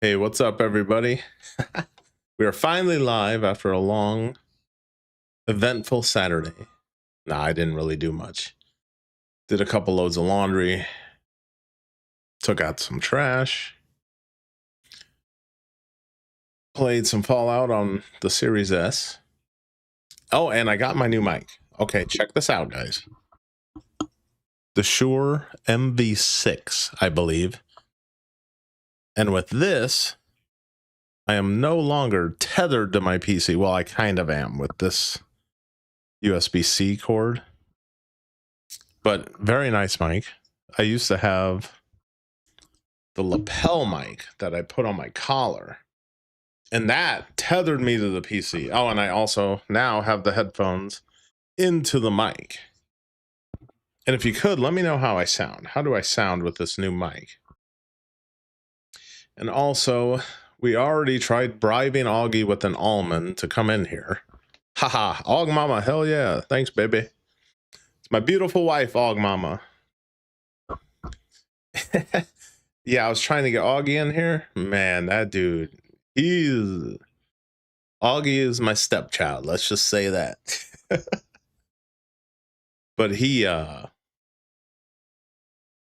Hey, what's up, everybody? We are finally live after a long, eventful Saturday. Nah, I didn't really do much. Did a couple loads of laundry, took out some trash, played some Fallout on the Series S. Oh, and I got my new mic. Okay, check this out, guys. The Shure MV6, I believe. And with this, I am no longer tethered to my PC. Well, I kind of am with this USB-C cord. But very nice mic. I used to have the lapel mic that I put on my collar, and that tethered me to the PC. Oh, and I also now have the headphones into the mic. And if you could, let me know how I sound. How do I sound with this new mic? And also, we already tried bribing Auggie with an almond to come in here. Haha, Aug Mama, hell yeah. Thanks, baby. It's my beautiful wife, Aug Mama. Yeah, I was trying to get Auggie in here. Man, that dude, Augie is my stepchild. Let's just say that. But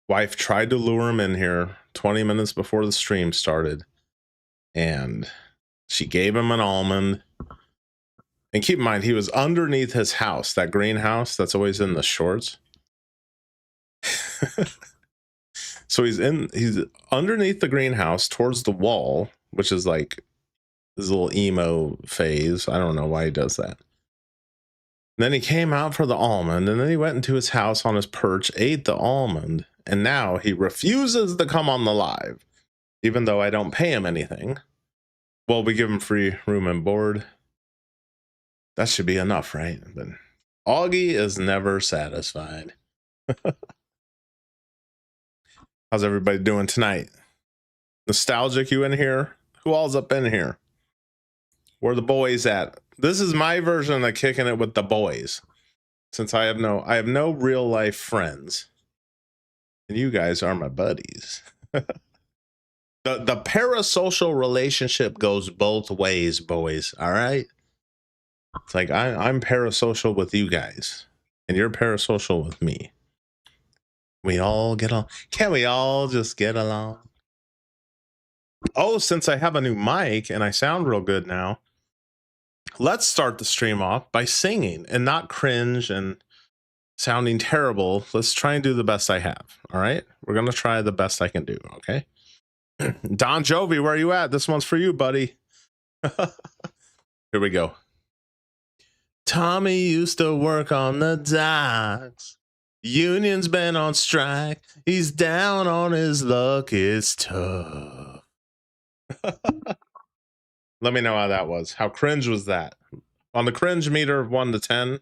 wife tried to lure him in here 20 minutes before the stream started, and she gave him an almond. And keep in mind, he was underneath his house, that greenhouse that's always in the shorts. So he's underneath the greenhouse towards the wall, which is like his little emo phase. I don't know why he does that. And then he came out for the almond, and then he went into his house on his perch, ate the almond, and now he refuses to come on the live, even though I don't pay him anything. Well, we give him free room and board. That should be enough, right? But Auggie is never satisfied. How's everybody doing tonight? Nostalgic, you in here? Who all's up in here? Where the boys at? This is my version of kicking it with the boys, since I have no real life friends, and you guys are my buddies. The parasocial relationship goes both ways, boys. All right. It's like I'm parasocial with you guys, and you're parasocial with me. We all get along. Can't we all just get along? Oh, since I have a new mic and I sound real good now, let's start the stream off by singing and not cringe and sounding terrible. Let's try and do the best I have. All right. We're going to try the best I can do. Okay. Don Jovi, where are you at? This one's for you, buddy. Here we go. Tommy used to work on the docks. Union's been on strike. He's down on his luck. It's tough. Let me know how that was. How cringe was that? On the cringe meter of 1 to 10,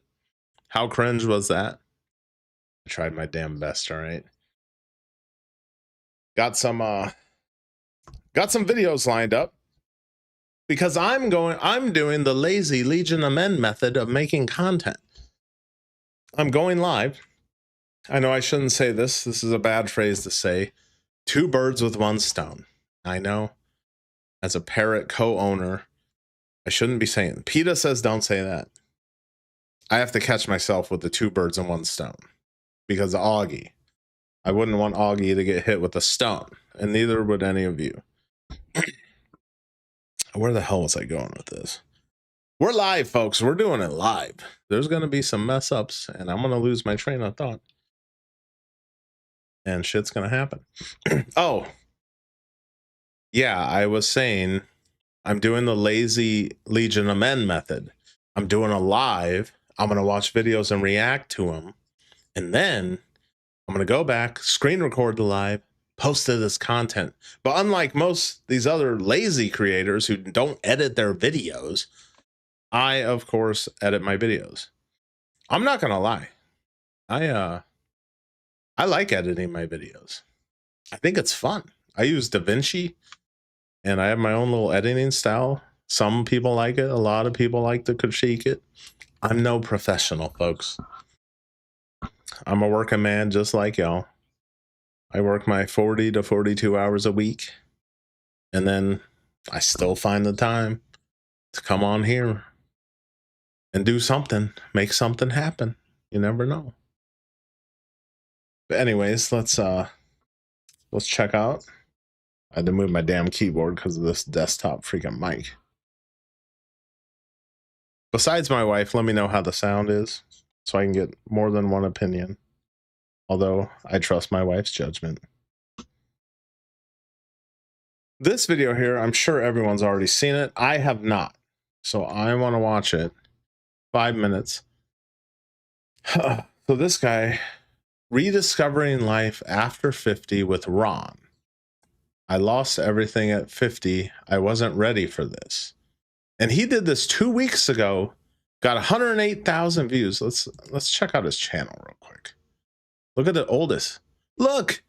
how cringe was that? I tried my damn best, all right. Got some videos lined up because I'm doing the lazy Legion of Men method of making content. I'm going live. I know I shouldn't say this. This is a bad phrase to say. 2 birds with 1 stone. I know. As a Parrot co-owner, I shouldn't be saying. PETA says don't say that. I have to catch myself with the 2 birds and 1 stone. Because of Auggie. I wouldn't want Auggie to get hit with a stone. And neither would any of you. Where the hell was I going with this? We're live, folks. We're doing it live. There's going to be some mess ups, and I'm going to lose my train of thought. And shit's going to happen. Oh. Yeah, I was saying I'm doing the lazy Legion of Men method. I'm doing a live. I'm going to watch videos and react to them. And then I'm going to go back, screen record the live, post it as content. But unlike most these other lazy creators who don't edit their videos, I, of course, edit my videos. I'm not going to lie. I like editing my videos. I think it's fun. I use DaVinci, and I have my own little editing style. Some people like it. A lot of people like to critique it. I'm no professional, folks. I'm a working man just like y'all. I work my 40 to 42 hours a week. And then I still find the time to come on here and do something, make something happen. You never know. But anyways, let's check out. I had to move my damn keyboard because of this desktop freaking mic. Besides my wife, let me know how the sound is so I can get more than one opinion. Although I trust my wife's judgment. This video here, I'm sure everyone's already seen it. I have not. So I want to watch it. 5 minutes. So this guy, rediscovering life after 50 with Ron. I lost everything at 50. I wasn't ready for this. And he did this 2 weeks ago. Got 108,000 views. Let's check out his channel real quick. Look at the oldest. Look,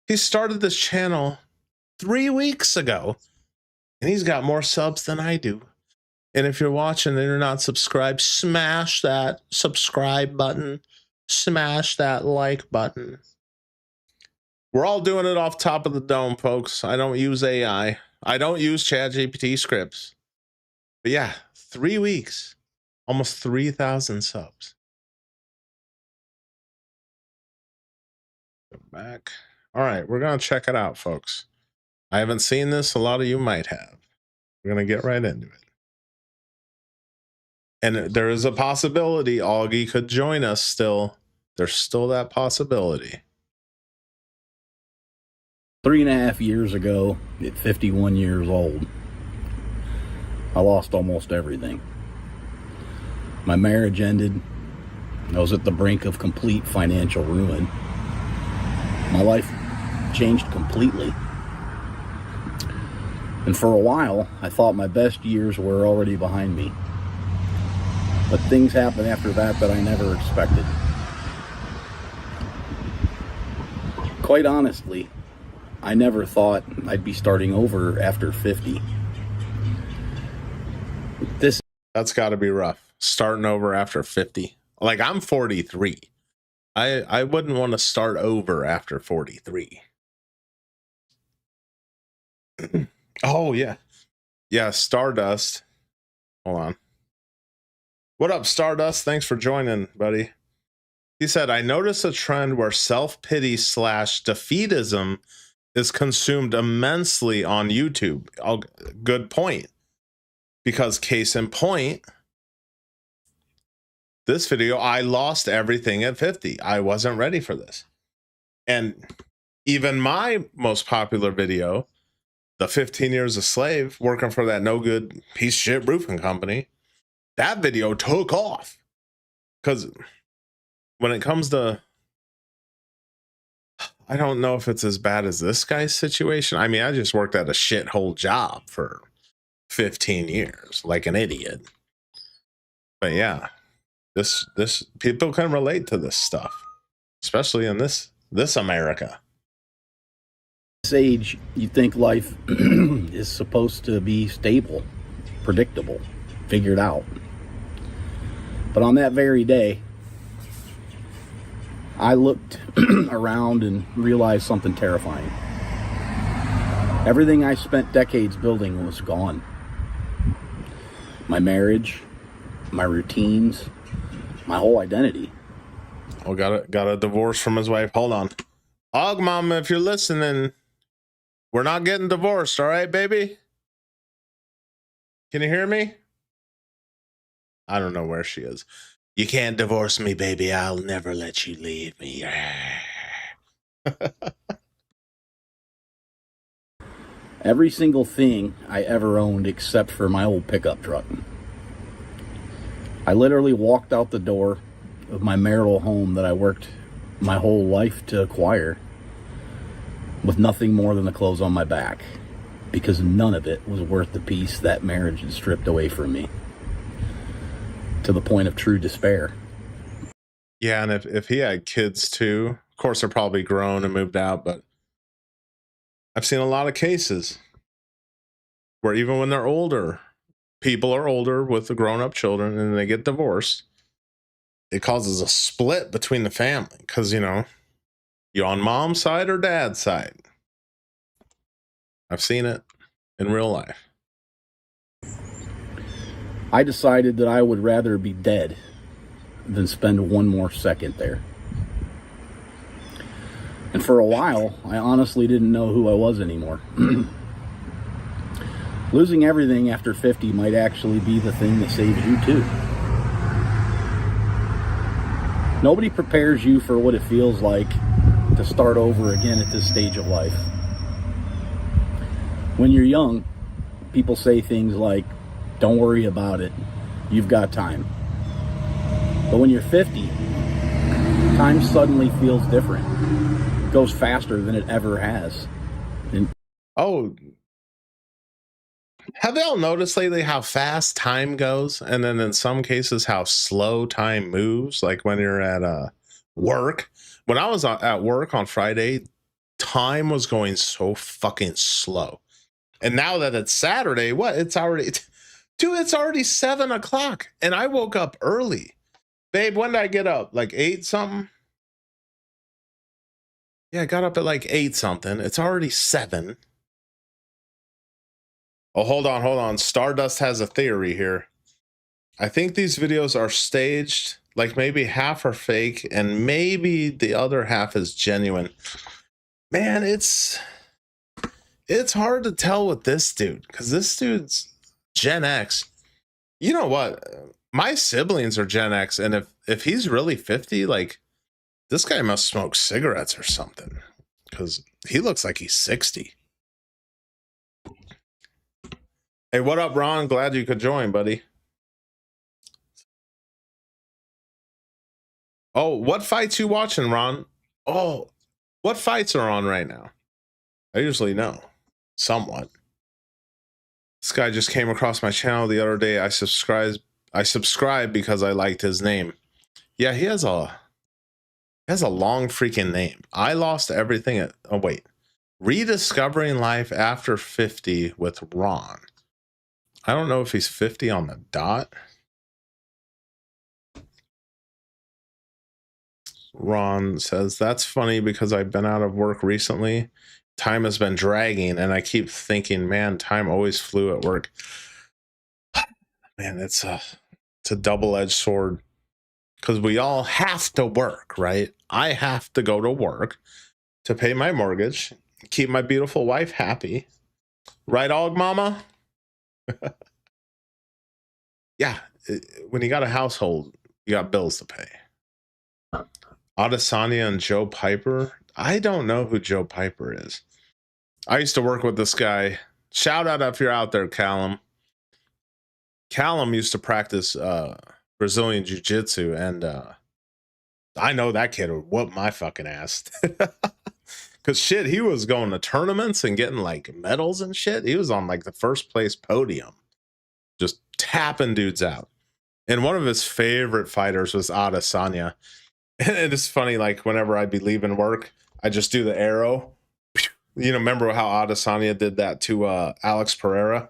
he started this channel 3 weeks ago, and he's got more subs than I do. And if you're watching and you're not subscribed, smash that subscribe button. Smash that like button. We're all doing it off top of the dome, folks. I don't use AI. I don't use ChatGPT scripts. But yeah, 3 weeks, almost 3,000 subs. Go back. All right, we're going to check it out, folks. I haven't seen this. A lot of you might have. We're going to get right into it. And there is a possibility Auggie could join us still. There's still that possibility. 3.5 years ago, at 51 years old, I lost almost everything. My marriage ended. I was at the brink of complete financial ruin. My life changed completely. And for a while, I thought my best years were already behind me. But things happened after that I never expected. Quite honestly, I never thought I'd be starting over after 50. That's got to be rough. Starting over after 50. Like, I'm 43. I wouldn't want to start over after 43. Oh, yeah. Yeah, Stardust. Hold on. What up, Stardust? Thanks for joining, buddy. He said, I noticed a trend where self-pity / defeatism is consumed immensely on YouTube. Oh, good point. Because case in point, this video, I lost everything at 50. I wasn't ready for this. And even my most popular video, the 15 years a slave, working for that no good piece of shit roofing company, that video took off. Because when it comes to, I don't know if it's as bad as this guy's situation. I mean, I just worked at a shithole job for 15 years, like an idiot. But yeah, this people can relate to this stuff, especially in this America. This age, you think life is supposed to be stable, predictable, figured out. But on that very day, I looked around and realized something terrifying. Everything I spent decades building was gone. My marriage, my routines, my whole identity. Oh, got a divorce from his wife. Hold on. Aug Mom, if you're listening, we're not getting divorced, all right, baby? Can you hear me? I don't know where she is. You can't divorce me, baby. I'll never let you leave me. Every single thing I ever owned except for my old pickup truck. I literally walked out the door of my marital home that I worked my whole life to acquire with nothing more than the clothes on my back, because none of it was worth the peace that marriage had stripped away from me, to the point of true despair. Yeah, and if he had kids too, of course they're probably grown and moved out, but I've seen a lot of cases where even when they're older, people are older with the grown-up children and they get divorced, it causes a split between the family because, you know, you on mom's side or dad's side. I've seen it. in real life? I decided that I would rather be dead than spend one more second there. And for a while, I honestly didn't know who I was anymore. Losing everything after 50 might actually be the thing that saves you too. Nobody prepares you for what it feels like to start over again at this stage of life. When you're young, people say things like, don't worry about it, you've got time. But when you're 50, time suddenly feels different. It goes faster than it ever has. Oh, have they all noticed lately how fast time goes? And then in some cases, how slow time moves? Like when you're at work. When I was at work on Friday, time was going so fucking slow. And now that it's Saturday, what? It's already, dude, it's already 7 o'clock. And I woke up early. Babe, when did I get up? Like 8 something? Yeah, I got up at like 8 something. It's already 7. Oh, hold on. Stardust has a theory here. I think these videos are staged. Like maybe half are fake and maybe the other half is genuine. Man, it's hard to tell with this dude because this dude's Gen X. You know what? My siblings are Gen X, and if he's really 50, like this guy must smoke cigarettes or something because he looks like he's 60. Hey, what up, Ron? Glad you could join, buddy. Oh, what fights you watching, Ron? Oh, what fights are on right now? I usually know somewhat. This guy just came across my channel the other day. I subscribed because I liked his name. Yeah, he has a long freaking name. I lost everything at, oh wait. Rediscovering life after 50 with Ron. I don't know if he's 50 on the dot. Ron says, that's funny because I've been out of work recently. Time has been dragging and I keep thinking, man, time always flew at work. Man, it's a double-edged sword because we all have to work, right? I have to go to work to pay my mortgage, keep my beautiful wife happy. Right, Aug Mama? Yeah, when you got a household, you got bills to pay. Adesanya and Joe Piper. I don't know who Joe Piper is. I used to work with this guy. Shout out if you're out there, Callum. Callum used to practice Brazilian Jiu-Jitsu, and I know that kid would whoop my fucking ass. Because shit, he was going to tournaments and getting like medals and shit. He was on like the first place podium, just tapping dudes out. And one of his favorite fighters was Adesanya. And it's funny, like whenever I'd be leaving work, I just do the arrow. You know, remember how Adesanya did that to Alex Pereira?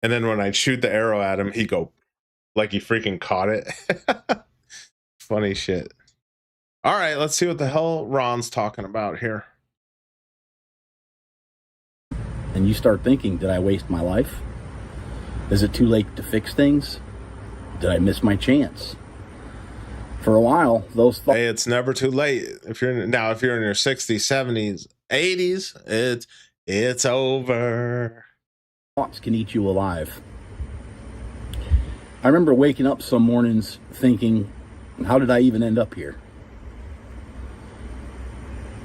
And then when I'd shoot the arrow at him, he'd go like he freaking caught it. Funny shit. All right, let's see what the hell Ron's talking about here. And you start thinking, did I waste my life? Is it too late to fix things? Did I miss my chance? For a while, those thoughts... Hey, it's never too late. If you're in your 60s, 70s, 80s, it's over. Thoughts can eat you alive. I remember waking up some mornings thinking, how did I even end up here?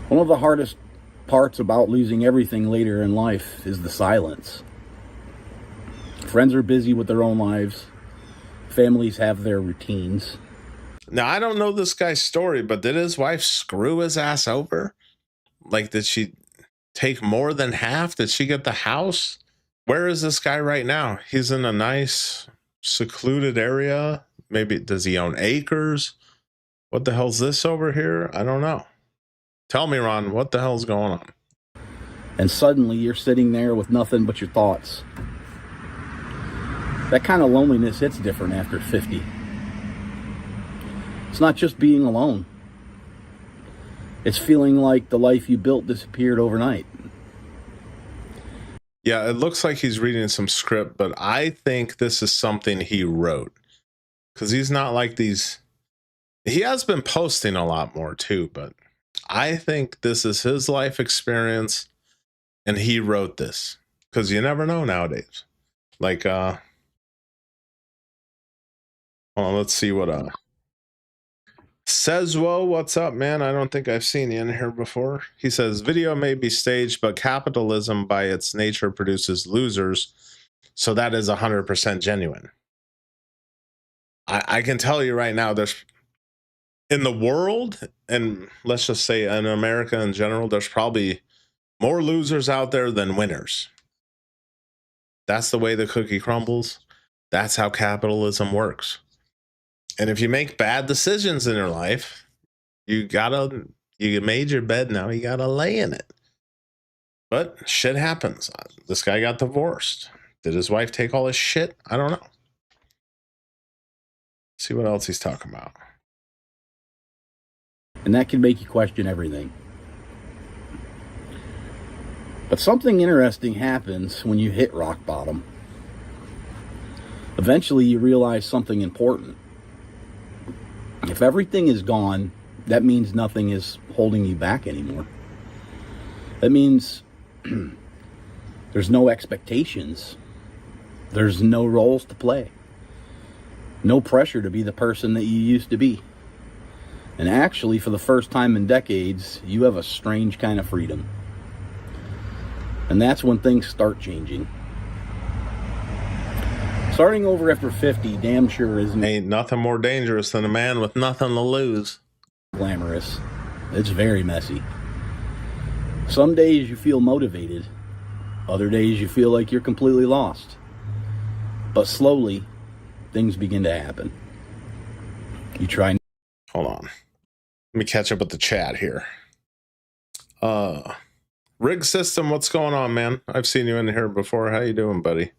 One of the hardest parts about losing everything later in life is the silence. Friends are busy with their own lives. Families have their routines. Now, I don't know this guy's story, but did his wife screw his ass over? Like, did she take more than half? Did she get the house? Where is this guy right now? He's in a nice, secluded area. Maybe, does he own acres? What the hell's this over here? I don't know. Tell me, Ron, what the hell's going on? And suddenly you're sitting there with nothing but your thoughts. That kind of loneliness hits different after 50. It's not just being alone. It's feeling like the life you built disappeared overnight. Yeah, it looks like he's reading some script, but I think this is something he wrote because he's not like these. He has been posting a lot more too, but I think this is his life experience and he wrote this because you never know nowadays. Like, hold on, let's see what says, whoa, what's up, man? I don't think I've seen you in here before. He says, video may be staged, but capitalism by its nature produces losers. So that is 100% genuine. I can tell you right now, there's in the world, and let's just say in America in general, there's probably more losers out there than winners. That's the way the cookie crumbles. That's how capitalism works. And if you make bad decisions in your life, you made your bed, now you gotta lay in it. But shit happens. This guy got divorced. Did his wife take all his shit? I don't know. See what else he's talking about. And that can make you question everything. But something interesting happens when you hit rock bottom. Eventually you realize something important. If everything is gone, that means nothing is holding you back anymore. That means there's no expectations. There's no roles to play. No pressure to be the person that you used to be. And actually, for the first time in decades, you have a strange kind of freedom. And that's when things start changing. Starting over after 50 damn sure isn't Ain't nothing more dangerous than a man with nothing to lose. Glamorous. It's very messy. Some days you feel motivated. Other days you feel like you're completely lost. But slowly, things begin to happen. You try. Hold on. Let me catch up with the chat here. Rig System, what's going on, man? I've seen you in here before. How you doing, buddy?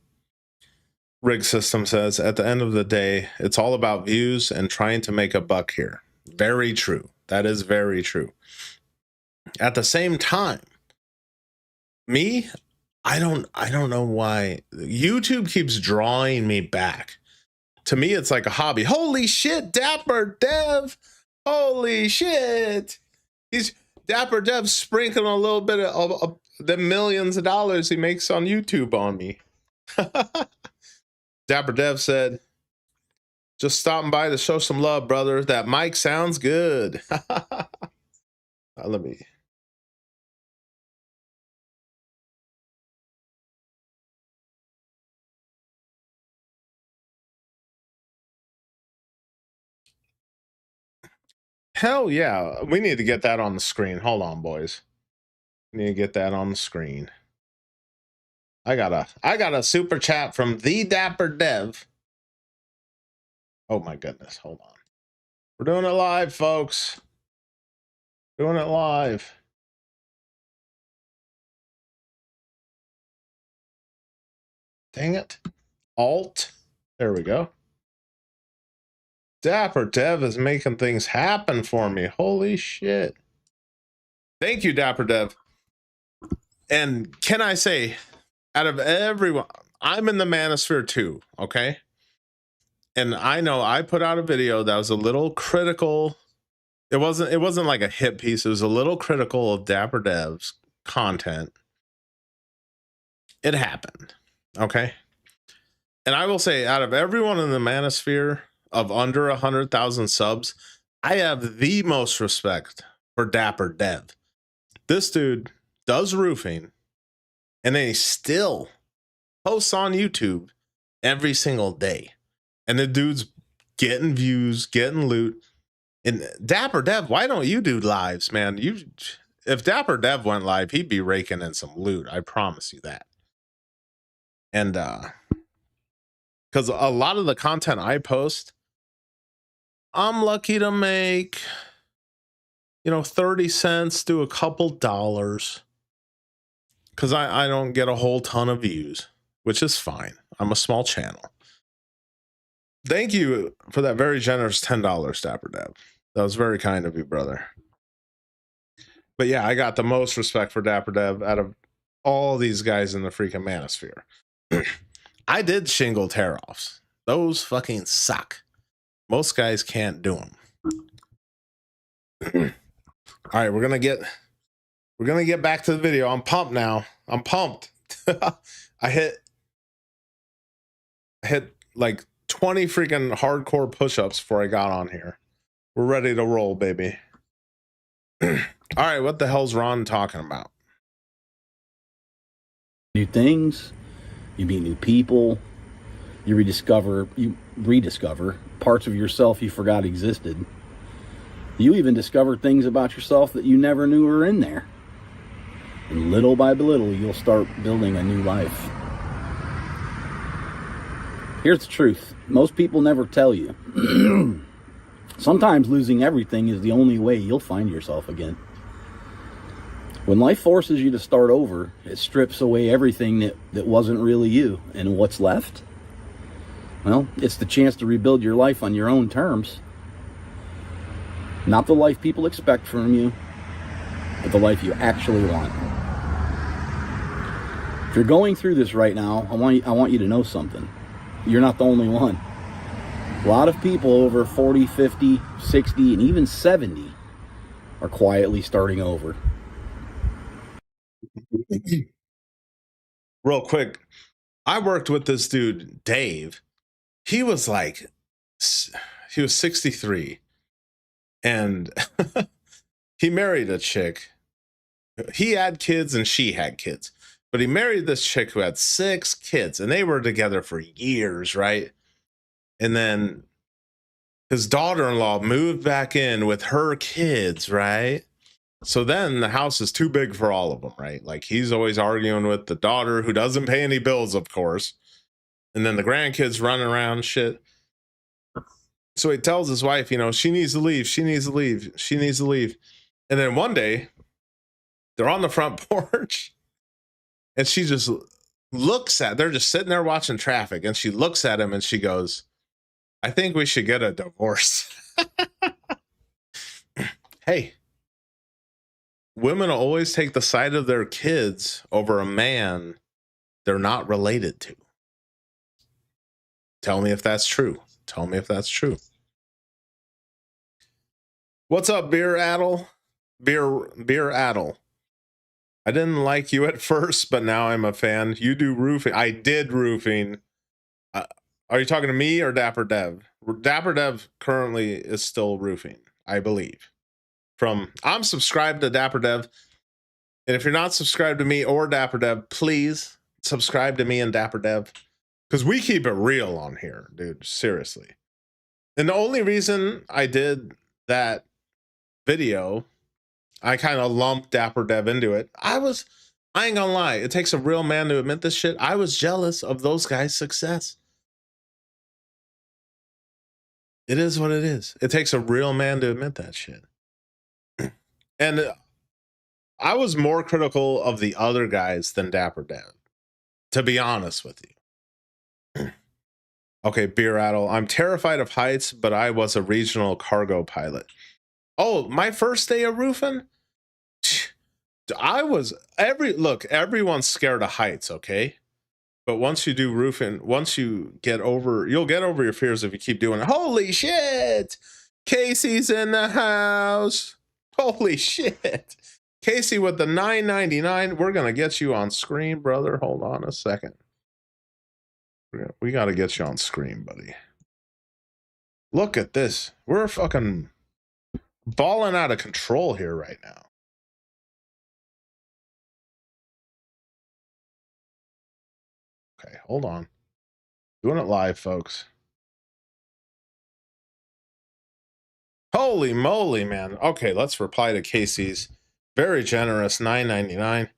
Rig System says, at the end of the day, it's all about views and trying to make a buck here. Very true. That is very true. At the same time, me, I don't know why YouTube keeps drawing me back. To me, it's like a hobby. Holy shit, Dapper Dev. Holy shit. He's Dapper Dev sprinkling a little bit of the millions of dollars he makes on YouTube on me. Dapper Dev said, just stopping by to show some love, brother. That mic sounds good. Let me. Hell yeah. We need to get that on the screen. Hold on, boys. We need to get that on the screen. I got a super chat from the Dapper Dev. Oh my goodness. Hold on. We're doing it live, folks. Doing it live. Dang it. Alt. There we go. Dapper Dev is making things happen for me. Holy shit. Thank you, Dapper Dev. And can I say, out of everyone, I'm in the manosphere too, okay? And I know I put out a video that was a little critical. It wasn't like a hit piece. It was a little critical of Dapper Dev's content. It happened, okay? And I will say, out of everyone in the manosphere of under 100,000 subs, I have the most respect for Dapper Dev. This dude does roofing, and then he still posts on YouTube every single day. And the dude's getting views, getting loot. And Dapper Dev, why don't you do lives, man? If Dapper Dev went live, he'd be raking in some loot. I promise you that. And because a lot of the content I post, I'm lucky to make, 30 cents to a couple dollars. Because I don't get a whole ton of views, which is fine. I'm a small channel. Thank you for that very generous $10, Dapper Dev. That was very kind of you, brother. But yeah, I got the most respect for Dapper Dev out of all these guys in the freaking manosphere. I did shingle tear-offs. Those fucking suck. Most guys can't do them. All right, we're gonna get back to the video. I'm pumped now. I'm pumped. I hit like 20 freaking hardcore push-ups before I got on here. We're ready to roll, baby. All right, what the hell's Ron talking about? New things, you meet new people, you rediscover parts of yourself you forgot existed. You even discover things about yourself that you never knew were in there. And little by little, you'll start building a new life. Here's the truth. Most people never tell you. Sometimes losing everything is the only way you'll find yourself again. When life forces you to start over, it strips away everything that wasn't really you. And what's left? Well, it's the chance to rebuild your life on your own terms. Not the life people expect from you, but the life you actually want. If you're going through this right now, I want you to know something. You're not the only one. A lot of people over 40, 50, 60, and even 70 are quietly starting over. Real quick, I worked with this dude, Dave. He was 63. And he married a chick. He had kids and she had kids. But he married this chick who had 6 kids. And they were together for years, right? And then his daughter-in-law moved back in with her kids, right? So then the house is too big for all of them, right? Like he's always arguing with the daughter who doesn't pay any bills, of course. And then the grandkids running around and shit. So he tells his wife, you know, she needs to leave. She needs to leave. She needs to leave. And then one day they're on the front porch and she just they're just sitting there watching traffic. And she looks at him and she goes, I think we should get a divorce. Hey, women always take the side of their kids over a man they're not related to. Tell me if that's true. Tell me if that's true. What's up, Beer Addle? Beer Addle. I didn't like you at first, but now I'm a fan. You do roofing. I did roofing. Are you talking to me or Dapper Dev? Dapper Dev currently is still roofing, I believe. I'm subscribed to Dapper Dev. And if you're not subscribed to me or Dapper Dev, please subscribe to me and Dapper Dev. Because we keep it real on here, dude. Seriously. And the only reason I did that video, I kind of lumped Dapper Dev into it. I ain't gonna lie. It takes a real man to admit this shit. I was jealous of those guys' success. It is what it is. It takes a real man to admit that shit. And I was more critical of the other guys than Dapper Dev, to be honest with you. Okay, Beer Rattle. I'm terrified of heights, but I was a regional cargo pilot. Oh, my first day of roofing? Everyone's scared of heights, okay? But once you do roofing, you'll get over your fears if you keep doing it. Holy shit! Casey's in the house. Holy shit. Casey with the $9.99. We're going to get you on screen, brother. Hold on a second. We got to get you on screen, buddy. Look at this. We're fucking balling out of control here right now. Okay, hold on. Doing it live, folks. Holy moly, man. Okay, let's reply to Casey's very generous $9.99.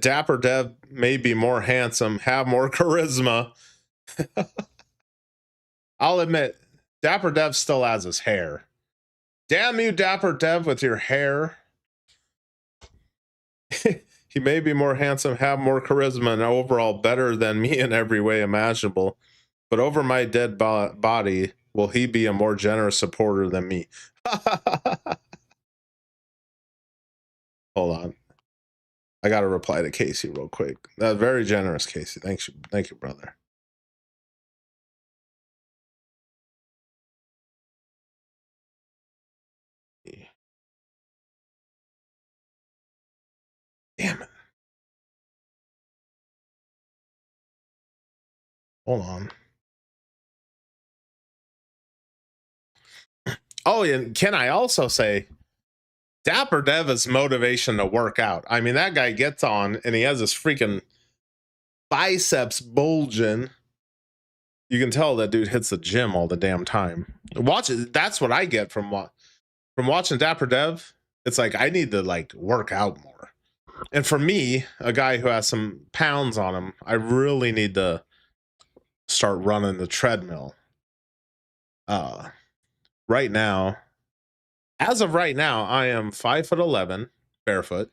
Dapper Dev may be more handsome, have more charisma. I'll admit, Dapper Dev still has his hair. Damn you, Dapper Dev, with your hair. He may be more handsome, have more charisma, and overall better than me in every way imaginable. But over my dead body, will he be a more generous supporter than me? Hold on. I got to reply to Casey real quick. Very generous, Casey. Thank you, brother. Damn it. Hold on. Oh, and can I also say, Dapper Dev is motivation to work out. I mean, that guy gets on and he has this freaking biceps bulging. You can tell that dude hits the gym all the damn time. Watch it. That's what I get from watching Dapper Dev. It's like I need to like work out more. And for me, a guy who has some pounds on him, I really need to start running the treadmill. Right now, as of right now, I am 5'11" barefoot,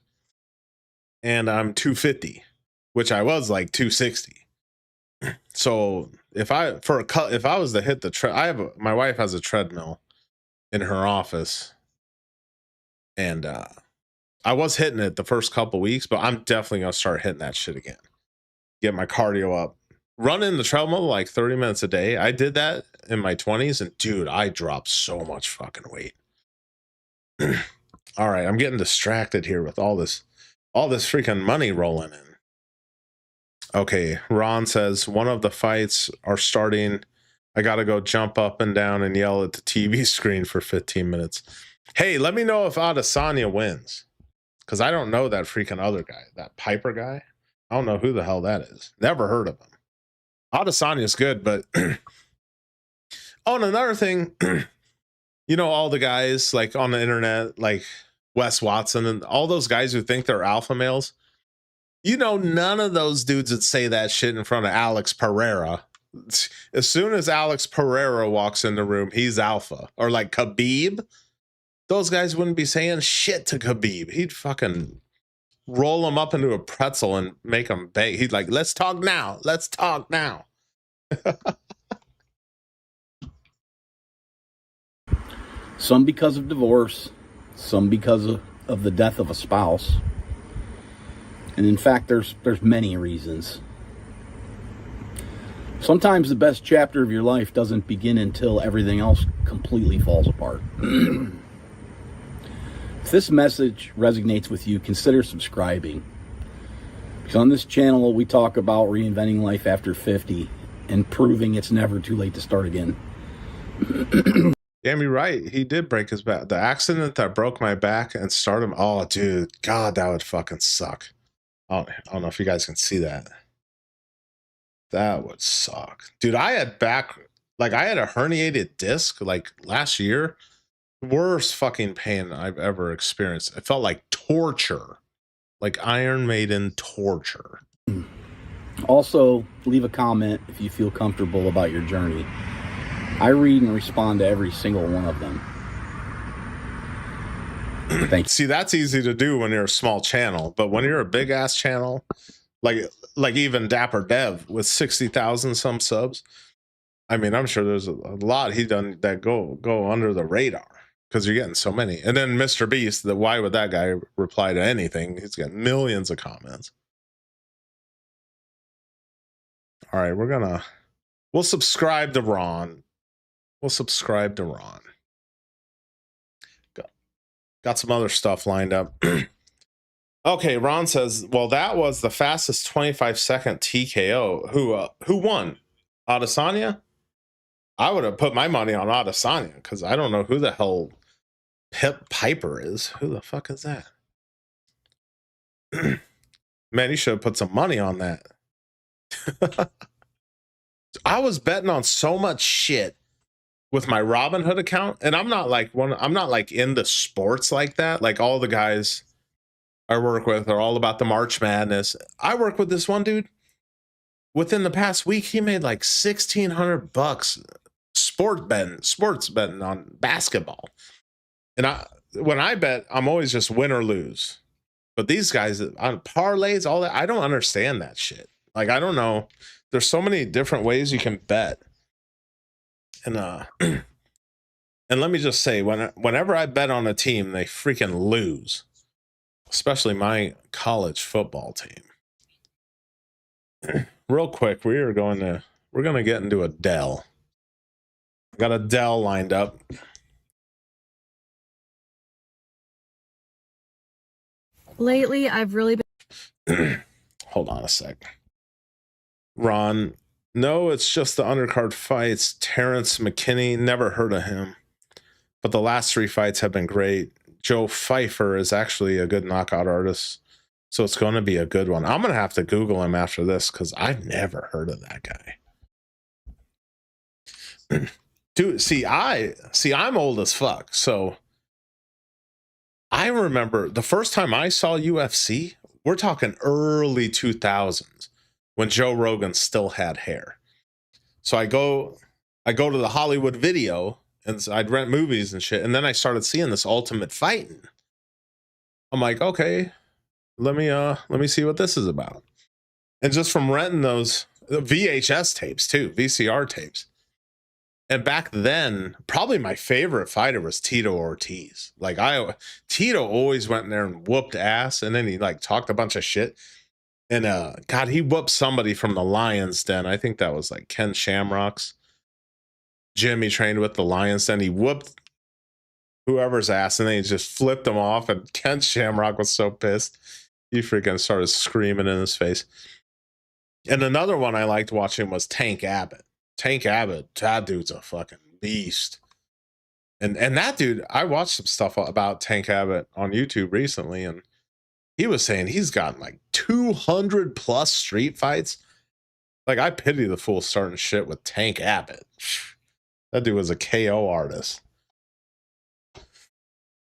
and I'm 250, which I was like 260. So if I was to hit the my wife has a treadmill in her office, and I was hitting it the first couple weeks, but I'm definitely gonna start hitting that shit again. Get my cardio up. Running the treadmill like 30 minutes a day. I did that in my 20s, and dude, I dropped so much fucking weight. All right, I'm getting distracted here with all this freaking money rolling in. Okay, Ron says one of the fights are starting. I gotta go jump up and down and yell at the TV screen for 15 minutes. Hey, let me know if Adesanya wins, because I don't know that freaking other guy, that Piper guy. I don't know who the hell that is. Never heard of him. Adesanya is good, but oh, and another thing, you know, all the guys like on the internet, like Wes Watson and all those guys who think they're alpha males. You know, none of those dudes would say that shit in front of Alex Pereira. As soon as Alex Pereira walks in the room, he's alpha. Or like Khabib. Those guys wouldn't be saying shit to Khabib. He'd fucking roll him up into a pretzel and make him beg. He'd like, let's talk now. Let's talk now. Some because of divorce, some because of the death of a spouse. And in fact, there's many reasons. Sometimes the best chapter of your life doesn't begin until everything else completely falls apart. If this message resonates with you, consider subscribing. Because on this channel, we talk about reinventing life after 50 and proving it's never too late to start again. Damn, you're right. He did break his back. The accident that broke my back and started him. Oh, dude. God, that would fucking suck. I don't know if you guys can see that. That would suck. Dude, I had I had a herniated disc like last year. Worst fucking pain I've ever experienced. It felt like torture. Like Iron Maiden torture. Also, leave a comment if you feel comfortable about your journey. I read and respond to every single one of them. Thank you. See, that's easy to do when you're a small channel, but when you're a big ass channel, like even Dapper Dev with 60,000 some subs, I mean, I'm sure there's a lot he done that go under the radar because you're getting so many. And then Mr. Beast, why would that guy reply to anything? He's got millions of comments. All right, we'll subscribe to Ron. We'll subscribe to Ron. Got some other stuff lined up. Okay, Ron says, well, that was the fastest 25-second TKO. Who won? Adesanya? I would have put my money on Adesanya because I don't know who the hell Piper is. Who the fuck is that? Man, you should have put some money on that. I was betting on so much shit with my Robinhood account, and I'm not like into sports like that. Like all the guys I work with are all about the March Madness. I work with this one dude. Within the past week, he made like $1,600 sports betting on basketball. And when I bet, I'm always just win or lose. But these guys on parlays, all that, I don't understand that shit. Like, I don't know. There's so many different ways you can bet. And and let me just say, whenever I bet on a team, they freaking lose. especially my college football team. Real quick, we're gonna get into Adele. Got Adele lined up. Lately, I've really been. Hold on a sec. Ron, no, it's just the undercard fights. Terrence McKinney, never heard of him. But the last 3 fights have been great. Joe Pfeiffer is actually a good knockout artist. So it's going to be a good one. I'm going to have to Google him after this because I've never heard of that guy. Dude, I'm old as fuck. So I remember the first time I saw UFC, we're talking early 2000s when Joe Rogan still had hair. So I go to the Hollywood Video and I'd rent movies and shit. And then I started seeing this Ultimate Fighting. I'm like, okay, let me see what this is about. And just from renting those VHS tapes too, VCR tapes. And back then, probably my favorite fighter was Tito Ortiz. Like Tito always went in there and whooped ass, and then he like talked a bunch of shit. And God, he whooped somebody from the Lions Den. I think that was like Ken Shamrock's gym he trained with, the Lions Den. He whooped whoever's ass, and then he just flipped him off. And Ken Shamrock was so pissed, he freaking started screaming in his face. And another one I liked watching was Tank Abbott. Tank Abbott, that dude's a fucking beast. And that dude, I watched some stuff about Tank Abbott on YouTube recently, and he was saying he's gotten like 200 plus street fights. Like, I pity the fool starting shit with Tank Abbott. That dude was a KO artist.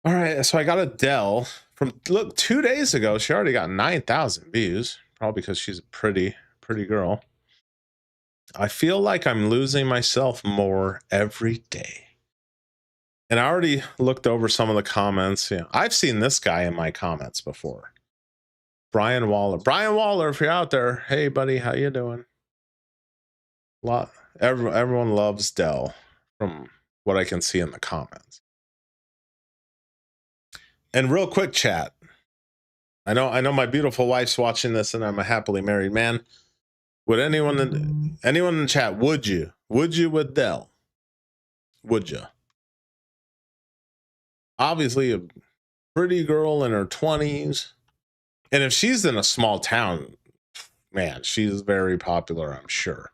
All right, so I got Adele from, look, 2 days ago. She already got 9,000 views, probably because she's a pretty girl. I feel like I'm losing myself more every day. And I already looked over some of the comments. Yeah, I've seen this guy in my comments before. Brian Waller. Brian Waller, if you're out there, hey buddy, how you doing? Everyone loves Dell from what I can see in the comments. And real quick, chat. I know my beautiful wife's watching this, and I'm a happily married man. Would anyone in the chat, would you with Dell? Would you? Obviously a pretty girl in her 20s. And if she's in a small town, man, she's very popular, I'm sure.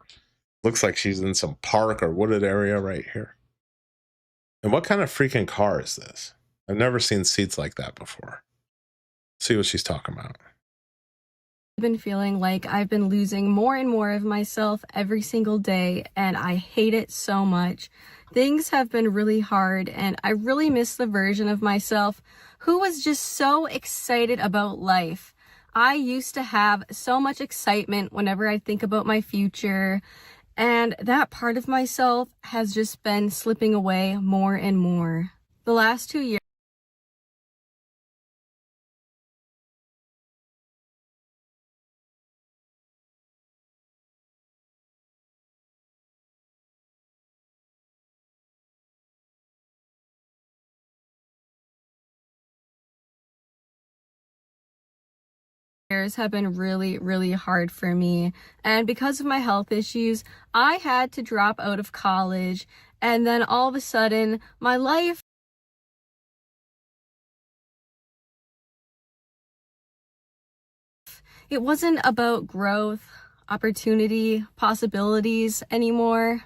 Looks like she's in some park or wooded area right here. And what kind of freaking car is this? I've never seen seats like that before. See what she's talking about. Been feeling like I've been losing more and more of myself every single day, and I hate it so much. Things have been really hard, and I really miss the version of myself who was just so excited about life. I used to have so much excitement whenever I think about my future, and that part of myself has just been slipping away more and more. The last 2 years have been really, really hard for me. And because of my health issues, I had to drop out of college. And then all of a sudden, my life it wasn't about growth, opportunity, possibilities anymore.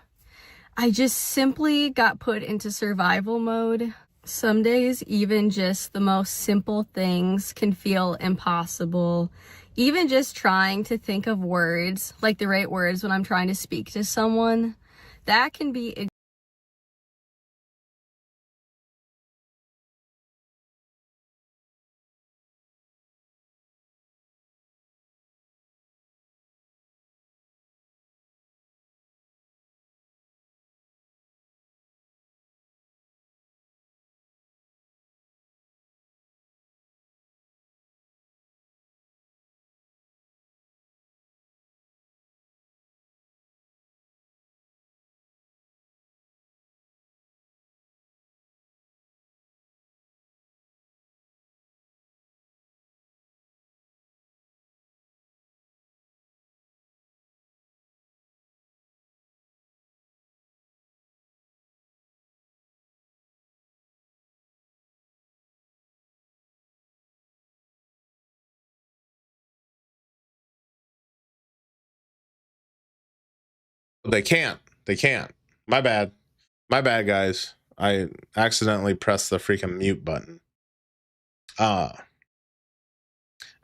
I just simply got put into survival mode. Some days, even just the most simple things can feel impossible. Even just trying to think of words, like the right words when I'm trying to speak to someone, that can be They can't. My bad, guys. I accidentally pressed the freaking mute button. As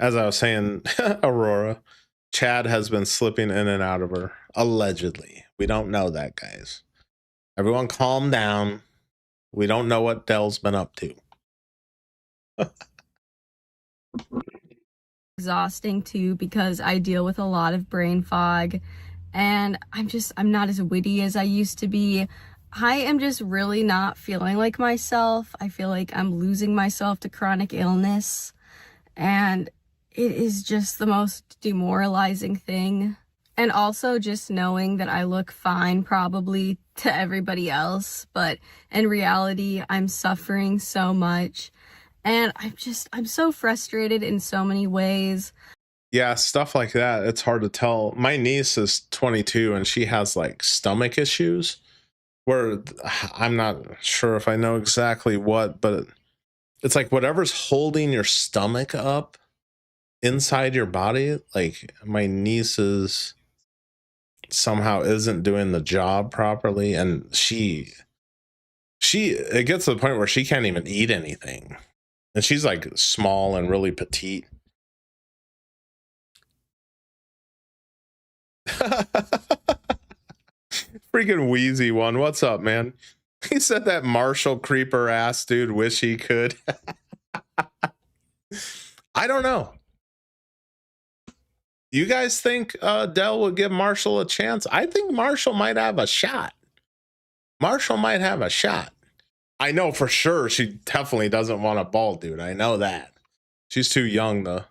I was saying, Aurora, Chad has been slipping in and out of her, allegedly. We don't know that, guys. Everyone calm down. We don't know what Dell's been up to. Exhausting too, because I deal with a lot of brain fog, and I'm not as witty as I used to be. I am just really not feeling like myself. I feel like I'm losing myself to chronic illness, and it is just the most demoralizing thing. And also just knowing that I look fine probably to everybody else, but in reality, I'm suffering so much. And I'm so frustrated in so many ways. Yeah, stuff like that. It's hard to tell. My niece is 22 and she has like stomach issues where I'm not sure if I know exactly what, but it's like whatever's holding your stomach up inside your body, like my niece's somehow isn't doing the job properly, and she it gets to the point where she can't even eat anything, and she's like small and really petite. Freaking wheezy one, what's up, man? He said that Marshall creeper ass dude wish he could. I don't know. You guys think Dell would give Marshall a chance? I think Marshall might have a shot. Marshall might have a shot. I know for sure she definitely doesn't want a bald dude. I know that. She's too young to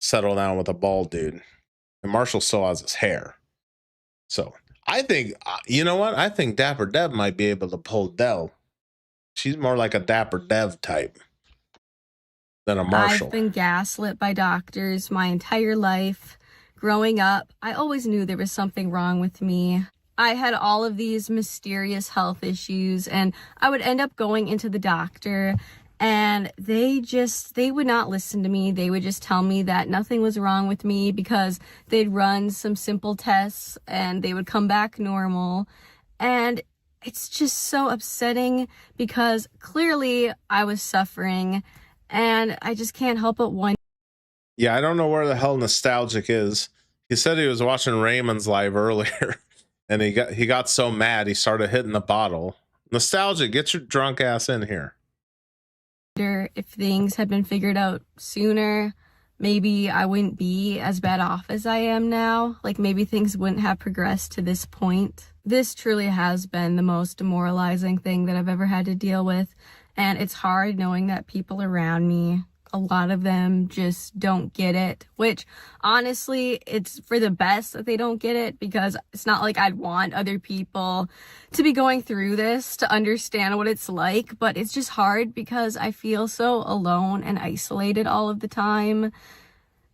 settle down with a bald dude. And Marshall still has his hair. So I think, you know what? I think Dapper Dev might be able to pull Dell. She's more like a Dapper Dev type than a Marshall. I've been gaslit by doctors my entire life. Growing up, I always knew there was something wrong with me. I had all of these mysterious health issues, and I would end up going into the doctor, and they would not listen to me. They would just tell me that nothing was wrong with me because they'd run some simple tests and they would come back normal. And it's just so upsetting because clearly I was suffering, and I just can't help but wonder. Yeah, I don't know where the hell Nostalgic is. He said he was watching Raymond's live earlier, and he got so mad he started hitting the bottle. Nostalgic, get your drunk ass in here. If things had been figured out sooner, maybe I wouldn't be as bad off as I am now. Like maybe things wouldn't have progressed to this point. This truly has been the most demoralizing thing that I've ever had to deal with. And it's hard knowing that people around me, a lot of them just don't get it, which honestly, it's for the best that they don't get it, because it's not like I'd want other people to be going through this to understand what it's like, but it's just hard because I feel so alone and isolated all of the time.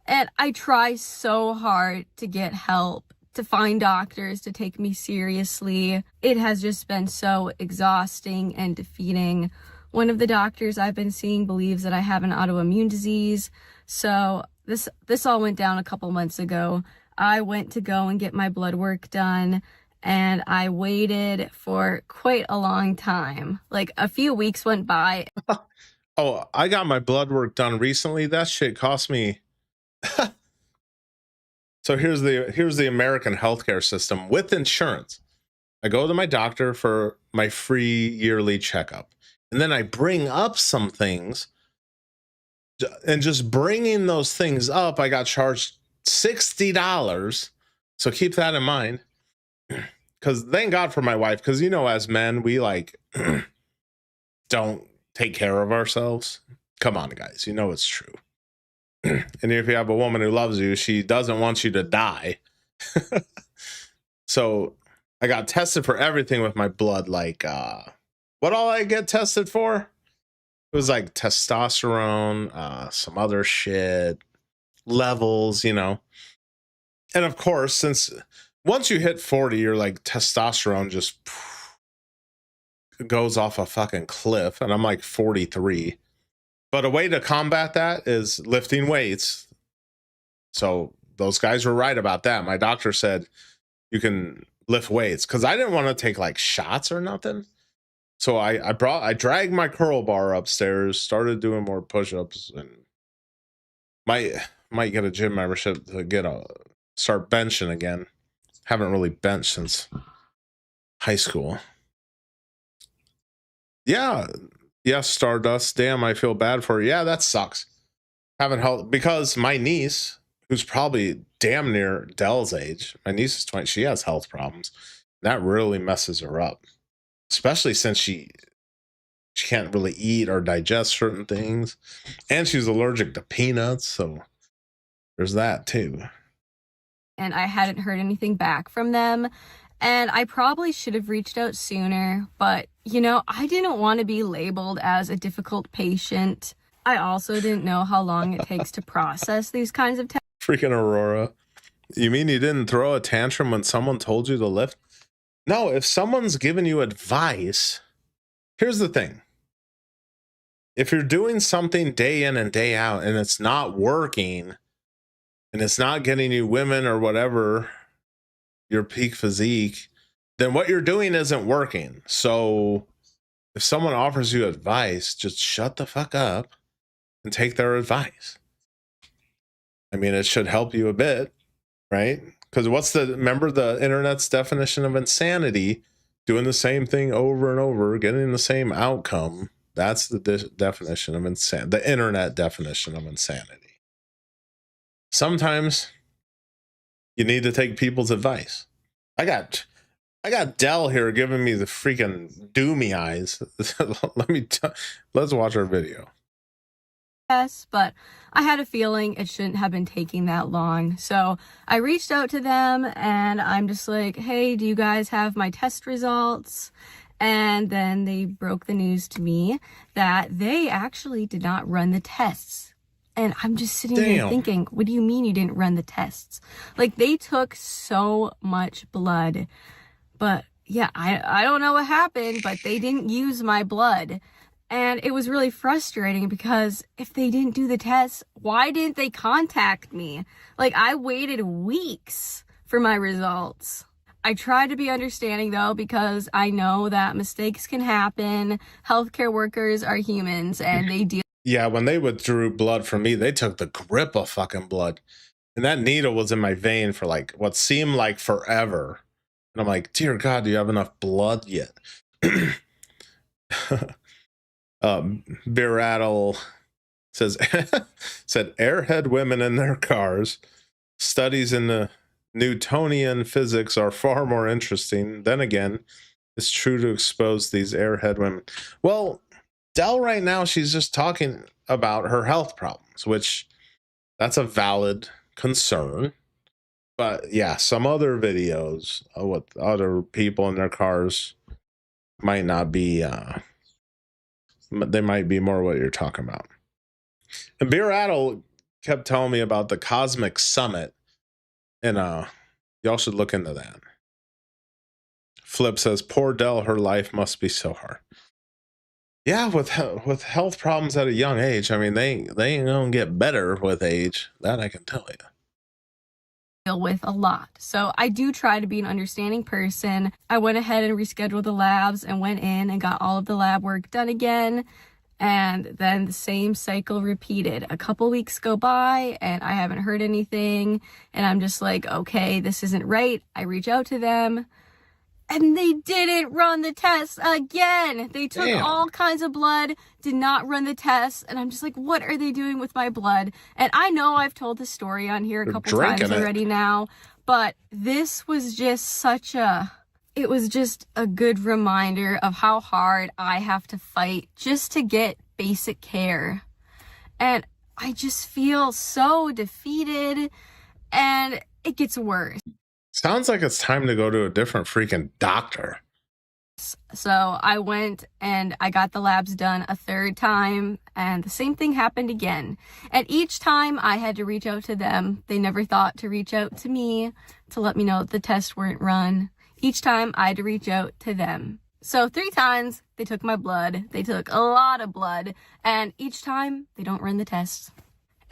And I try so hard to get help, to find doctors to take me seriously. It has just been so exhausting and defeating. One of the doctors I've been seeing believes that I have an autoimmune disease. So this all went down a couple months ago. I went to go and get my blood work done, and I waited for quite a long time. Like a few weeks went by. Oh, I got my blood work done recently. That shit cost me. So here's the American healthcare system with insurance. I go to my doctor for my free yearly checkup. And then I bring up some things, and just bringing those things up, I got charged $60. So keep that in mind, because thank God for my wife. Because, you know, as men, we like don't take care of ourselves. Come on, guys. You know, it's true. And if you have a woman who loves you, she doesn't want you to die. So I got tested for everything with my blood. Like, what all I get tested for? It was like testosterone, some other shit, levels, you know. And of course, since once you hit 40, you're like testosterone just goes off a fucking cliff. And I'm like 43. But a way to combat that is lifting weights. So those guys were right about that. My doctor said you can lift weights because I didn't want to take like shots or nothing. So I dragged my curl bar upstairs, started doing more push-ups, and might get a gym membership to start benching again. Haven't really benched since high school. Yeah. Yes, Stardust. Damn, I feel bad for her. Yeah, that sucks. Haven't helped because my niece, who's probably damn near Dell's age, my niece is 20, she has health problems. That really messes her up. Especially since she can't really eat or digest certain things. And she's allergic to peanuts, so there's that too. And I hadn't heard anything back from them. And I probably should have reached out sooner, but, you know, I didn't want to be labeled as a difficult patient. I also didn't know how long it takes to process these kinds of tests. Freaking Aurora. You mean you didn't throw a tantrum when someone told you to lift? No, if someone's giving you advice, here's the thing. If you're doing something day in and day out and it's not working and it's not getting you women or whatever, your peak physique, then what you're doing isn't working. So if someone offers you advice, just shut the fuck up and take their advice. I mean, it should help you a bit, right? Because remember the internet's definition of insanity? Doing the same thing over and over, getting the same outcome. That's the definition of insanity, the internet definition of insanity. Sometimes you need to take people's advice. I got Dell here giving me the freaking doomy eyes. Let's watch our video. Yes, but I had a feeling it shouldn't have been taking that long. So I reached out to them and I'm just like, hey, do you guys have my test results? And then they broke the news to me that they actually did not run the tests. And I'm just sitting here thinking, what do you mean you didn't run the tests? Like, they took so much blood. But yeah, I don't know what happened, but they didn't use my blood. And it was really frustrating because if they didn't do the tests, why didn't they contact me? Like, I waited weeks for my results. I try to be understanding though, because I know that mistakes can happen. Healthcare workers are humans and they deal. Yeah, when they withdrew blood from me, they took the grip of fucking blood. And that needle was in my vein for like what seemed like forever. And I'm like, dear God, do you have enough blood yet? Beer Rattle says said airhead women in their cars. Studies in the Newtonian physics are far more interesting. Then again, it's true to expose these airhead women. Well, Dell right now, she's just talking about her health problems, which that's a valid concern. But yeah, some other videos with other people in their cars might not be they might be more what you're talking about. And Beer Rattle kept telling me about the Cosmic Summit, and y'all should look into that. Flip says, poor Dell, her life must be so hard. Yeah, with health problems at a young age, I mean, they ain't gonna get better with age. That I can tell you. With a lot. So I do try to be an understanding person. I went ahead and rescheduled the labs and went in and got all of the lab work done again. And then the same cycle repeated. A couple weeks go by and I haven't heard anything. And I'm just like, okay, this isn't right. I reach out to them and they didn't run the tests again. They took all kinds of blood, did not run the tests. And I'm just like, what are they doing with my blood? And I know I've told the story on here a couple times already now, but this was just it was just a good reminder of how hard I have to fight just to get basic care. And I just feel so defeated and it gets worse. Sounds like it's time to go to a different freaking doctor. So I went and I got the labs done a third time and the same thing happened again. And each time I had to reach out to them. They never thought to reach out to me to let me know that the tests weren't run. Each time I had to reach out to them. So 3 times they took my blood. They took a lot of blood. And each time they don't run the tests.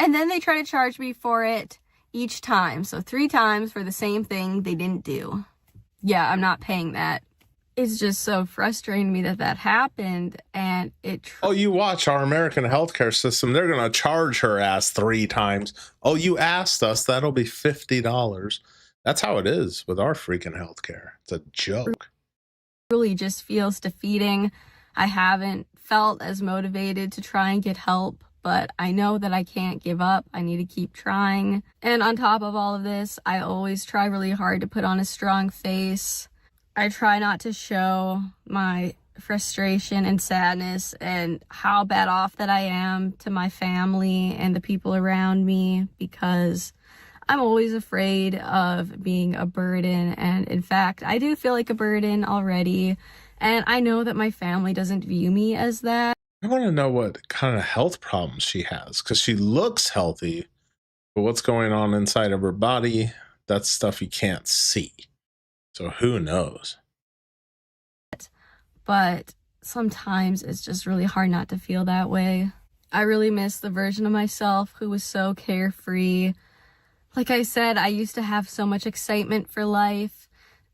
And then they try to charge me for it each time. So 3 times for the same thing they didn't do. yeah, I'm not paying that. It's just so frustrating to me that that happened, and Oh, you watch our American healthcare system, they're going to charge her ass 3 times. Oh, you asked us, that'll be $50. That's how it is with our freaking healthcare. It's a joke. really just feels defeating. I haven't felt as motivated to try and get help, but I know that I can't give up. I need to keep trying. And on top of all of this, I always try really hard to put on a strong face. I try not to show my frustration and sadness and how bad off that I am to my family and the people around me, because I'm always afraid of being a burden. And in fact, I do feel like a burden already. And I know that my family doesn't view me as that. I want to know what kind of health problems she has, because she looks healthy, but what's going on inside of her body, that's stuff you can't see. So who knows? But sometimes it's just really hard not to feel that way. I really miss the version of myself who was so carefree. Like I said, I used to have so much excitement for life.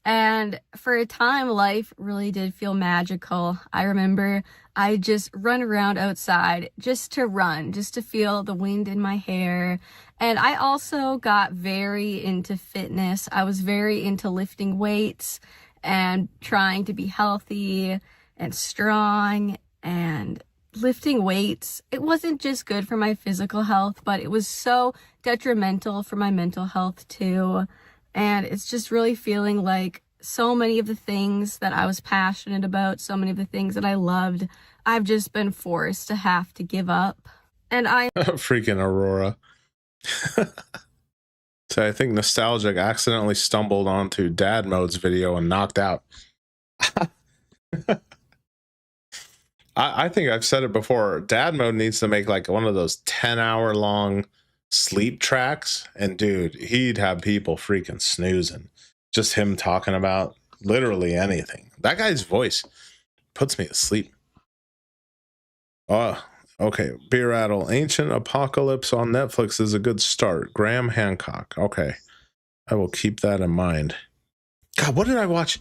And for a time, life really did feel magical. I remember I just run around outside just to run, just to feel the wind in my hair. And I also got very into fitness. I was very into lifting weights and trying to be healthy and strong. And lifting weights, it wasn't just good for my physical health, but it was so detrimental for my mental health too. And it's just really feeling like so many of the things that I was passionate about, so many of the things that I loved, I've just been forced to have to give up. And I freaking Aurora. So I think Nostalgic accidentally stumbled onto Dad Mode's video and knocked out. I think I've said it before. Dad Mode needs to make like one of those 10-hour long sleep tracks. And dude, he'd have people freaking snoozing. Just him talking about literally anything. That guy's voice puts me to sleep. Oh, okay. Beer Rattle. Ancient Apocalypse on Netflix is a good start. Graham Hancock. Okay. I will keep that in mind. God, what did I watch?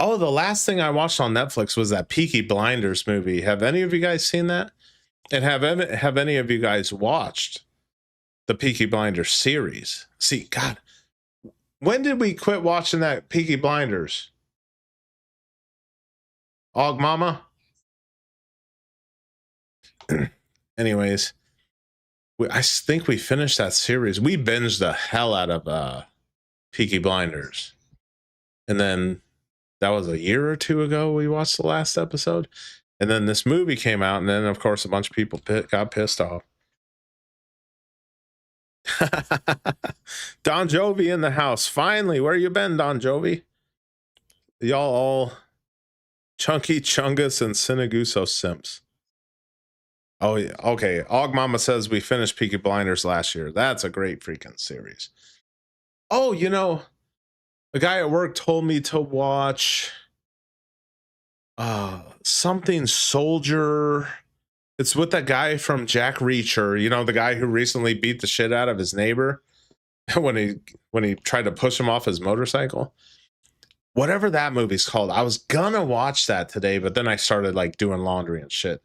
Oh, the last thing I watched on Netflix was that Peaky Blinders movie. Have any of you guys seen that? And have any of you guys watched the Peaky Blinders series? See, God, when did we quit watching that Peaky Blinders? Aug Mama? Anyways, I think we finished that series. We binged the hell out of Peaky Blinders. And then that was a year or two ago we watched the last episode. And then this movie came out, and then, of course, a bunch of people got pissed off. Don Jovi in the house. Finally, where you been, Don Jovi? Y'all all Chunky Chungus and Sinaguso simps. Oh, yeah. Okay. Aug Mama says we finished Peaky Blinders last year. That's a great freaking series. Oh, you know, a guy at work told me to watch something Soldier. It's with that guy from Jack Reacher, you know, the guy who recently beat the shit out of his neighbor when he tried to push him off his motorcycle. Whatever that movie's called. I was gonna watch that today, but then I started like doing laundry and shit.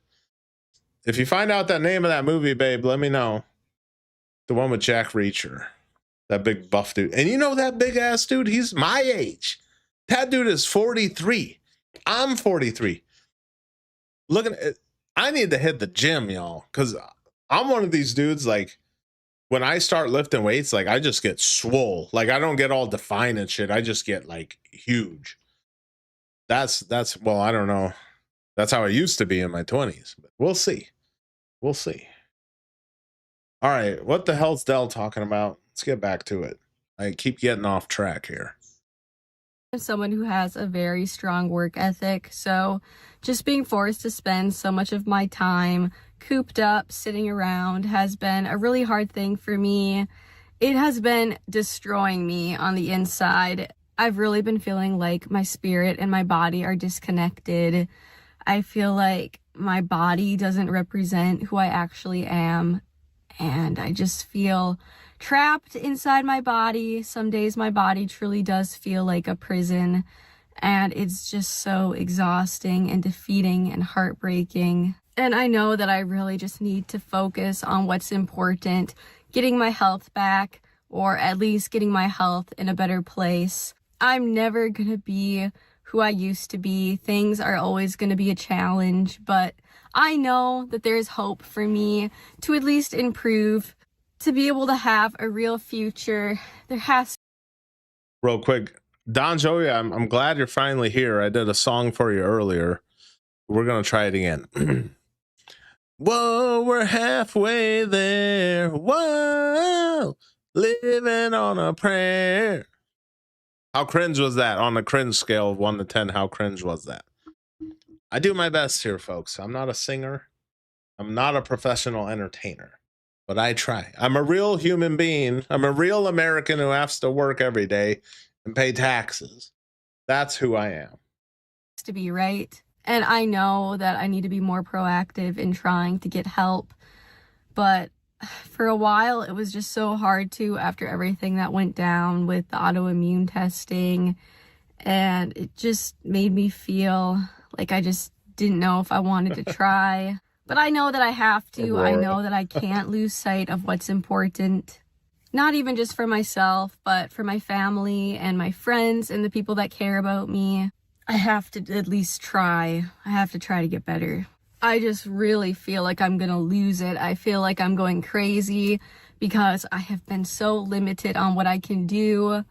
If you find out that name of that movie, babe, let me know. The one with Jack Reacher. That big buff dude. And you know that big ass dude? He's my age. That dude is 43. I'm 43. Looking at, I need to hit the gym, y'all, because I'm one of these dudes, like, when I start lifting weights, like, I just get swole. Like, I don't get all defined and shit. I just get, like, huge. That's well, I don't know. That's how I used to be in my 20s. But we'll see. We'll see. All right, what the hell's Dell talking about? Let's get back to it. I keep getting off track here. I'm someone who has a very strong work ethic, so just being forced to spend so much of my time cooped up, sitting around, has been a really hard thing for me. It has been destroying me on the inside. I've really been feeling like my spirit and my body are disconnected. I feel like my body doesn't represent who I actually am, and I just feel trapped inside my body. Some days my body truly does feel like a prison, and it's just so exhausting and defeating and heartbreaking. And I know that I really just need to focus on what's important, getting my health back, or at least getting my health in a better place. I'm never gonna be who I used to be. Things are always gonna be a challenge, but I know that there's hope for me to at least improve, to be able to have a real future. There has Real quick, Don Joey, I'm glad you're finally here. I did a song for you earlier. We're gonna try it again. Whoa, we're halfway there. Whoa, living on a prayer. How cringe was that? On a cringe scale of 1 to 10, how cringe was that? I do my best here, folks. I'm not a singer. I'm not a professional entertainer, but I try. I'm a real human being. I'm a real American who has to work every day and pay taxes. That's who I am. to be right. And I know that I need to be more proactive in trying to get help. But for a while, it was just so hard to, after everything that went down with the autoimmune testing. And it just made me feel like I just didn't know if I wanted to try. But I know that I have to. I know that I can't lose sight of what's important. Not even just for myself, but for my family and my friends and the people that care about me. I have to at least try. I have to try to get better. I just really feel like I'm gonna lose it. I feel like I'm going crazy because I have been so limited on what I can do.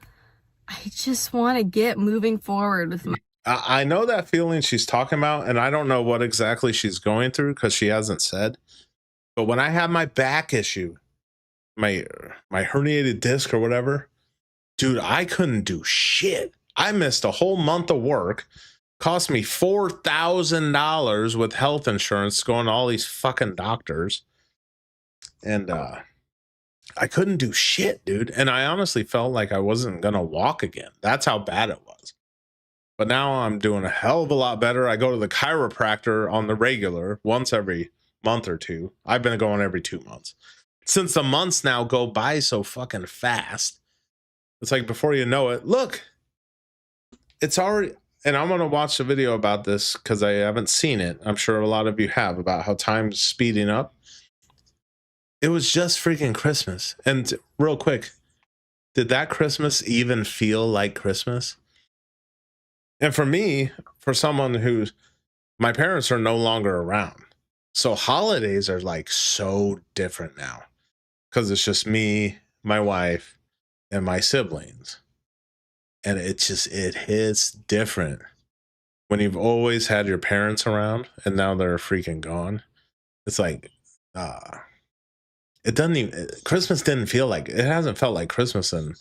I just want to get moving forward with my... I know that feeling she's talking about, and I don't know what exactly she's going through because she hasn't said. But when I had my back issue, my herniated disc or whatever, dude, I couldn't do shit. I missed a whole month of work. Cost me $4,000 with health insurance going to all these fucking doctors. And I couldn't do shit, dude. And I honestly felt like I wasn't going to walk again. That's how bad it was. But now I'm doing a hell of a lot better. I go to the chiropractor on the regular once every month or two. I've been going every 2 months. Since the months now go by so fucking fast, it's like before you know it, look, it's already... And I'm going to watch the video about this because I haven't seen it. I'm sure a lot of you have, about how time's speeding up. It was just freaking Christmas. And real quick, did that Christmas even feel like Christmas? And for me, for someone who's... my parents are no longer around. So holidays are like so different now because it's just me, my wife, and my siblings. And it hits different when you've always had your parents around and now they're freaking gone. It's like, it doesn't even... Christmas didn't feel like... it hasn't felt like Christmas in,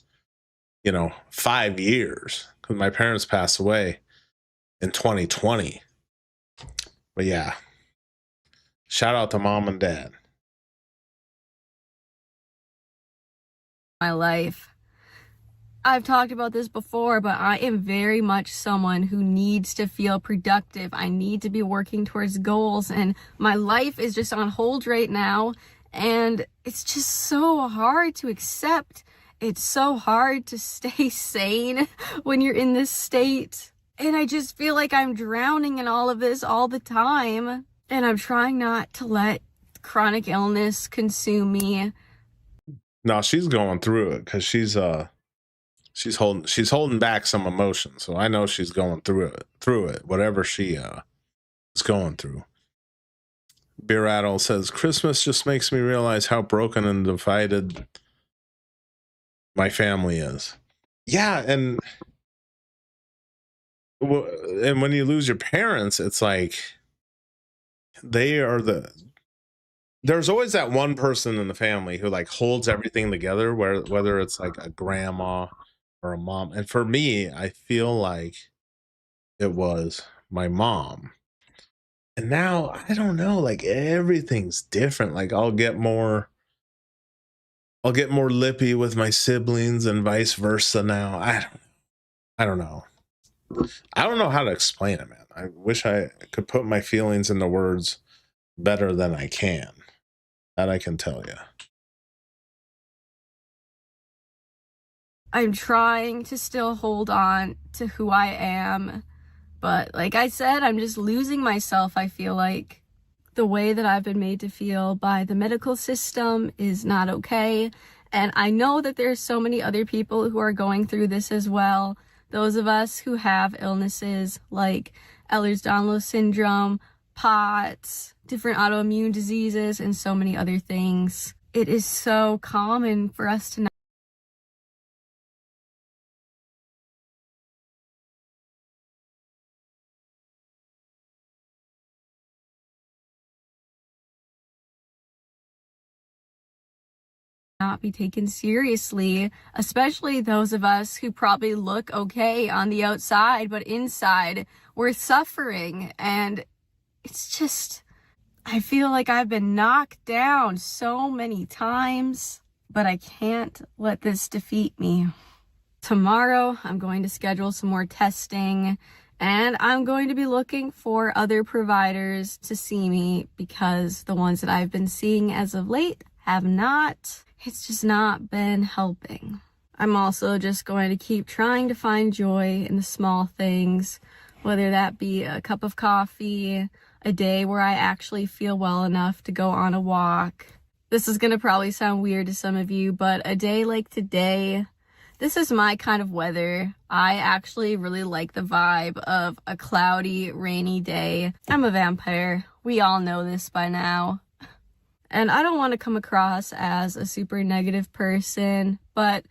5 years because my parents passed away in 2020. But yeah, shout out to mom and dad. My life. I've talked about this before, but I am very much someone who needs to feel productive. I need to be working towards goals, and my life is just on hold right now, and it's just so hard to accept. It's so hard to stay sane when you're in this state, and I just feel like I'm drowning in all of this all the time, and I'm trying not to let chronic illness consume me. No, she's going through it because she's holding back some emotions. So I know she's going through it, whatever she is going through. Beer Rattle says, Christmas just makes me realize how broken and divided my family is. Yeah, and when you lose your parents, it's like there's always that one person in the family who like holds everything together, whether it's like a grandma or a mom. And for me, I feel like it was my mom. And now I don't know, like everything's different. Like I'll get more lippy with my siblings and vice versa now. I don't know. I don't know how to explain it, man. I wish I could put my feelings into words better than I can. That I can tell you. I'm trying to still hold on to who I am, but like I said, I'm just losing myself. I feel like the way that I've been made to feel by the medical system is not okay. And I know that there's so many other people who are going through this as well. Those of us who have illnesses like Ehlers-Danlos syndrome, POTS, different autoimmune diseases, and so many other things. It is so common for us to not be taken seriously, especially those of us who probably look okay on the outside, but inside we're suffering. And it's just, I feel like I've been knocked down so many times, but I can't let this defeat me. Tomorrow, I'm going to schedule some more testing, and I'm going to be looking for other providers to see me because the ones that I've been seeing as of late have not. It's just not been helping. I'm also just going to keep trying to find joy in the small things, whether that be a cup of coffee, a day where I actually feel well enough to go on a walk. This is going to probably sound weird to some of you, but a day like today, this is my kind of weather. I actually really like the vibe of a cloudy, rainy day. I'm a vampire. We all know this by now. And I don't want to come across as a super negative person, but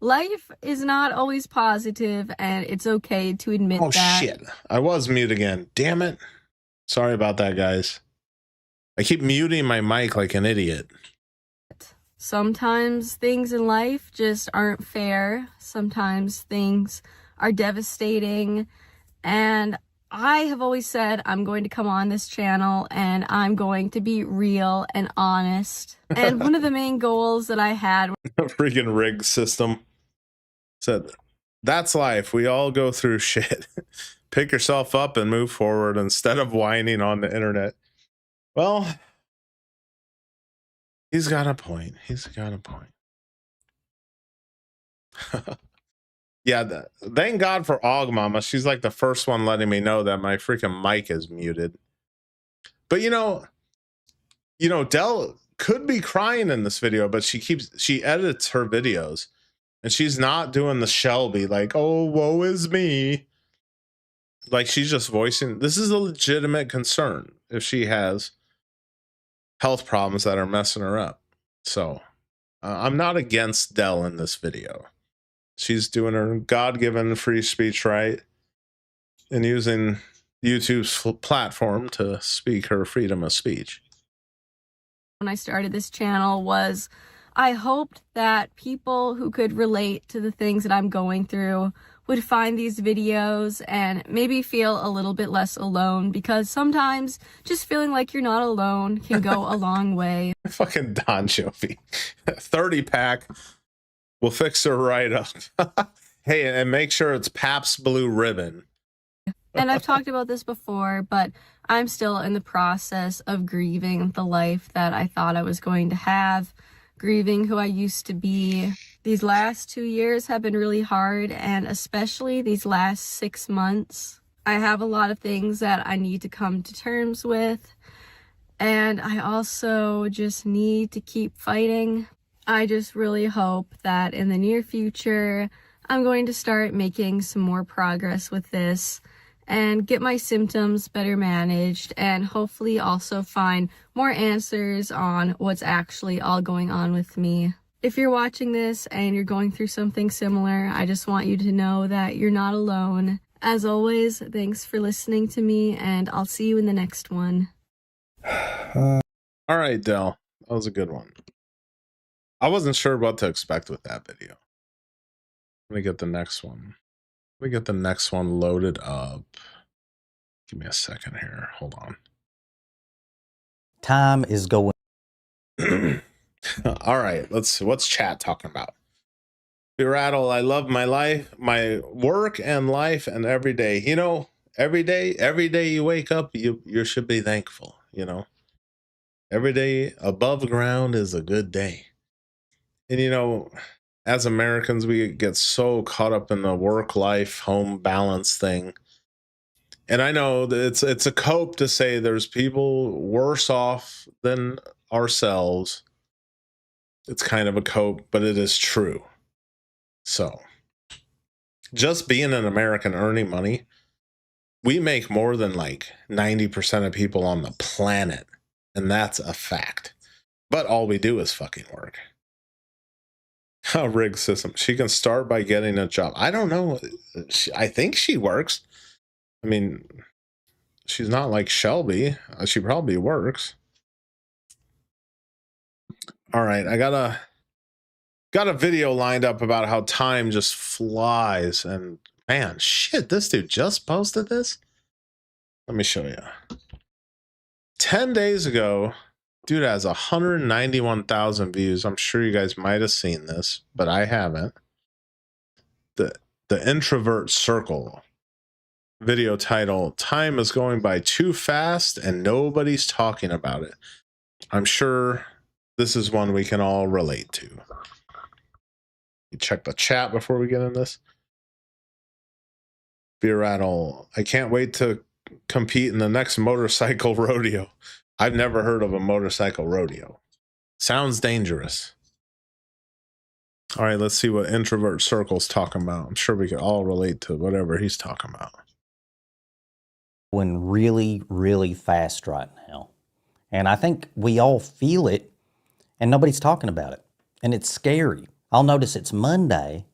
life is not always positive, and it's okay to admit that. Oh shit, I was mute again. Damn it. Sorry about that, guys. I keep muting my mic like an idiot. Sometimes things in life just aren't fair. Sometimes things are devastating. And I have always said I'm going to come on this channel and I'm going to be real and honest. And one of the main goals that I had Freaking rig system said, that's life. We all go through shit. Pick yourself up and move forward instead of whining on the internet. Well, he's got a point. He's got a point. Yeah, thank God for Auggie Mama. She's like the first one letting me know that my freaking mic is muted. But you know, Dell could be crying in this video, but she edits her videos and she's not doing the Shelby like, oh, woe is me. Like, she's just voicing, this is a legitimate concern if she has health problems that are messing her up. So I'm not against Dell in this video. She's doing her God-given free speech right and using YouTube's platform to speak her freedom of speech. When I started this channel was I hoped that people who could relate to the things that I'm going through would find these videos and maybe feel a little bit less alone, because sometimes just feeling like you're not alone can go a long way. Fucking Don Jovi. 30-pack will fix her right up. Hey, and make sure it's Pabst Blue Ribbon. And I've talked about this before, but I'm still in the process of grieving the life that I thought I was going to have, grieving who I used to be. These last 2 years have been really hard, and especially these last 6 months. I have a lot of things that I need to come to terms with, and I also just need to keep fighting. I just really hope that in the near future, I'm going to start making some more progress with this and get my symptoms better managed, and hopefully also find more answers on what's actually all going on with me. If you're watching this and you're going through something similar, I just want you to know that you're not alone. As always, thanks for listening to me, and I'll see you in the next one. All right, Dell. That was a good one. I wasn't sure what to expect with that video. Let me get the next one. Let me get the next one loaded up. Give me a second here. Hold on. Time is going. All right, what's chat talking about? Be rattle. I love my life, my work and life, and every day. You know, every day you wake up, you should be thankful. You know, every day above ground is a good day. And you know, as Americans, we get so caught up in the work life home balance thing. And I know that it's a cope to say there's people worse off than ourselves. It's kind of a cope, but it is true. So just being an American earning money, we make more than like 90% of people on the planet. And that's a fact. But all we do is fucking work. A rig system. She can start by getting a job. I don't know. I think she works. I mean, she's not like Shelby. She probably works. All right, I got a video lined up about how time just flies. And man, shit, this dude just posted this. Let me show you. 10 days ago, dude has 191,000 views. I'm sure you guys might have seen this, but I haven't. The introvert circle. Video title, time is going by too fast and nobody's talking about it. I'm sure this is one we can all relate to. You check the chat before we get in this. Beer rattle. I can't wait to compete in the next motorcycle rodeo. I've never heard of a motorcycle rodeo. Sounds dangerous. All right, let's see what introvert circle's talking about. I'm sure we could all relate to whatever he's talking about. Going really, really fast right now. And I think we all feel it and nobody's talking about it. And it's scary. I'll notice it's Monday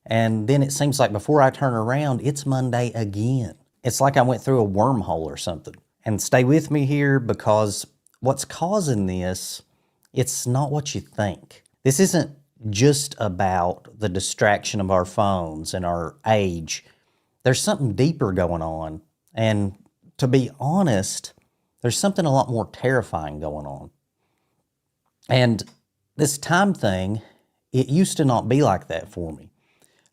and then it seems like before I turn around, it's Monday again. It's like I went through a wormhole or something. And stay with me here because what's causing this, it's not what you think. This isn't just about the distraction of our phones and our age. There's something deeper going on. And to be honest, there's something a lot more terrifying going on. And this time thing, it used to not be like that for me.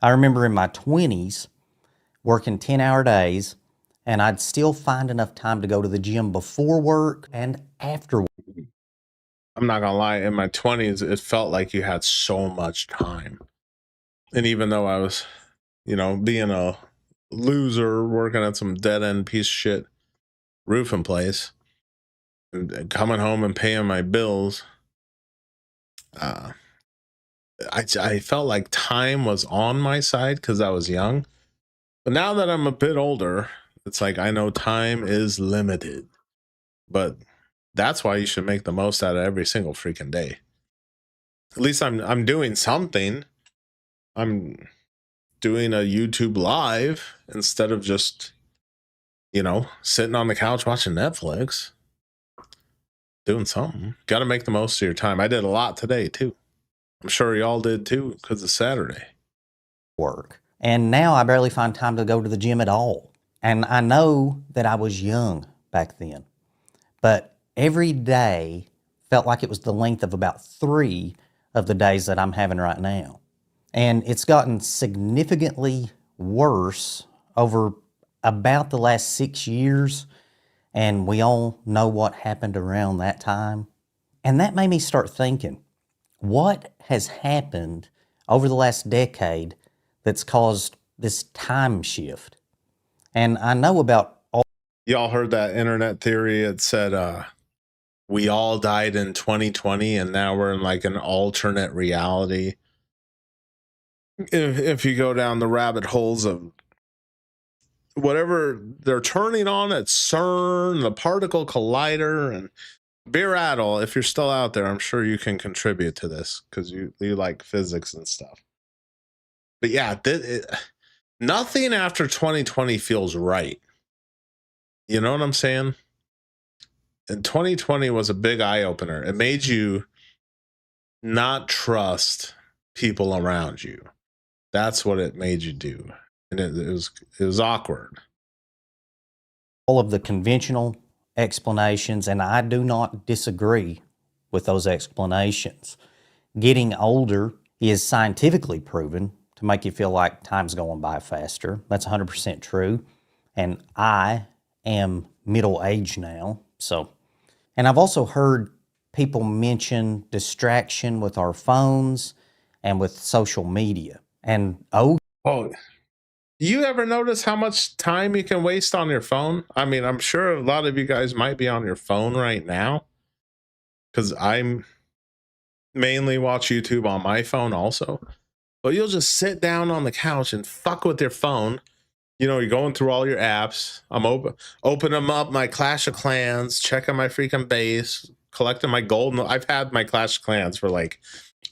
I remember in my 20s working 10-hour days, and I'd still find enough time to go to the gym before work and after work. I'm not gonna lie, in my 20s, it felt like you had so much time. And even though I was, you know, being a loser, working at some dead-end piece of shit roofing place, and coming home and paying my bills, I felt like time was on my side because I was young. But now that I'm a bit older, it's like I know time is limited. But that's why you should make the most out of every single freaking day. At least I'm doing something. I'm doing a YouTube live instead of just, you know, sitting on the couch watching Netflix. Doing something. Got to make the most of your time. I did a lot today too. I'm sure y'all did too because it's Saturday. Work. And now I barely find time to go to the gym at all. And I know that I was young back then, but every day felt like it was the length of about 3 of the days that I'm having right now. And it's gotten significantly worse over about the last 6 years. And we all know what happened around that time. And that made me start thinking, what has happened over the last decade that's caused this time shift? And I know about all. Y'all heard that internet theory? It said we all died in 2020 and now we're in like an alternate reality. If you go down the rabbit holes of whatever they're turning on at CERN, the particle collider, and Beer Rattle, if you're still out there, I'm sure you can contribute to this because you like physics and stuff. But yeah, nothing after 2020 feels right. You know what I'm saying? And 2020 was a big eye opener. It made you not trust people around you. That's what it made you do. And it was awkward. All of the conventional explanations, and I do not disagree with those explanations. Getting older is scientifically proven to make you feel like time's going by faster. That's 100% true. And I am middle-aged now, so. And I've also heard people mention distraction with our phones and with social media. And Oh, you ever notice how much time you can waste on your phone? I mean, I'm sure a lot of you guys might be on your phone right now, because I'm mainly watch YouTube on my phone also. But you'll just sit down on the couch and fuck with your phone. You know, you're going through all your apps. I'm open them up, my Clash of Clans, checking my freaking base, collecting my gold. I've had my Clash of Clans for like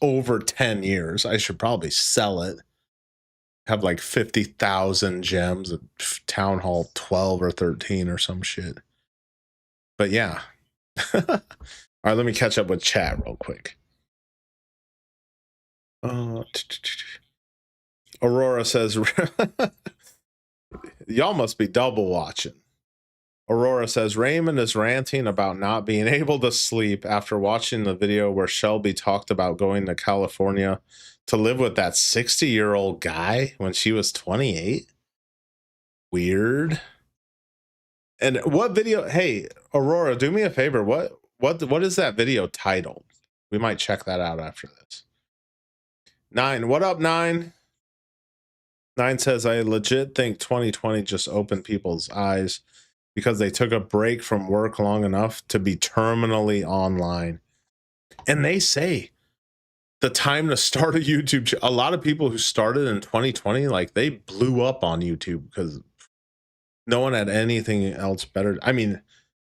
over 10 years. I should probably sell it. Have like 50,000 gems at Town Hall 12 or 13 or some shit. But yeah. All right, let me catch up with chat real quick. Aurora says, y'all must be double watching. Aurora says, Raymond is ranting about not being able to sleep after watching the video where Shelby talked about going to California to live with that 60-year-old guy when she was 28. Weird. And what video? Hey, Aurora, do me a favor. What is that video titled? We might check that out after this. 9, what up, 9? 9 says, I legit think 2020 just opened people's eyes because they took a break from work long enough to be terminally online. And they say the time to start a YouTube, a lot of people who started in 2020, like they blew up on YouTube because no one had anything else better. I mean,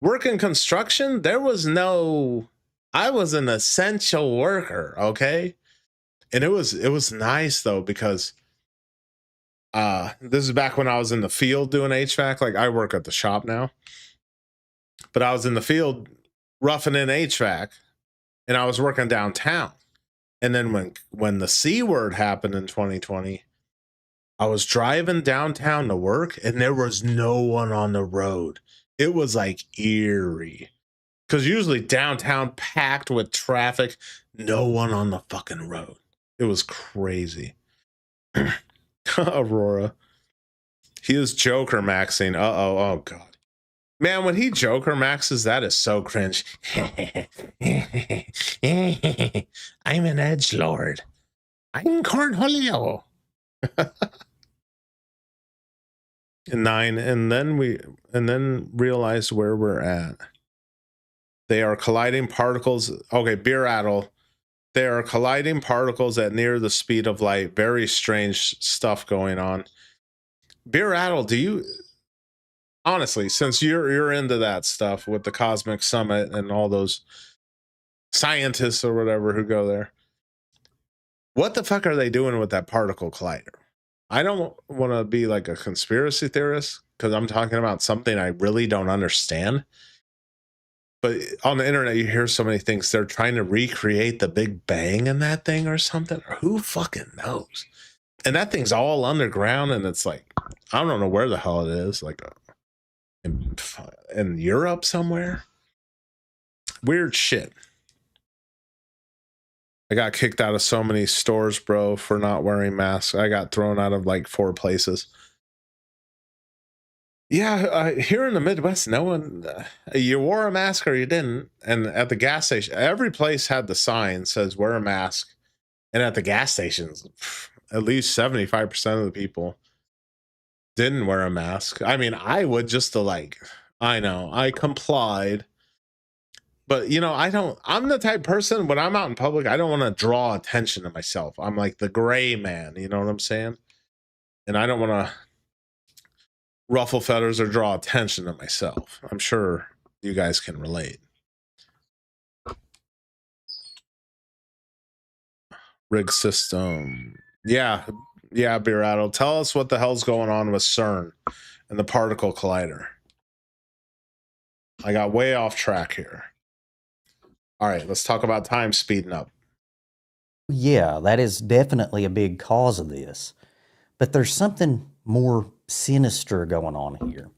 working construction, there was no, I was an essential worker, okay? And it was nice though, because this is back when I was in the field doing HVAC. Like I work at the shop now, but I was in the field roughing in HVAC, and I was working downtown. And then when the C word happened in 2020, I was driving downtown to work and there was no one on the road. It was like eerie, because usually downtown packed with traffic, no one on the fucking road. It was crazy. Aurora. He is Joker maxing. Uh-oh. Oh, God. Man, when he Joker maxes, that is so cringe. I'm an edgelord. I'm Cornholio. And 9, and then realize where we're at. They are colliding particles. Okay, Beer Addle. They are colliding particles at near the speed of light. Very strange stuff going on. Beer Addle, do you honestly, since you're into that stuff with the Cosmic Summit and all those scientists or whatever who go there, what the fuck are they doing with that particle collider? I don't want to be like a conspiracy theorist because I'm talking about something I really don't understand. But on the internet, you hear so many things. They're trying to recreate the Big Bang in that thing or something. Or who fucking knows? And that thing's all underground, and it's like, I don't know where the hell it is. Like in Europe somewhere. Weird shit. I got kicked out of so many stores, bro, for not wearing masks. I got thrown out of like 4 places. Yeah, here in the Midwest, no one, you wore a mask or you didn't. And at the gas station, every place had the sign says wear a mask. And at the gas stations, at least 75% of the people didn't wear a mask. I mean, I would just to like, I know, I complied. But, you know, I'm the type of person when I'm out in public, I don't want to draw attention to myself. I'm like the gray man, you know what I'm saying? And I don't want to ruffle feathers or draw attention to myself. I'm sure you guys can relate. Rig system. Yeah, Beer Addle. Tell us what the hell's going on with CERN and the particle collider. I got way off track here. All right, let's talk about time speeding up. Yeah, that is definitely a big cause of this. But there's something more sinister going on here.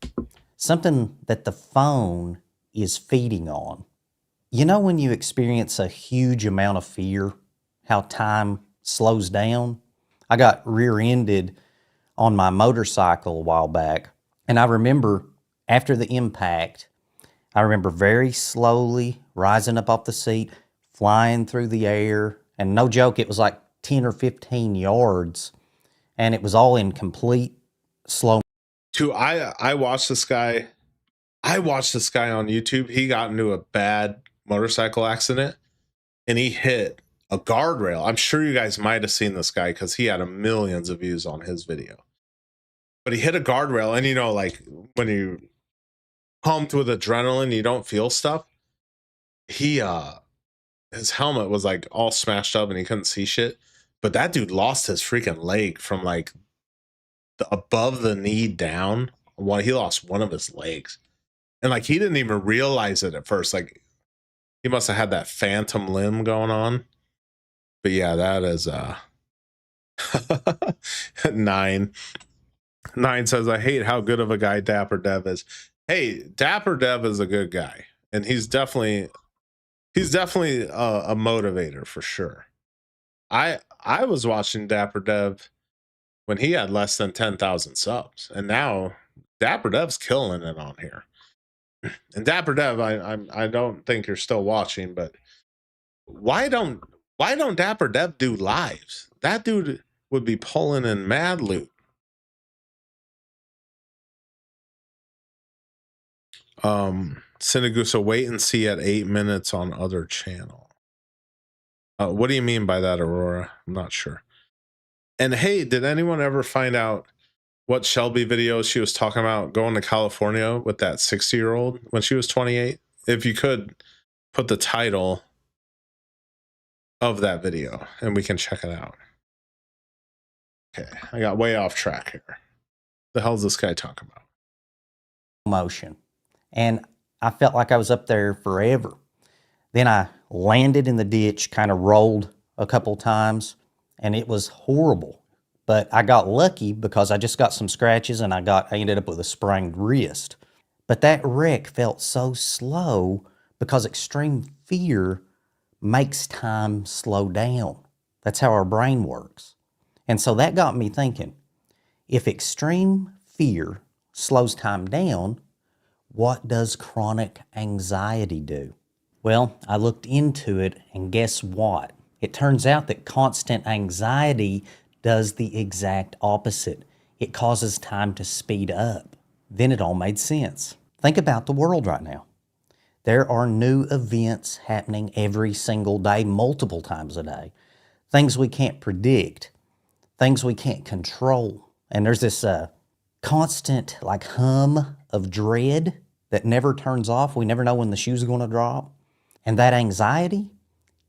Something that the phone is feeding on. You know, when you experience a huge amount of fear, how time slows down? I got rear ended on my motorcycle a while back, and I remember after the impact, I remember very slowly rising up off the seat, flying through the air, and no joke, it was like 10 or 15 yards, and it was all in complete slow. I watched this guy. I watched this guy on YouTube. He got into a bad motorcycle accident and he hit a guardrail. I'm sure you guys might have seen this guy because he had millions of views on his video. But he hit a guardrail, and you know, like when you pumped with adrenaline, you don't feel stuff. He his helmet was like all smashed up and he couldn't see shit. But that dude lost his freaking leg from like the above the knee down. He lost one of his legs. And like he didn't even realize it at first. Like he must have had that phantom limb going on. But yeah, that is 9. 9 says, I hate how good of a guy Dapper Dev is. Hey, Dapper Dev is a good guy, and he's definitely a motivator for sure. I was watching Dapper Dev when he had less than 10,000 subs, and now Dapper Dev's killing it on here. And Dapper Dev, I don't think you're still watching, but why don't Dapper Dev do lives? That dude would be pulling in mad loot. Sinaguso, wait and see at 8 minutes on other channel. What do you mean by that, Aurora? I'm not sure. And hey, did anyone ever find out what Shelby video she was talking about going to California with that 60-year-old when she was 28? If you could put the title of that video and we can check it out. Okay, I got way off track here. The hell's this guy talking about? Motion. And I felt like I was up there forever. Then I landed in the ditch, kind of rolled a couple times, and it was horrible. But I got lucky because I just got some scratches and I ended up with a sprained wrist. But that wreck felt so slow because extreme fear makes time slow down. That's how our brain works. And so that got me thinking, if extreme fear slows time down, what does chronic anxiety do? Well, I looked into it, and guess what? It turns out that constant anxiety does the exact opposite. It causes time to speed up. Then it all made sense. Think about the world right now. There are new events happening every single day, multiple times a day. Things we can't predict, things we can't control. And there's this constant like hum of dread that never turns off. We never know when the shoes are going to drop. And that anxiety,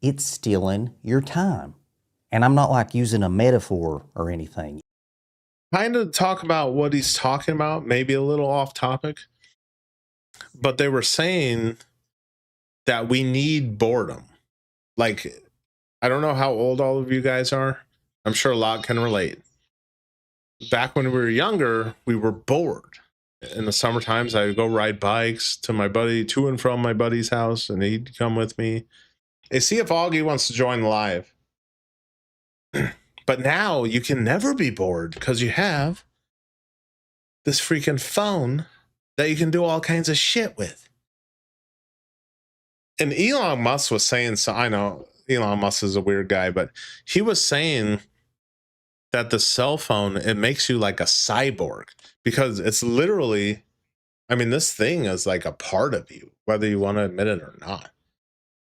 it's stealing your time. And I'm not like using a metaphor or anything. Kind of talk about what he's talking about, maybe a little off topic. But they were saying that we need boredom. Like, I don't know how old all of you guys are. I'm sure a lot can relate. Back when we were younger, we were bored. In the summer times, I would go ride bikes to and from my buddy's house, and he'd come with me. Hey, see if Auggie wants to join live. But now you can never be bored because you have this freaking phone that you can do all kinds of shit with. And Elon Musk was saying, so I know Elon Musk is a weird guy, but he was saying that the cell phone, it makes you like a cyborg because it's literally, I mean, this thing is like a part of you, whether you want to admit it or not.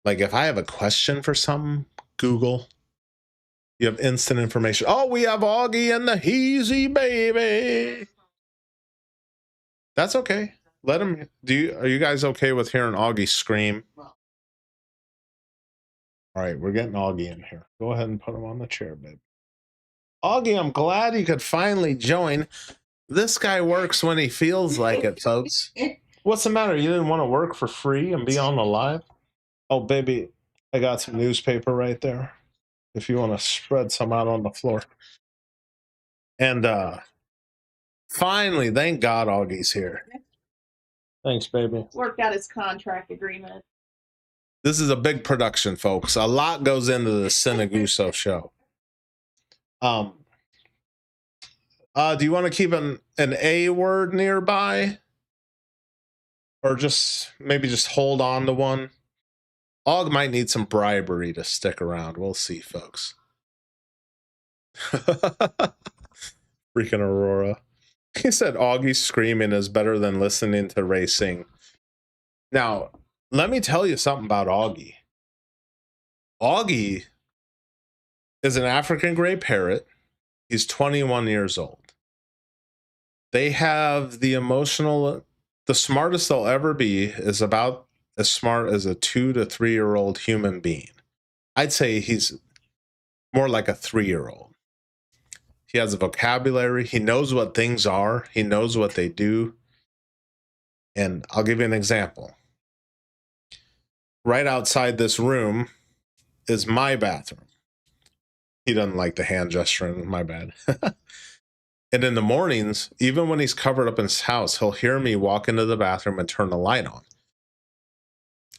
Like if I have a question for something, Google, you have instant information. Oh, we have Auggie and the Heezy baby. That's okay. Let him. Are you guys okay with hearing Auggie scream? All right, we're getting Auggie in here. Go ahead and put him on the chair, babe. Auggie, I'm glad you could finally join. This guy works when he feels like it, folks. What's the matter? You didn't want to work for free and be on the live? Oh, baby, I got some newspaper right there. if you want to spread some out on the floor. And finally, thank God Augie's here. Thanks, baby. Worked out his contract agreement. This is a big production, folks. A lot goes into the Sinaguso show. Do you want to keep an A word nearby? Or just maybe just hold on to one? Aug might need some bribery to stick around. We'll see, folks. Freaking Aurora. He said Augie screaming is better than listening to Ray sing. Now, let me tell you something about Auggie. Auggie is an African gray parrot. He's 21 years old. They have the smartest they'll ever be is about as smart as a 2 to 3 year old human being. I'd say he's more like a 3-year-old. He has a vocabulary. He knows what things are. He knows what they do. And I'll give you an example. Right outside this room is my bathroom. He doesn't like the hand gesturing, my bad. And in the mornings, even when he's covered up in his house, he'll hear me walk into the bathroom and turn the light on.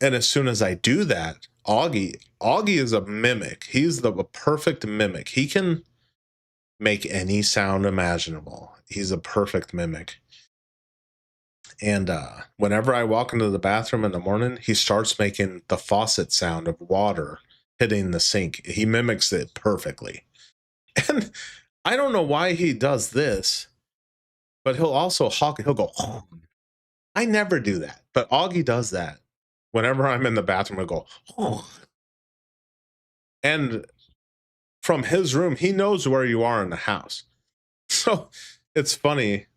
And as soon as I do that, Auggie is a mimic. He's the perfect mimic. He can make any sound imaginable. He's a perfect mimic. And whenever I walk into the bathroom in the morning, he starts making the faucet sound of water hitting the sink. He mimics it perfectly. And I don't know why he does this, but he'll also hawk it. He'll go, oh. I never do that, but Auggie does that. Whenever I'm in the bathroom, he'll go, oh. And from his room, he knows where you are in the house. So it's funny.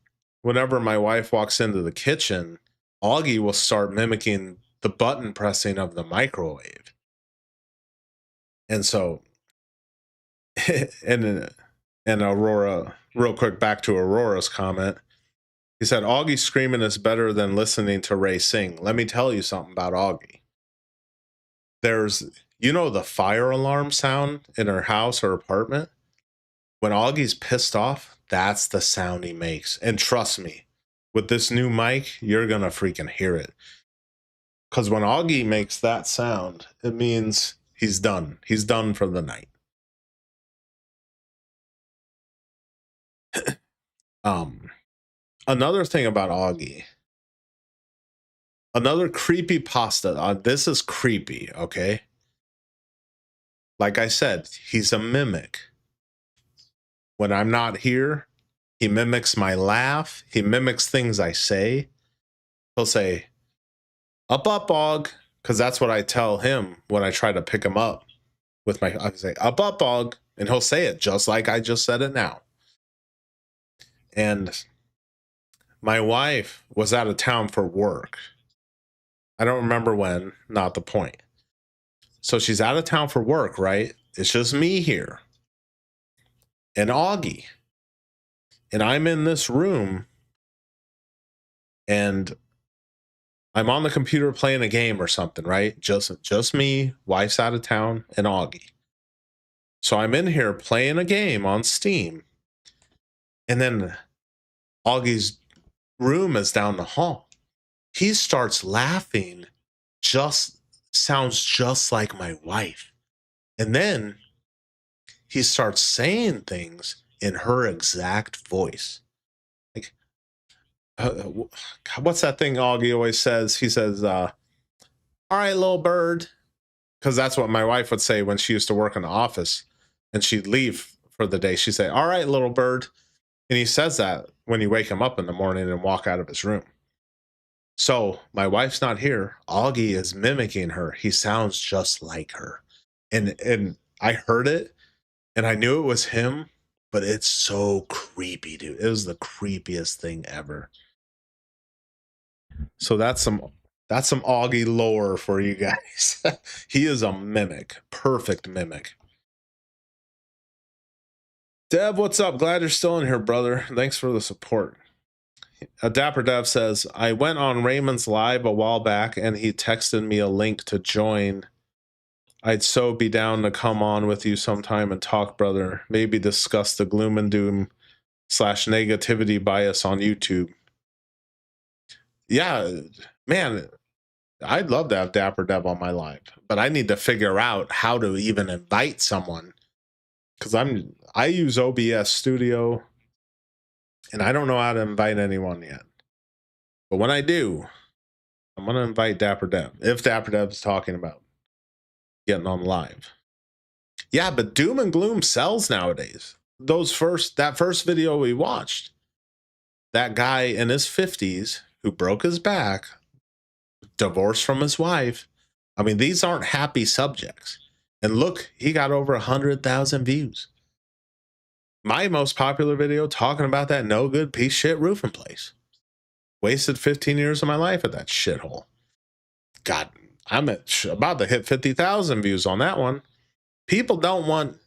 Whenever my wife walks into the kitchen, Auggie will start mimicking the button pressing of the microwave. And so, and Aurora, real quick, back to Aurora's comment. He said, Augie screaming is better than listening to Ray sing. Let me tell you something about Auggie. There's, the fire alarm sound in her house or apartment? When Augie's pissed off, that's the sound he makes. And trust me, with this new mic, you're going to freaking hear it. Because when Auggie makes that sound, it means he's done. He's done for the night. Another thing about Auggie, another creepy pasta. This is creepy, okay? Like I said, he's a mimic. When I'm not here, he mimics my laugh. He mimics things I say. He'll say, up, Aug, because that's what I tell him when I try to pick him up. I say, up, Aug, and he'll say it just like I just said it now. And my wife was out of town for work. I don't remember when, not the point. So she's out of town for work, right? It's just me here and Auggie. And I'm in this room and I'm on the computer playing a game or something, right? Just me, wife's out of town, and Auggie. So I'm in here playing a game on Steam. And then Augie's room is down the hall. He starts laughing, sounds just like my wife. And then he starts saying things in her exact voice. Like, what's that thing Auggie always says? He says, all right, little bird. Because that's what my wife would say when she used to work in the office and she'd leave for the day. She'd say, all right, little bird. And he says that when you wake him up in the morning and walk out of his room. So my wife's not here. Auggie is mimicking her. He sounds just like her. And I heard it and I knew it was him, but it's so creepy, dude. It was the creepiest thing ever. So that's some Auggie lore for you guys. He is a mimic, perfect mimic. Dev, what's up? Glad you're still in here, brother. Thanks for the support. Dapper Dev says, I went on Raymond's live a while back and he texted me a link to join. I'd so be down to come on with you sometime and talk, brother. Maybe discuss the gloom and doom / negativity bias on YouTube. Yeah, man, I'd love to have Dapper Dev on my live, but I need to figure out how to even invite someone, because I use OBS Studio and I don't know how to invite anyone yet. But when I do, I'm gonna invite Dapper Dev, if Dapper Dev's talking about getting on live. Yeah, but doom and gloom sells nowadays. That first video we watched, that guy in his 50s who broke his back, divorced from his wife. I mean, these aren't happy subjects. And look, he got over 100,000 views. My most popular video talking about that no good piece shit roofing place. Wasted 15 years of my life at that shithole. God, I'm about to hit 50,000 views on that one. People don't want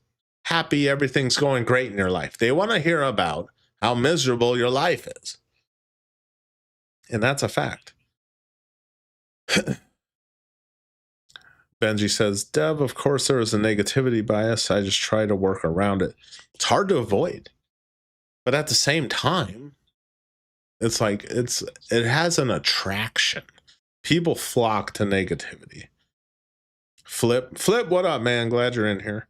happy, everything's going great in your life. They want to hear about how miserable your life is. And that's a fact. Benji says, Dev, of course there is a negativity bias. I just try to work around it. It's hard to avoid. But at the same time, it's like it has an attraction. People flock to negativity. Flip, what up, man? Glad you're in here.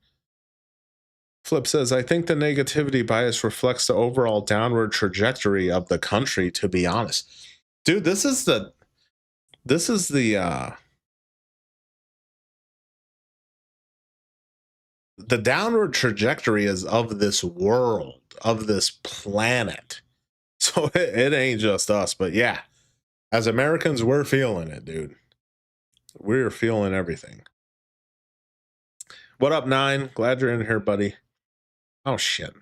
Flip says, I think the negativity bias reflects the overall downward trajectory of the country, to be honest. Dude, this is the downward trajectory is of this world, of this planet. So it ain't just us, but yeah, as Americans, we're feeling it, dude. We're feeling everything. What up, Nine? Glad you're in here, buddy. Oh, shit. It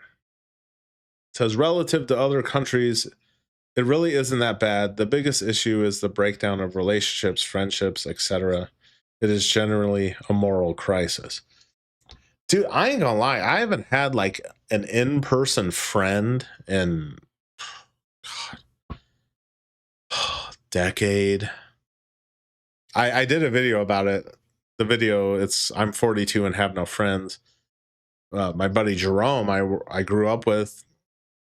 says, relative to other countries, it really isn't that bad. The biggest issue is the breakdown of relationships, friendships, etc. It is generally a moral crisis. Dude, I ain't gonna lie. I haven't had like an in-person friend in decade. I did a video about it. The video, I'm 42 and have no friends. My buddy Jerome, I grew up with,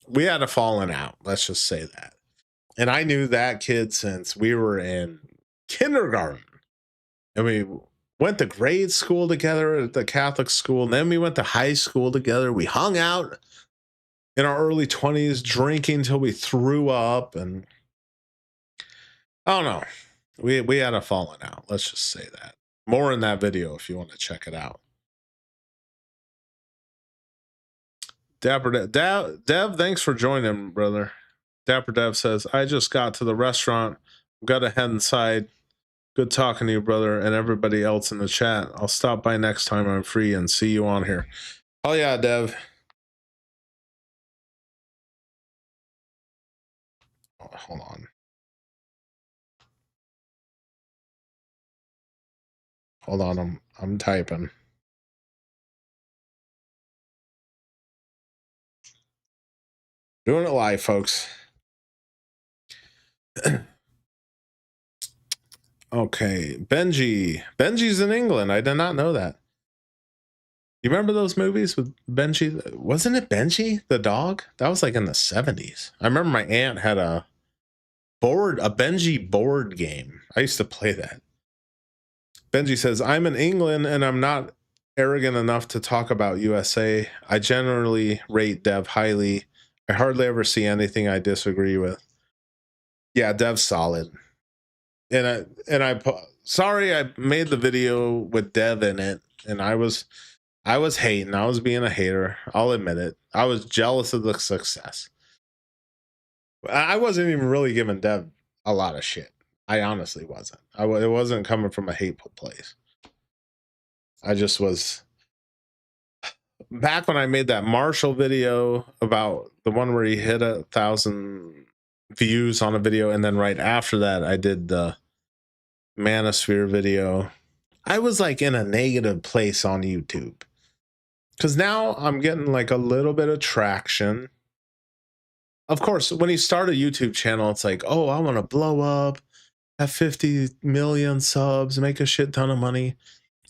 we had a falling out. Let's just say that. And I knew that kid since we were in kindergarten. And we went to grade school together at the Catholic school. And then we went to high school together. We hung out in our early 20s, drinking till we threw up. And I don't know. We had a falling out. Let's just say that. More in that video if you want to check it out. Dapper Dev, thanks for joining, brother. Dapper Dev says, I just got to the restaurant. Got to head inside. Good talking to you, brother, and everybody else in the chat. I'll stop by next time I'm free and see you on here. Oh, yeah, Dev. Oh, hold on. Hold on, I'm typing. Doing it live, folks. Okay, Benji's in England. I did not know that. You remember those movies with Benji? Wasn't it Benji the dog? That was like in the 70s. I remember my aunt had a Benji board game. I used to play that. Benji says, I'm in England and I'm not arrogant enough to talk about USA. I generally rate Dev highly. I hardly ever see anything I disagree with. Yeah, Dev's solid. Sorry I made the video with Dev in it, and I was hating. I was being a hater. I'll admit it. I was jealous of the success. I wasn't even really giving Dev a lot of shit. I honestly wasn't. It wasn't coming from a hateful place. I just was. Back when I made that Marshall video about the one where he hit 1,000 views on a video, and then right after that I did the Manosphere video, I was like in a negative place on YouTube, because now I'm getting like a little bit of traction. Of course, when you start a YouTube channel, it's like, oh, I want to blow up, have 50 million subs, make a shit ton of money.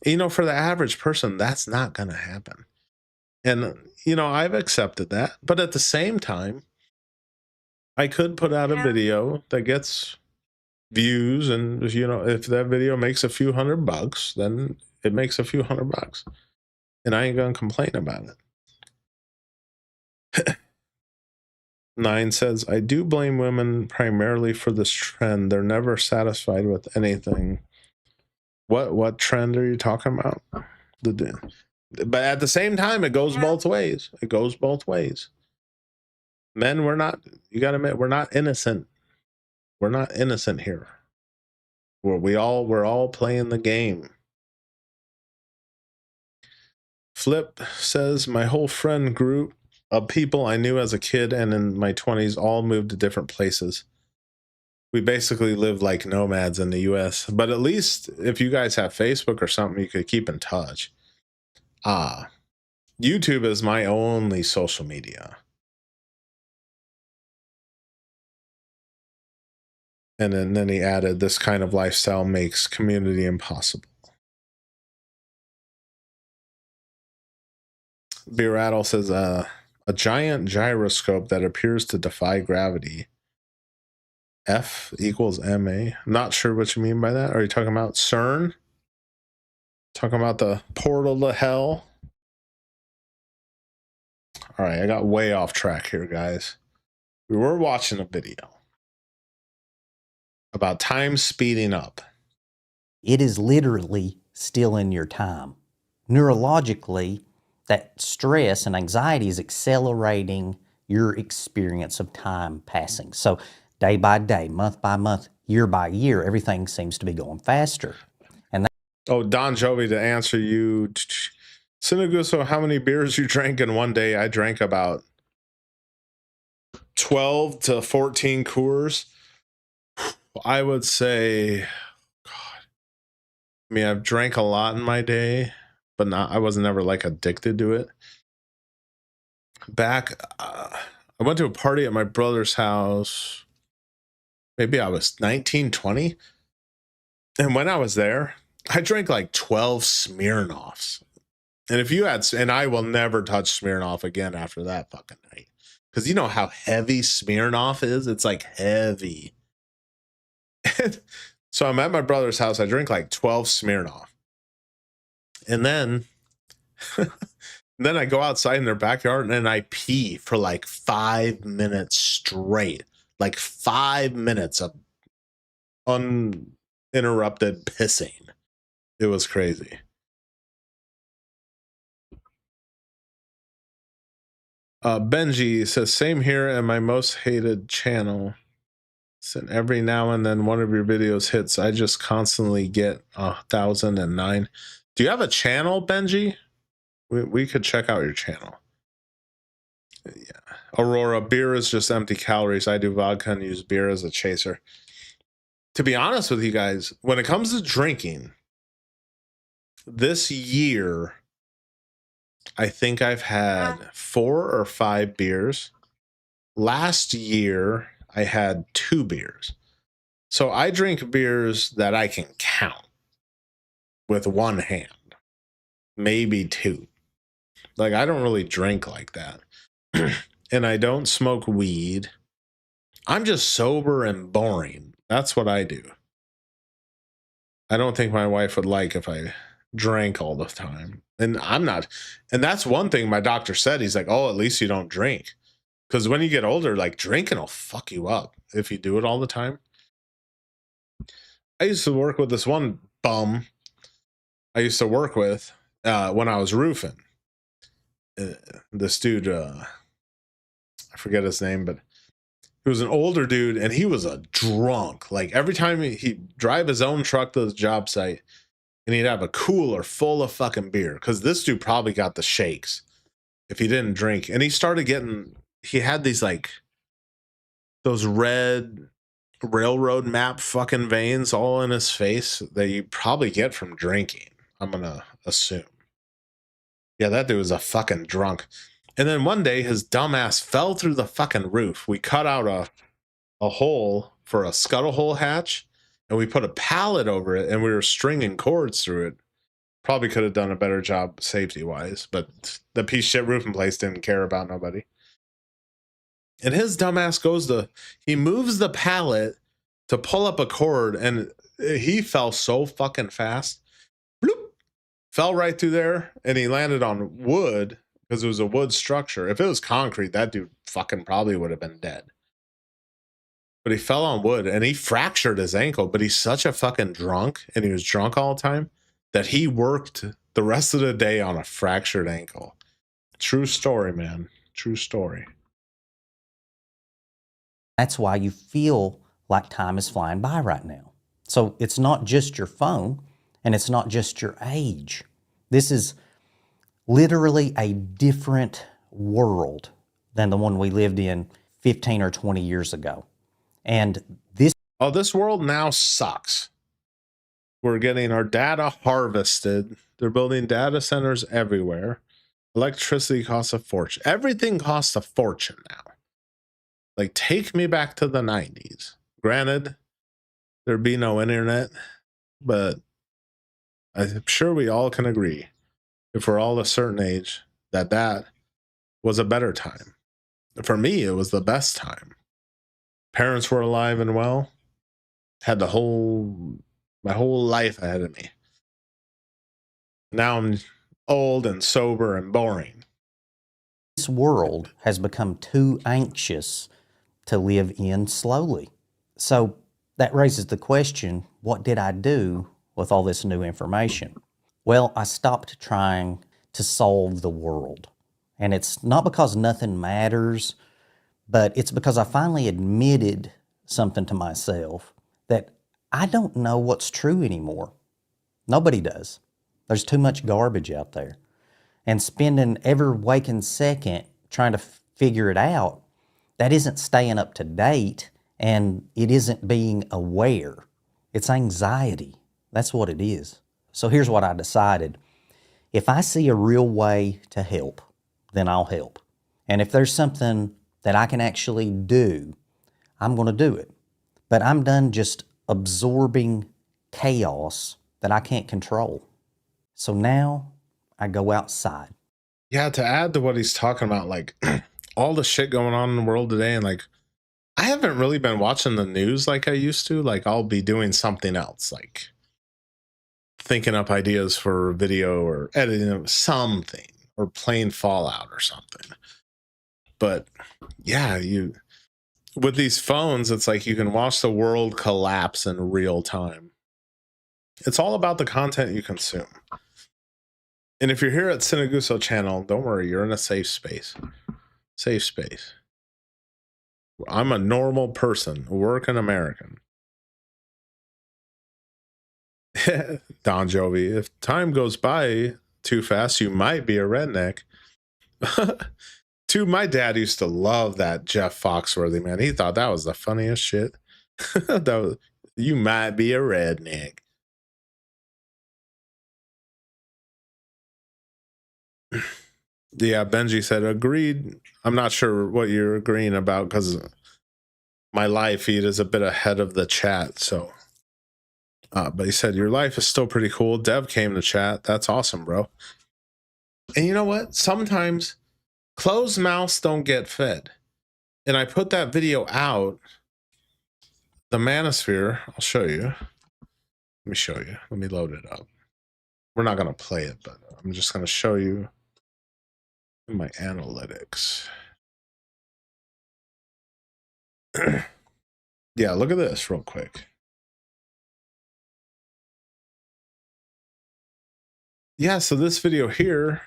You know, for the average person, that's not going to happen. And, you know, I've accepted that. But at the same time, I could put out a video that gets views. And, you know, if that video makes a few $100, then it makes a few $100. And I ain't going to complain about it. 9 says, I do blame women primarily for this trend. They're never satisfied with anything. What trend are you talking about? But at the same time, it goes both ways. It goes both ways. Men, we're not, you got to admit, we're not innocent. We're not innocent here. We're all playing the game. Flip says, my whole friend group of people I knew as a kid and in my 20s all moved to different places. We basically lived like nomads in the US, but at least if you guys have Facebook or something, you could keep in touch. YouTube is my only social media. And then he added, this kind of lifestyle makes community impossible. Beer Rattle says, a giant gyroscope that appears to defy gravity. F equals MA. I'm not sure what you mean by that. Are you talking about CERN? Talking about the portal to hell? All right, I got way off track here, guys. We were watching a video about time speeding up. It is literally stealing your time. Neurologically, that stress and anxiety is accelerating your experience of time passing. So day by day, month by month, year by year, everything seems to be going faster. And oh, Don Jovi, to answer you, Sinaguso, how many beers you drank in one day? I drank about 12 to 14 Coors. I would say, God, I mean, I've drank a lot in my day, but I was never like addicted to it. Back, I went to a party at my brother's house. Maybe I was 19, 20. And when I was there, I drank like 12 Smirnoffs. And if you had, and I will never touch Smirnoff again after that fucking night. Because you know how heavy Smirnoff is? It's like heavy. So I'm at my brother's house. I drink like 12 Smirnoff. And then, then I go outside in their backyard and I pee for like 5 minutes straight. Like 5 minutes of uninterrupted pissing. It was crazy. Benji says, same here and my most hated channel. And every now and then one of your videos hits. I just constantly get 1,009. Do you have a channel, Benji? We could check out your channel. Yeah. Aurora, beer is just empty calories. I do vodka and use beer as a chaser. To be honest with you guys, when it comes to drinking, this year, I think I've had 4 or 5 beers. Last year, I had 2 beers. So I drink beers that I can count with one hand, maybe 2. Like, I don't really drink like that. And I don't smoke weed. I'm just sober and boring. That's what I do. I don't think my wife would like if I drank all the time. And I'm not. And that's one thing my doctor said. He's like, oh, at least you don't drink. Because when you get older, like, drinking will fuck you up if you do it all the time. I used to work with this one bum I used to work with when I was roofing. This dude, I forget his name, but he was an older dude and he was a drunk. Like, every time he'd drive his own truck to the job site and he'd have a cooler full of fucking beer, because this dude probably got the shakes if he didn't drink. And he started getting, he had these like those red railroad map fucking veins all in his face that you probably get from drinking, I'm gonna assume. Yeah, that dude was a fucking drunk. And then one day his dumbass fell through the fucking roof. We cut out a hole for a scuttle hole hatch and we put a pallet over it and we were stringing cords through it. Probably could have done a better job safety wise, but the piece of shit roofing place didn't care about nobody. And his dumbass he moves the pallet to pull up a cord, and he fell so fucking fast. Bloop, fell right through there, and he landed on wood because it was a wood structure. If it was concrete, that dude fucking probably would have been dead. But he fell on wood and he fractured his ankle, but he's such a fucking drunk, and he was drunk all the time, that he worked the rest of the day on a fractured ankle. True story, man. True story. That's why you feel like time is flying by right now. So it's not just your phone, and it's not just your age. This is literally a different world than the one we lived in 15 or 20 years ago. And this world now sucks. We're getting our data harvested. They're building data centers everywhere. Electricity costs a fortune. Everything costs a fortune now. Like, take me back to the 90s. Granted, there'd be no internet, but I'm sure we all can agree, if we're all a certain age, that was a better time. For me, it was the best time. Parents were alive and well. Had my whole life ahead of me. Now I'm old and sober and boring. This world has become too anxious to live in slowly. So that raises the question, what did I do with all this new information? Well, I stopped trying to solve the world. And it's not because nothing matters, but it's because I finally admitted something to myself, that I don't know what's true anymore. Nobody does. There's too much garbage out there. And spending every waking second trying to figure it out, that isn't staying up to date, and it isn't being aware. It's anxiety. That's what it is. So here's what I decided. If I see a real way to help, then I'll help. And if there's something that I can actually do, I'm going to do it. But I'm done just absorbing chaos that I can't control. So now I go outside. Yeah, to add to what he's talking about, like all the shit going on in the world today, and like I haven't really been watching the news like I used to. Like, I'll be doing something else, like thinking up ideas for a video or editing something or playing Fallout or something. But yeah, with these phones, it's like you can watch the world collapse in real time. It's all about the content you consume. And if you're here at Sinaguso channel, don't worry, you're in a safe space. Safe space. I'm a normal person, a working American. Don Jovi, if time goes by too fast, you might be a redneck. My dad used to love that Jeff Foxworthy, man. He thought that was the funniest shit. You might be a redneck. Yeah, Benji said, agreed. I'm not sure what you're agreeing about because my live feed is a bit ahead of the chat. So, but he said, your life is still pretty cool. Dev came to chat. That's awesome, bro. And you know what? Sometimes closed mouths don't get fed. And I put that video out, the Manosphere. I'll show you. Let me show you. Let me load it up. We're not going to play it, but I'm just going to show you my analytics. Yeah, look at this real quick. Yeah, so this video here,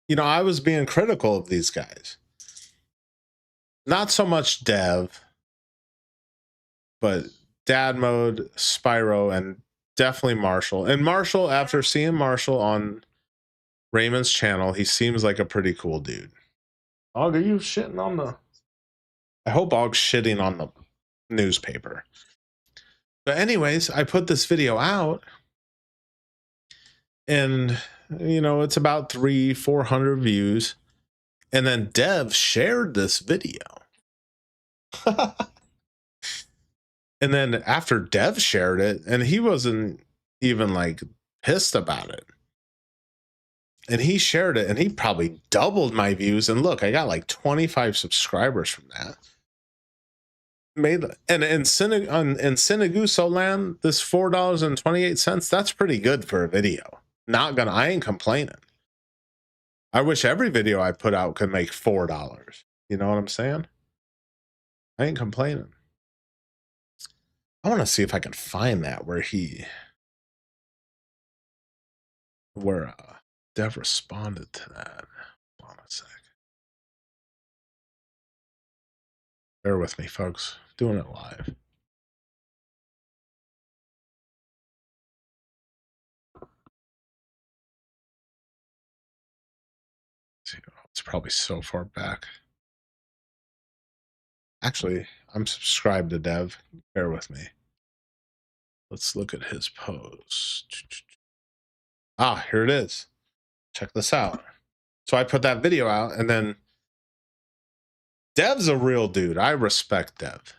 you know, I was being critical of these guys. Not so much Dev, but Dad Mode, Spyro, and definitely Marshall. And Marshall, after seeing Marshall on Raymond's channel, he seems like a pretty cool dude. Aug, are you shitting on the... I hope Aug's shitting on the newspaper. But anyways, I put this video out, and you know, it's about 300-400 views, and then Dev shared this video. And then after Dev shared it, and he wasn't even like pissed about it. And he shared it, and he probably doubled my views. And look, I got like 25 subscribers from that. Made and in Sinaguso land, this $4.28, that's pretty good for a video. I ain't complaining. I wish every video I put out could make $4. You know what I'm saying? I ain't complaining. I want to see if I can find that where Dev responded to that. Hold on a sec. Bear with me, folks. Doing it live. It's probably so far back. Actually, I'm subscribed to Dev. Bear with me. Let's look at his post. Ah, here it is. Check this out. So I put that video out, and then Dev's a real dude. I respect Dev.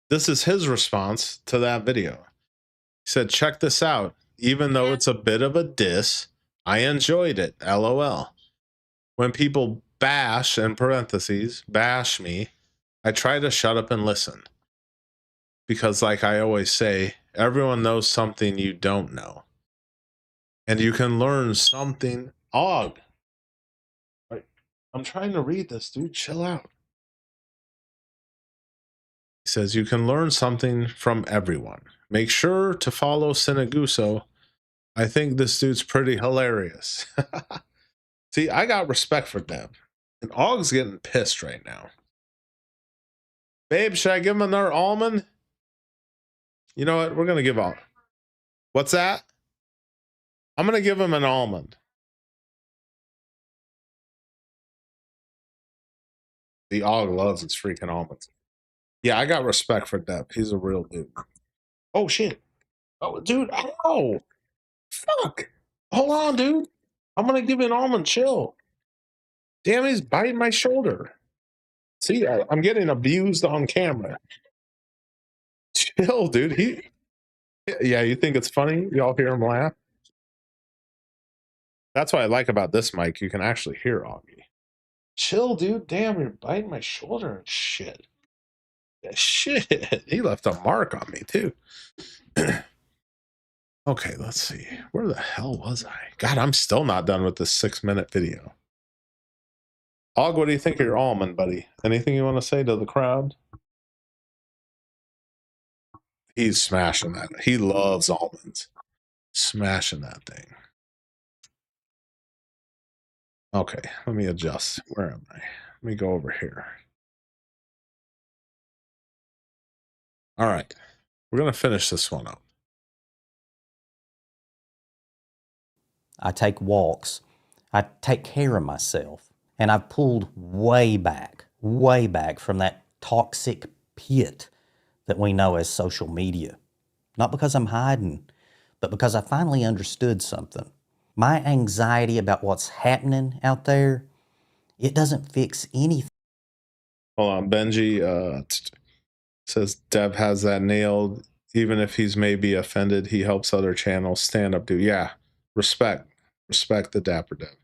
This is his response to that video. He said, check this out. Even though it's a bit of a diss, I enjoyed it. LOL. When people bash, in parentheses, bash me, I try to shut up and listen. Because like I always say, everyone knows something you don't know. And you can learn something. Aug. I'm trying to read this, dude. Chill out. He says, you can learn something from everyone. Make sure to follow Sinaguso. I think this dude's pretty hilarious. See, I got respect for them. And Aug's getting pissed right now. Babe, should I give him another almond? You know what? We're going to give all. What's that? I'm going to give him an almond. The Aug loves his freaking almonds. Yeah, I got respect for Depp. He's a real dude. Oh, shit. Oh, dude. Ow. Fuck. Hold on, dude. I'm going to give you an almond. Chill. Damn, he's biting my shoulder. See, I'm getting abused on camera. Chill, dude. Yeah, you think it's funny? Y'all hear him laugh? That's what I like about this mic. You can actually hear Auggie. Chill, dude. Damn, you're biting my shoulder and shit. Yeah, shit. He left a mark on me, too. Okay, let's see. Where the hell was I? God, I'm still not done with this 6-minute video. Aug, what do you think of your almond, buddy? Anything you want to say to the crowd? He's smashing that. He loves almonds. Smashing that thing. Okay, let me adjust. Where am I? Let me go over here. All right. We're going to finish this one up. I take walks. I take care of myself. And I've pulled way back from that toxic pit that we know as social media. Not because I'm hiding, but because I finally understood something. My anxiety about what's happening out there, it doesn't fix anything. Hold on, Benji says Dev has that nailed. Even if he's maybe offended, he helps other channels stand up to. Yeah, respect the dapper Dev.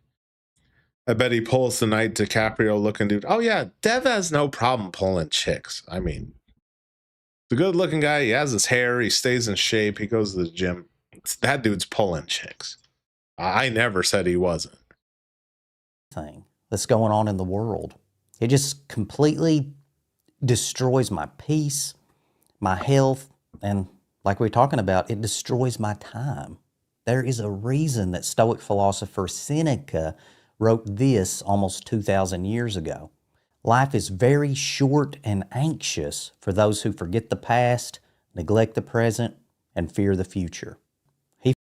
I bet he pulls the Knight DiCaprio looking dude. Oh yeah, Dev has no problem pulling chicks. I mean, the good looking guy, he has his hair, he stays in shape, he goes to the gym. That dude's pulling chicks. I never said he wasn't. Thing that's going on in the world. It just completely destroys my peace, my health, and like we're talking about, it destroys my time. There is a reason that Stoic philosopher Seneca wrote this almost 2,000 years ago. Life is very short and anxious for those who forget the past, neglect the present, and fear the future.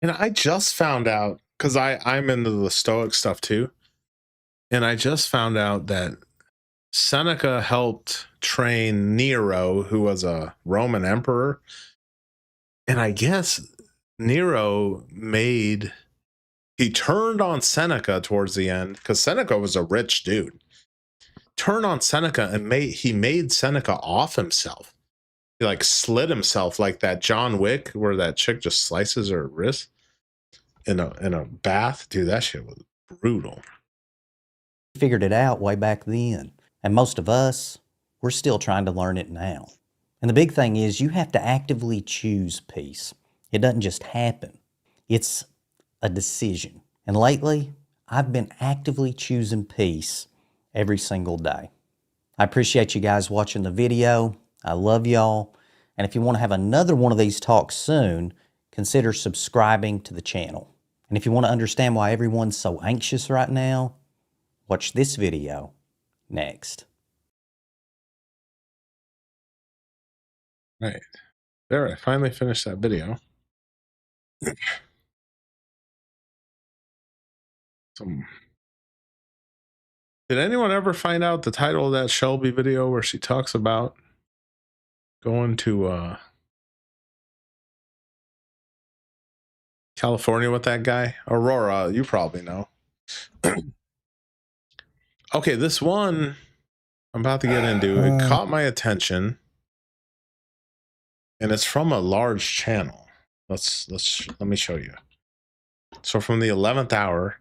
And I just found out, because I'm into the Stoic stuff too, and I just found out that Seneca helped train Nero, who was a Roman emperor. And I guess Nero he turned on Seneca towards the end, because Seneca was a rich dude. Turned on Seneca and he made Seneca off himself. He like slit himself like that John Wick where that chick just slices her wrist in a bath. Dude, that shit was brutal. Figured it out way back then. And most of us, we're still trying to learn it now. And the big thing is you have to actively choose peace. It doesn't just happen. It's a decision. And lately, I've been actively choosing peace every single day. I appreciate you guys watching the video. I love y'all. And if you want to have another one of these talks soon, consider subscribing to the channel. And if you want to understand why everyone's so anxious right now, watch this video next. Right. There, I finally finished that video. Did anyone ever find out the title of that Shelby video where she talks about going to California with that guy? Aurora, you probably know. Okay, this one I'm about to get into, it caught my attention. And it's from a large channel. Let me show you. So from the 11th hour,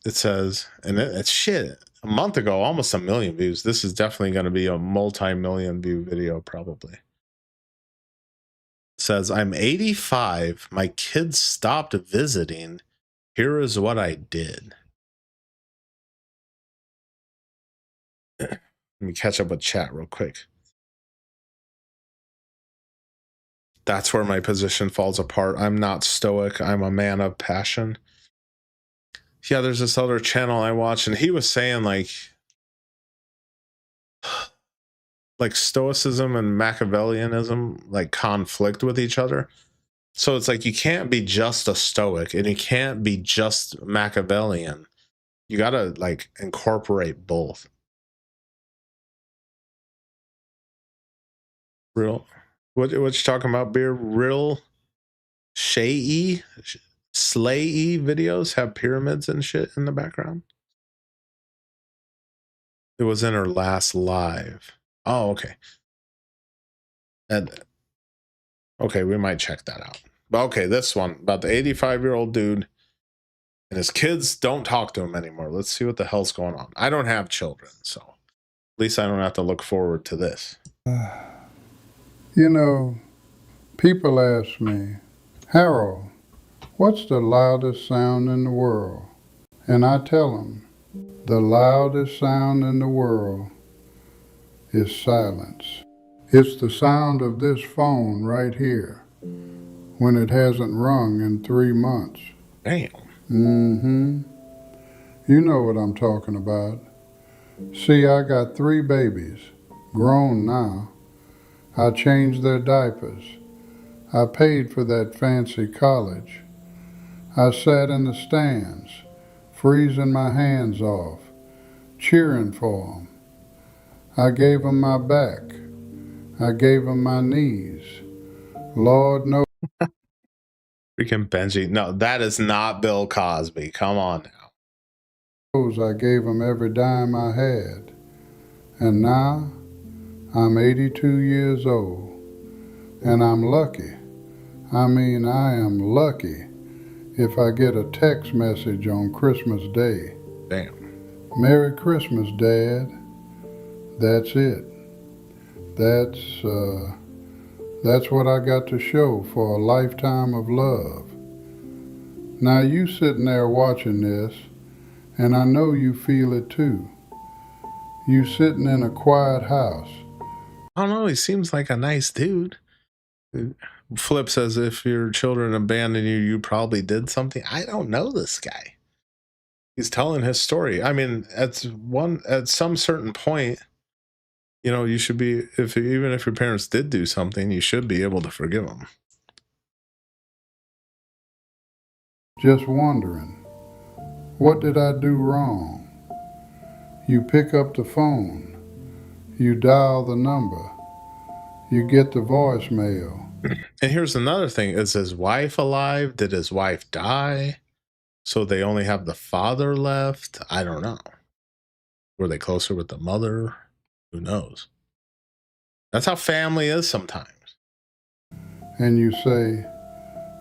it says, and it's shit, a month ago, almost 1 million views. This is definitely going to be a multi-million view video, probably. It says, I'm 85. My kids stopped visiting. Here is what I did. Let me catch up with chat real quick. That's where my position falls apart. I'm not stoic. I'm a man of passion. Yeah, there's this other channel I watch, and he was saying like stoicism and Machiavellianism like conflict with each other. So it's like you can't be just a stoic and you can't be just Machiavellian. You gotta like incorporate both. Real, what you talking about, beer? Real Shay-y, Slay-y videos have pyramids and shit in the background. It was in her last live. Oh, okay. And okay, we might check that out. But okay, this one about the 85-year-old dude and his kids don't talk to him anymore. Let's see what the hell's going on. I don't have children, so at least I don't have to look forward to this. You know, people ask me, Harold, what's the loudest sound in the world? And I tell them, the loudest sound in the world is silence. It's the sound of this phone right here when it hasn't rung in 3 months. Damn. Mm-hmm. You know what I'm talking about. See, I got 3 babies, grown now. I changed their diapers. I paid for that fancy college. I sat in the stands, freezing my hands off, cheering for 'em. I gave 'em my back. I gave 'em my knees. Lord knows Freaking Benji. No, that is not Bill Cosby. Come on now. I gave 'em every dime I had. And now I'm 82 years old. And I'm lucky. I mean, I am lucky if I get a text message on Christmas Day. Damn. Merry Christmas, Dad. That's it. That's what I got to show for a lifetime of love. Now you sitting there watching this, and I know you feel it too. You sitting in a quiet house. I don't know. He seems like a nice dude. Flip says if your children abandon you, you probably did something. I don't know this guy. He's telling his story. I mean, at some certain point, you know, you should be, even if your parents did do something, you should be able to forgive them. Just wondering, what did I do wrong? You pick up the phone, you dial the number, you get the voicemail. And here's another thing. Is his wife alive? Did his wife die? So they only have the father left? I don't know. Were they closer with the mother? Who knows? That's how family is sometimes. And you say,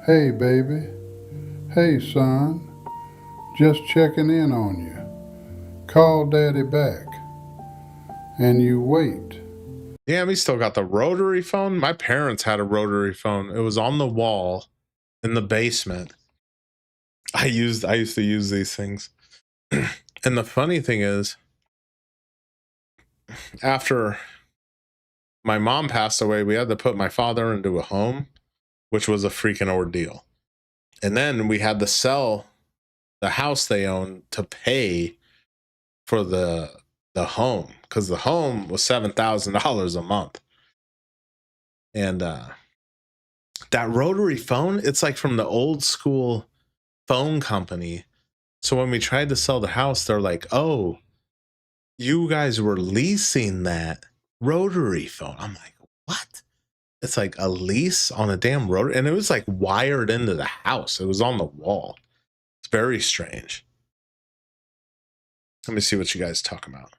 "Hey, baby. Hey, son. Just checking in on you. Call daddy back." And you wait. Yeah, we still got the rotary phone. My parents had a rotary phone. It was on the wall in the basement. I used to use these things. And the funny thing is, after my mom passed away, we had to put my father into a home, which was a freaking ordeal. And then we had to sell the house they owned to pay for the home, because the home was $7,000 a month. And that rotary phone, it's like from the old school phone company. So when we tried to sell the house, they're like, "Oh, you guys were leasing that rotary phone." I'm like, "What?" It's like a lease on a damn rotary, and it was like wired into the house. It was on the wall. It's very strange. Let me see what you guys talk about.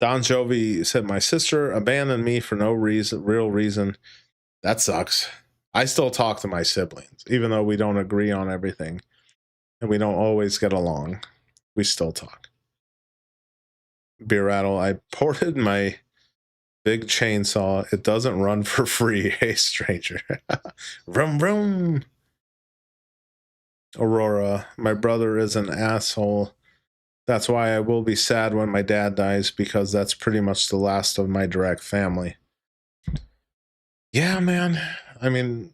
Don Jovi said, "My sister abandoned me for no real reason. That sucks. I still talk to my siblings, even though we don't agree on everything and we don't always get along. We still talk." Beer Rattle, I ported my big chainsaw. It doesn't run for free. Hey, stranger. Vroom, vroom. Aurora, my brother is an asshole. That's why I will be sad when my dad dies, because that's pretty much the last of my direct family. Yeah, man. I mean,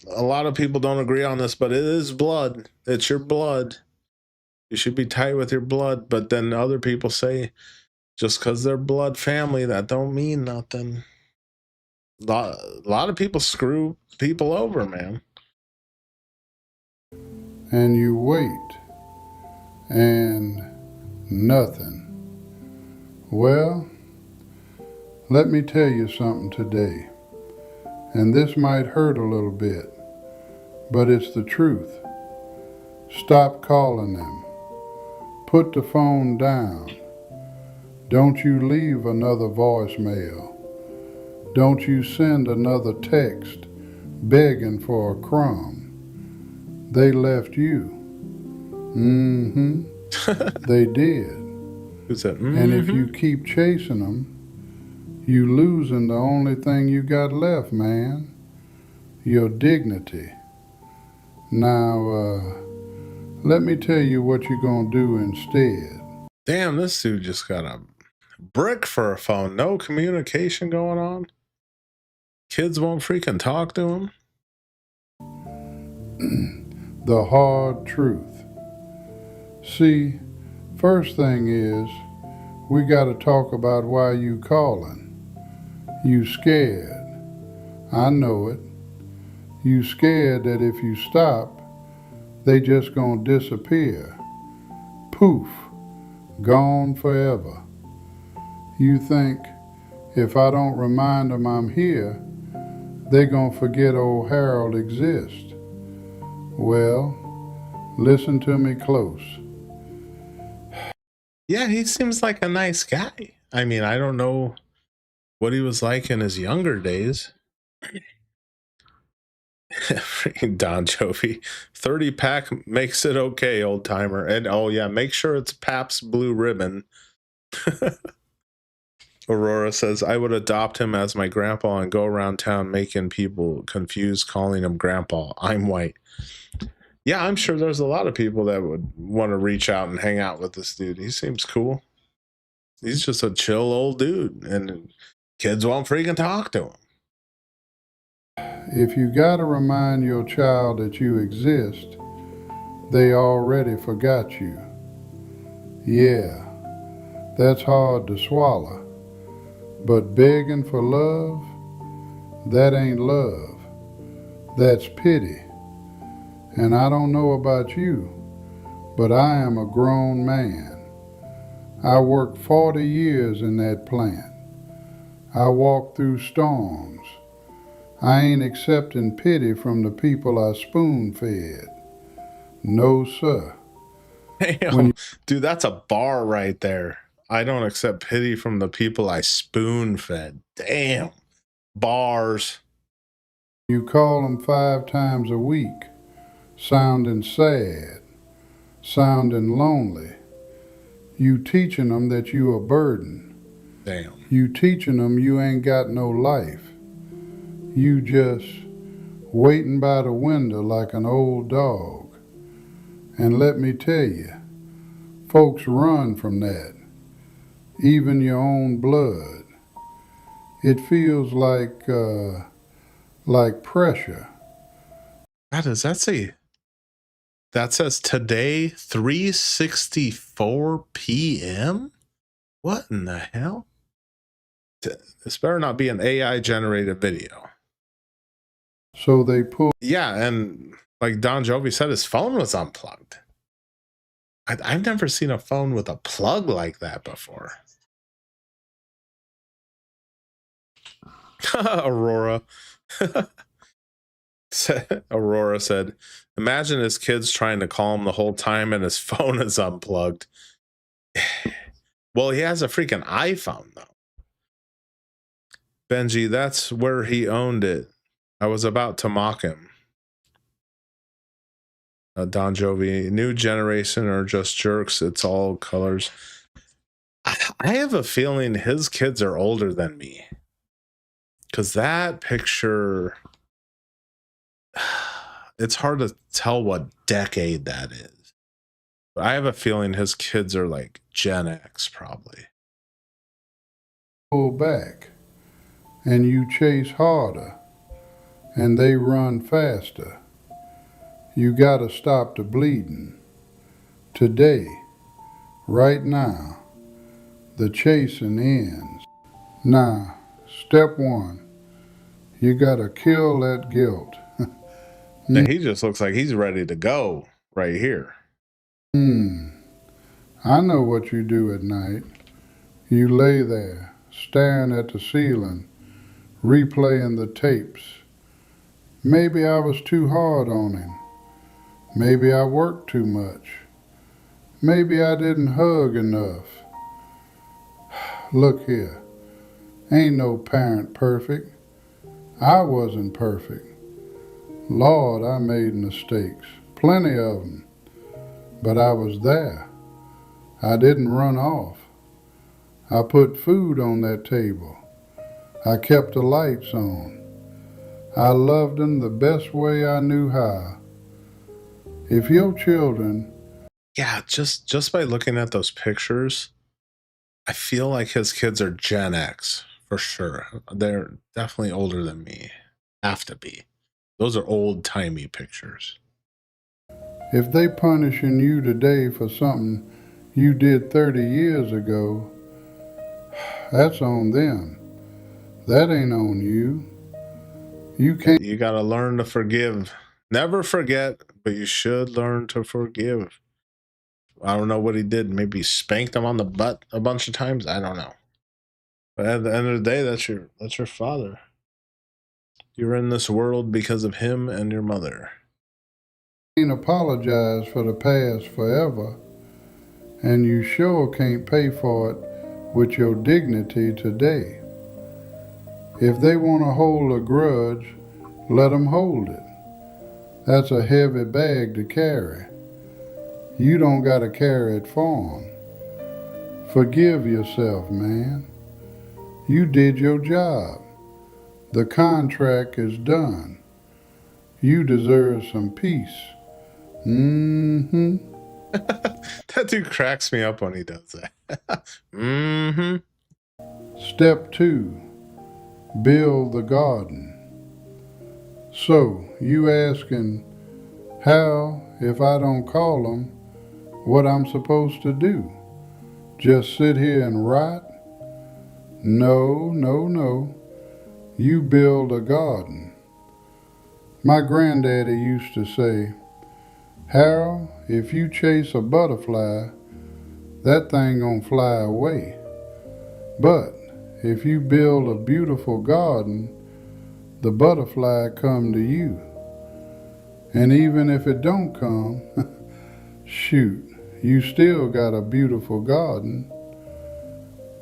a lot of people don't agree on this, but it is blood. It's your blood. You should be tight with your blood. But then other people say, just because they're blood family, that don't mean nothing. A lot of people screw people over, man. And you wait. And nothing. Well, let me tell you something today. And this might hurt a little bit, but it's the truth. Stop calling them. Put the phone down. Don't you leave another voicemail. Don't you send another text begging for a crumb. They left you. Mm-hmm. They did. Who's that? And if you keep chasing them, you losing the only thing you got left, man. Your dignity. Now, let me tell you what you're gonna do instead. Damn, this dude just got a brick for a phone. No communication going on. Kids won't freaking talk to him. The hard truth. See, first thing is, we gotta talk about why you calling. You scared. I know it. You scared that if you stop, they just gonna disappear. Poof. Gone forever. You think, if I don't remind them I'm here, they gonna forget old Harold exists. Well, listen to me close. Yeah, he seems like a nice guy. I mean, I don't know what he was like in his younger days. Freaking Don Jovi. 30 pack makes it okay, old timer. And oh yeah, make sure it's Pabst Blue Ribbon. Aurora says, "I would adopt him as my grandpa and go around town making people confused, calling him grandpa. I'm white." Yeah, I'm sure there's a lot of people that would want to reach out and hang out with this dude. He seems cool. He's just a chill old dude, and kids won't freaking talk to him. If you gotta remind your child that you exist, they already forgot you. Yeah, that's hard to swallow. But begging for love, that ain't love. That's pity. And I don't know about you, but I am a grown man. I worked 40 years in that plant. I walked through storms. I ain't accepting pity from the people I spoon fed. No, sir. Damn, dude, that's a bar right there. I don't accept pity from the people I spoon fed. Damn. Bars. You call them 5 times a week, sounding sad, sounding lonely. You teaching them that you a burden. Damn. You teaching them you ain't got no life. You just waiting by the window like an old dog. And let me tell you, folks run from that, even your own blood. It feels like pressure. What does that say? That says today, 3:64 p.m.? What in the hell? This better not be an AI generated video. So they pull. Yeah, and like Don Jovi said, his phone was unplugged. I've never seen a phone with a plug like that before. Aurora. Aurora said, imagine his kid's trying to call him the whole time and his phone is unplugged. Well, he has a freaking iPhone, though. Benji, that's where he owned it. I was about to mock him. Don Jovi, new generation are just jerks. It's all colors. I have a feeling his kids are older than me. Because that picture, it's hard to tell what decade that is. But I have a feeling his kids are like Gen X, probably. Pull back, and you chase harder, and they run faster. You gotta stop the bleeding. Today, right now, the chasing ends. Now, step 1, you gotta kill that guilt. Now he just looks like he's ready to go right here. I know what you do at night. You lay there, staring at the ceiling, replaying the tapes. Maybe I was too hard on him. Maybe I worked too much. Maybe I didn't hug enough. Look here, ain't no parent perfect. I wasn't perfect. Lord, I made mistakes, plenty of them. But I was there. I didn't run off. I put food on that table. I kept the lights on. I loved them the best way I knew how. If your children... Yeah, just by looking at those pictures, I feel like his kids are Gen X for sure. They're definitely older than me. Have to be. Those are old-timey pictures. If they punishing you today for something you did 30 years ago, that's on them. That ain't on you. You got to learn to forgive. Never forget, but you should learn to forgive. I don't know what he did. Maybe spanked him on the butt a bunch of times. I don't know. But at the end of the day, that's your father. You're in this world because of him and your mother. Can't apologize for the past forever, and you sure can't pay for it with your dignity today. If they want to hold a grudge, let them hold it. That's a heavy bag to carry. You don't got to carry it for them. Forgive yourself, man. You did your job. The contract is done. You deserve some peace. Mm-hmm. That dude cracks me up when he does that. Mm-hmm. Step 2, build the garden. So, you asking how, if I don't call them, what I'm supposed to do? Just sit here and rot? No, no, no. You build a garden. My granddaddy used to say, Harold, if you chase a butterfly, that thing gonna fly away. But if you build a beautiful garden, the butterfly come to you. And even if it don't come, shoot, you still got a beautiful garden.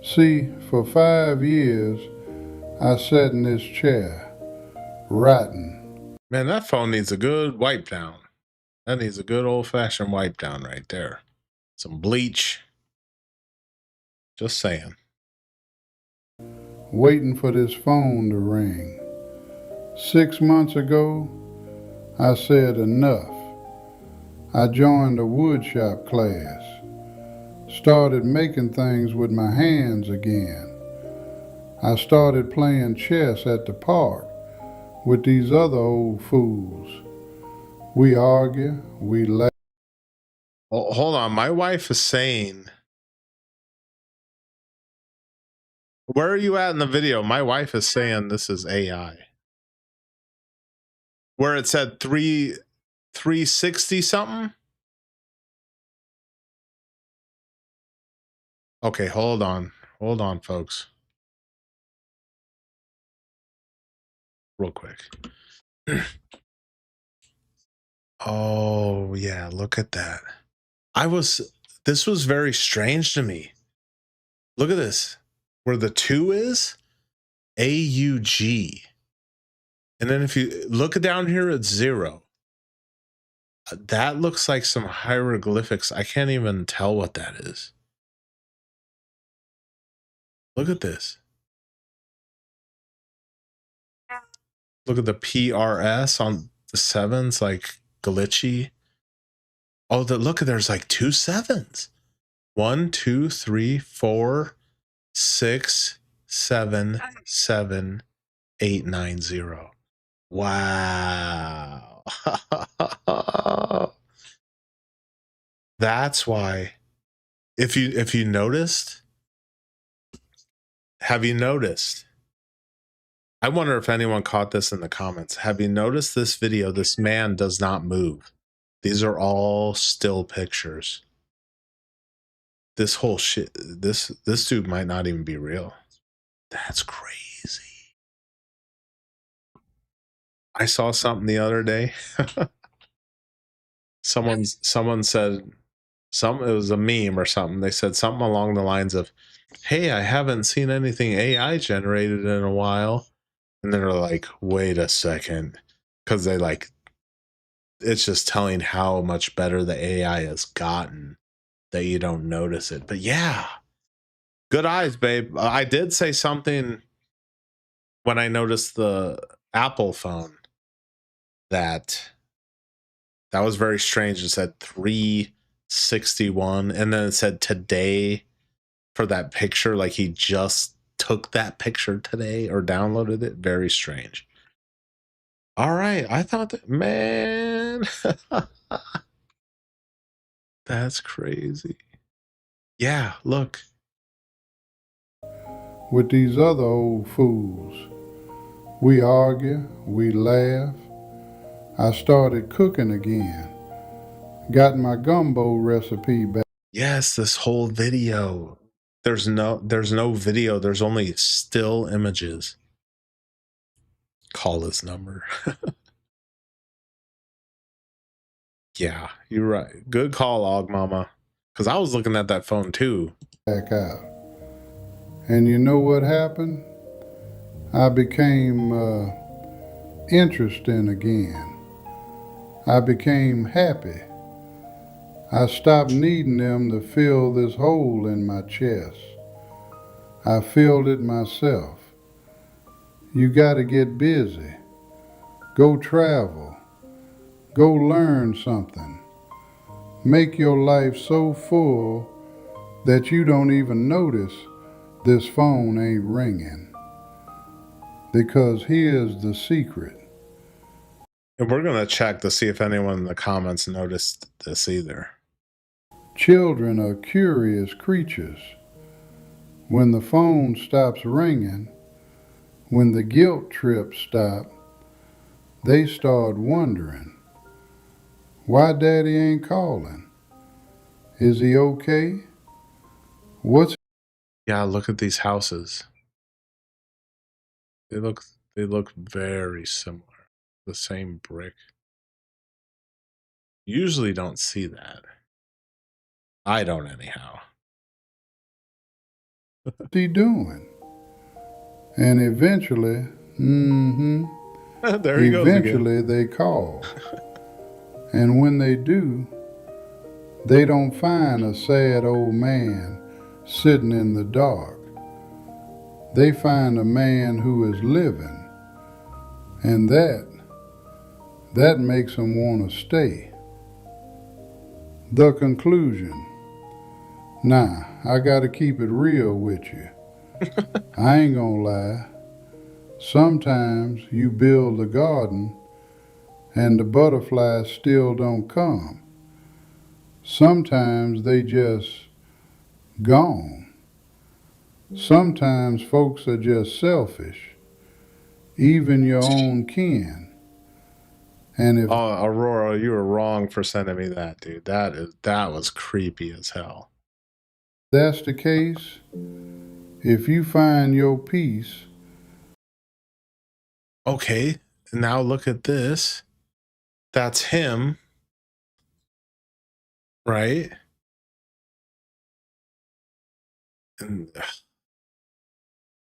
See, for 5 years, I sat in this chair, writing. Man, that phone needs a good wipe down. That needs a good old-fashioned wipe down right there. Some bleach. Just saying. Waiting for this phone to ring. 6 months ago, I said enough. I joined a woodshop class, started making things with my hands again. I started playing chess at the park with these other old fools. We argue, we laugh. Oh, hold on. My wife is saying, where are you at in the video? My wife is saying this is AI. Where it said 360 something? Okay, hold on. Hold on, folks. Real quick. Oh, yeah, look at that. This was very strange to me. Look at this. Where the 2 is, AUG. And then if you look down here at 0, that looks like some hieroglyphics. I can't even tell what that is. Look at this. Look at the PRS on the 7s, like glitchy. Oh, look, there's like 2 7s. 1, 2, 3, 4, 6, 7, 7, 8, 9, 0. Wow. That's why. If you noticed, have you noticed? I wonder if anyone caught this in the comments. Have you noticed this video? This man does not move. These are all still pictures. This whole shit, this dude might not even be real. That's crazy. I saw something the other day. Someone said something, it was a meme or something. They said something along the lines of, "Hey, I haven't seen anything AI generated in a while." And they're like, "Wait a second." Because they like, it's just telling how much better the AI has gotten that you don't notice it. But yeah, good eyes, babe. I did say something when I noticed the Apple phone that was very strange. It said 361, and then it said today for that picture, like he just took that picture today or downloaded it. Very strange. All right, I thought that, man, that's crazy. Yeah, look. With these other old fools. We argue, we laugh. I started cooking again. Got my gumbo recipe back. Yes, this whole video. There's no video. There's only still images. Call this number. Yeah, you're right. Good call, Og Mama. Because I was looking at that phone too. Back out. And you know what happened? I became interesting again. I became happy. I stopped needing them to fill this hole in my chest. I filled it myself. You gotta get busy. Go travel. Go learn something. Make your life so full that you don't even notice this phone ain't ringing. Because here's the secret. And we're going to check to see if anyone in the comments noticed this either. Children are curious creatures. When the phone stops ringing, when the guilt trips stop, they start wondering, why Daddy ain't calling? Is he okay? What's Yeah, look at these houses. They look very similar. The same brick. Usually don't see that. I don't anyhow. he doing? And eventually, There he goes again. eventually they call. And when they do, they don't find a sad old man sitting in the dark. They find a man who is living, and that makes them want to stay. The conclusion. Nah, I gotta keep it real with you. I ain't gonna lie. Sometimes you build a garden and the butterflies still don't come. Sometimes they just gone. Sometimes folks are just selfish, even your own kin. And if Oh, Aurora, you were wrong for sending me that, dude. That was creepy as hell. that's the case, if you find your peace, Okay, now look at this. That's him, right? And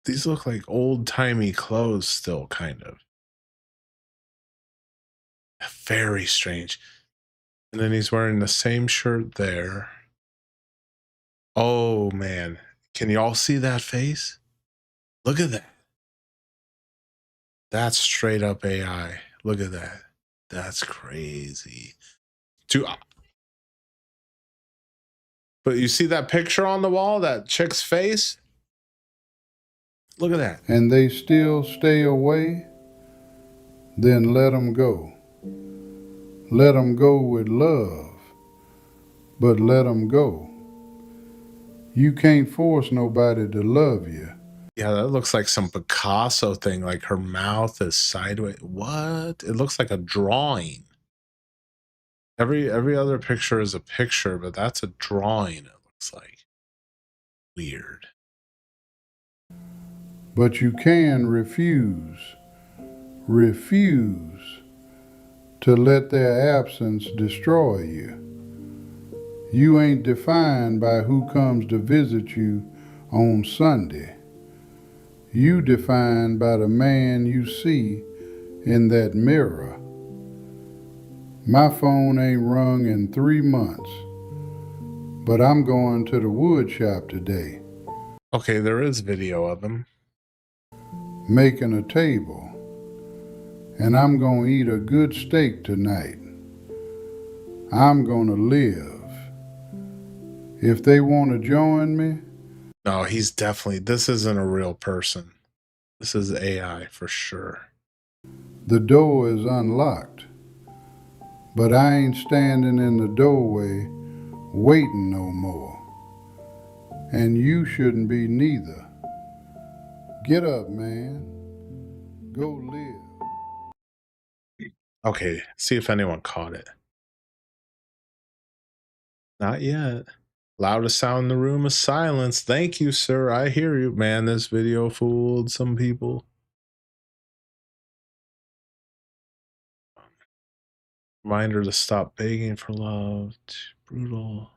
these look like old-timey clothes still, kind of. Very strange. And then he's wearing the same shirt there. Oh, man. Can you all see that face? Look at that. That's straight up AI. Look at that. That's crazy. But you see that picture on the wall, that chick's face? Look at that. and they still stay away, then let them go. Let them go with love, but let them go. You can't force nobody to love you. Yeah, that looks like some Picasso thing. Like her mouth is sideways. What? It looks like a drawing. Every other picture is a picture, but that's a drawing, it looks like. Weird. But you can refuse to let their absence destroy you. You ain't defined by who comes to visit you on Sunday. You defined by the man you see in that mirror. My phone ain't rung in 3 months, but I'm going to the wood shop today, Okay, there is video of him. making a table, and I'm gonna eat a good steak tonight. I'm gonna live. If they want to join me, No, he's definitely, this isn't a real person. This is AI for sure. the door is unlocked. But I ain't standing in the doorway waiting no more. And you shouldn't be neither. Get up, man. Go live. Okay, see if anyone caught it. Not yet. Loudest sound in the room is silence. Thank you, sir. I hear you. Man, this video fooled some people. Reminder to stop begging for love. Brutal.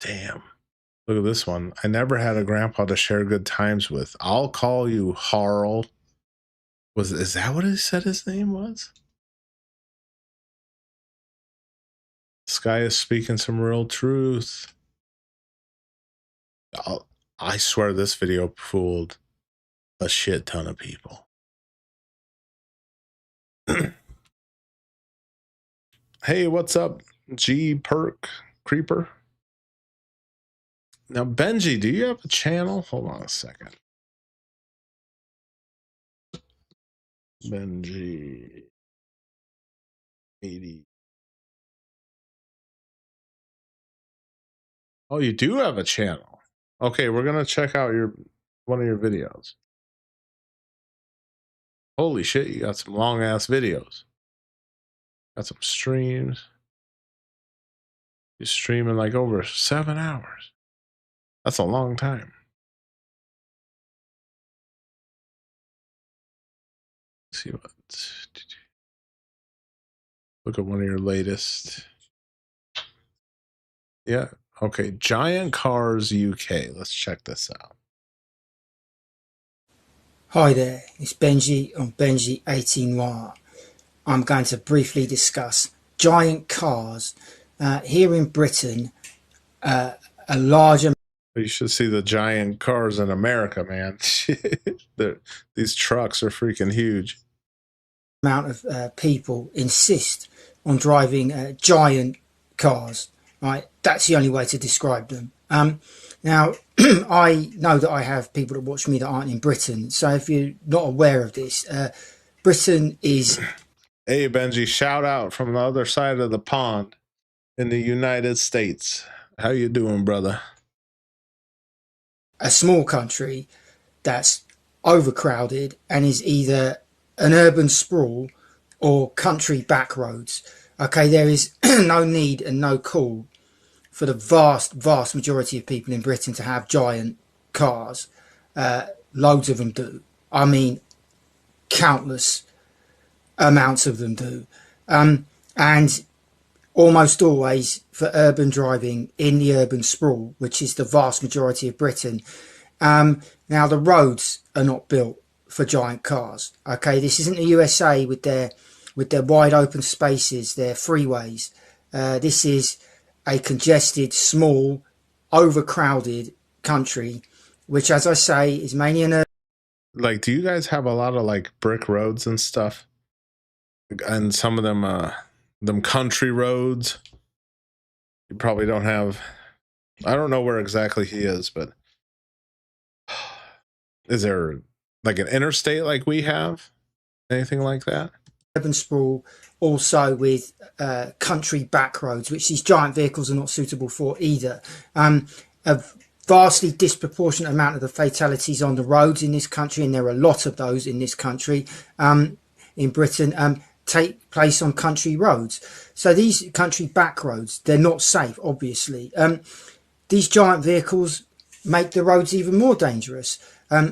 Damn. Look at this one. I never had a grandpa to share good times with. I'll call you Harl. Is that what he said his name was? This guy is speaking some real truth. I swear this video fooled a shit ton of people. Hey, what's up, G Perk Creeper? Now, Benji, do you have a channel? Hold on a second. Benji 80. Oh, you do have a channel. Okay, we're gonna check out one of your videos. Holy shit, you got some long ass videos. Got some streams. You're streaming like over 7 hours. That's a long time. Let's see what. Look at one of your latest. Yeah. Okay, Giant Cars UK. Let's check this out. Hi there, it's Benji on Benji18Noir. I'm going to briefly discuss giant cars. Here in Britain, a large You should see the giant cars in America, man. These trucks are freaking huge. amount of people insist on driving giant cars. Right, that's the only way to describe them. Now, I know that I have people that watch me that aren't in Britain, so if you're not aware of this, Britain is... Hey, Benji, shout out from the other side of the pond in the United States. How you doing, brother? a small country that's overcrowded and is either an urban sprawl or country back roads. Okay, there is no need and no call for the vast majority of people in Britain to have giant cars. Loads of them do. I mean, countless amounts of them do. And almost always for urban driving in the urban sprawl, which is the vast majority of Britain. Now, the roads are not built for giant cars. Okay, this isn't the USA with their wide open spaces, their freeways. This is a congested, small, overcrowded country, which, as I say, is mainly an urban. Like, do you guys have a lot of like brick roads and stuff? And some of them country roads. You probably don't have. I don't know where exactly he is, but is there like an interstate like we have? Anything like that? Urban sprawl, also with country back roads, which these giant vehicles are not suitable for either. A vastly disproportionate amount of the fatalities on the roads in this country, and there are a lot of those in this country, in Britain, take place on country roads. So these country back roads, they're not safe, obviously. These giant vehicles make the roads even more dangerous.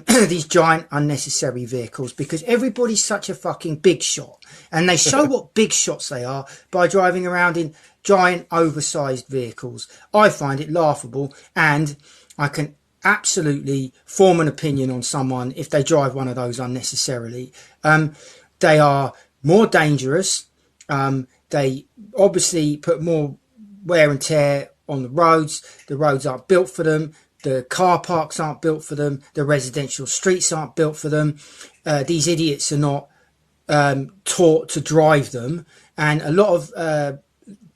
These giant unnecessary vehicles, because everybody's such a fucking big shot, and they show what big shots they are by driving around in giant oversized vehicles. I find it laughable, and I can absolutely form an opinion on someone if they drive one of those unnecessarily. They are more dangerous. They obviously put more wear and tear on the roads. The roads aren't built for them. The car parks aren't built for them. The residential streets aren't built for them. These idiots are not taught to drive them. And a lot of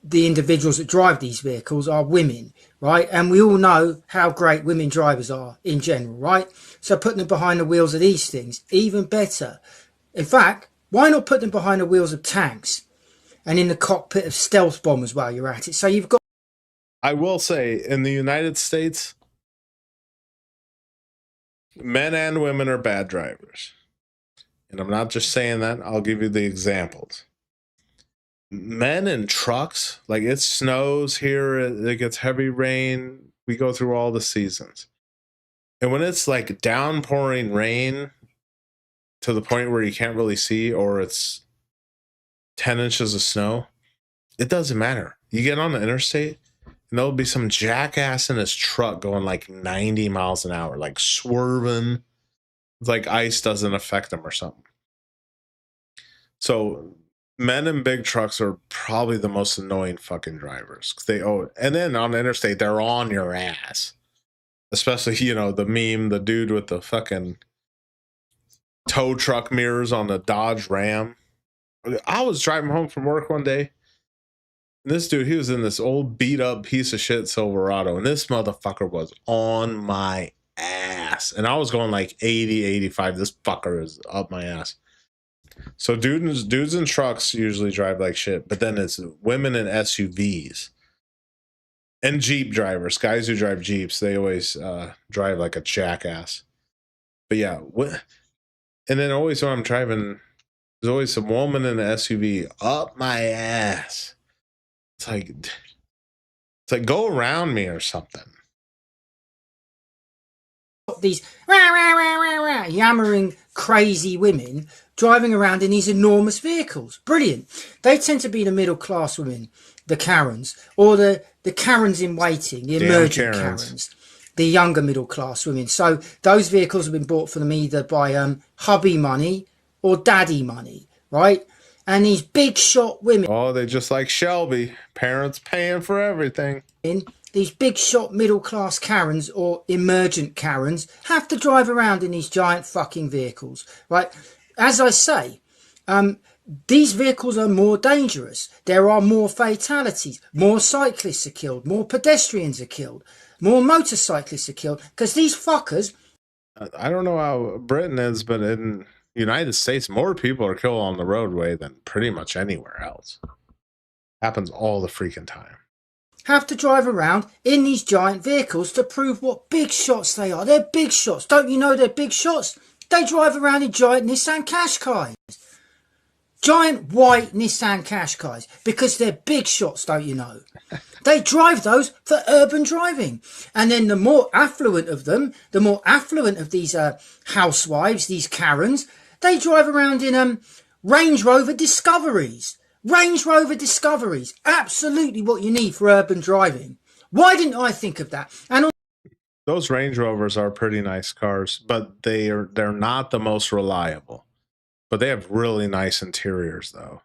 the individuals that drive these vehicles are women, right? And we all know how great women drivers are in general, right? So putting them behind the wheels of these things, even better. In fact, why not put them behind the wheels of tanks and in the cockpit of stealth bombers while you're at it? So you've got... I will say, in the United States, men and women are bad drivers. And I'm not just saying that. I'll give you the examples. Men in trucks, like it snows here, it gets heavy rain. We go through all the seasons. And when it's like downpouring rain to the point where you can't really see, or it's 10 inches of snow, it doesn't matter. You get on the interstate, and there'll be some jackass in his truck going like 90 miles an hour, like swerving. It's like ice doesn't affect them or something. So men in big trucks are probably the most annoying fucking drivers. And then on the interstate, they're on your ass. Especially, you know, the meme, the dude with the fucking tow truck mirrors on the Dodge Ram. I was driving home from work one day. This dude, he was in this old beat up piece of shit Silverado, and this motherfucker was on my ass. And I was going like 80, 85. This fucker is up my ass. So dudes in trucks usually drive like shit, but then it's women in SUVs and Jeep drivers, guys who drive Jeeps. They always drive like a jackass. But yeah, and then always when I'm driving, there's always some woman in an SUV up my ass. It's like go around me or something. These rah, rah, rah, rah, rah, yammering crazy women driving around in these enormous vehicles. Brilliant. They tend to be the middle class women, the Karens, or the Karens in waiting, the emergent Karens, the younger middle class women. So those vehicles have been bought for them either by hubby money or daddy money, right? And these big shot women. Oh, they just like Shelby. Parents paying for everything. These big shot middle class Karens or emergent Karens have to drive around in these giant fucking vehicles, right? As I say, these vehicles are more dangerous. There are more fatalities. More cyclists are killed. More pedestrians are killed. More motorcyclists are killed because these fuckers. I don't know how Britain is, but in the United States, more people are killed on the roadway than pretty much anywhere else. Happens all the freaking time. Have to drive around in these giant vehicles to prove what big shots they are. They're big shots. Don't you know they're big shots? They drive around in giant Nissan Qashqais. Giant white Nissan Qashqais. Because they're big shots, don't you know? They drive those for urban driving. And then the more affluent of them, the more affluent of these housewives, these Karens, they drive around in Range Rover Discoveries. Range Rover Discoveries. Absolutely what you need for urban driving. Why didn't I think of that? And those Range Rovers are pretty nice cars, but they're not the most reliable. But they have really nice interiors, though.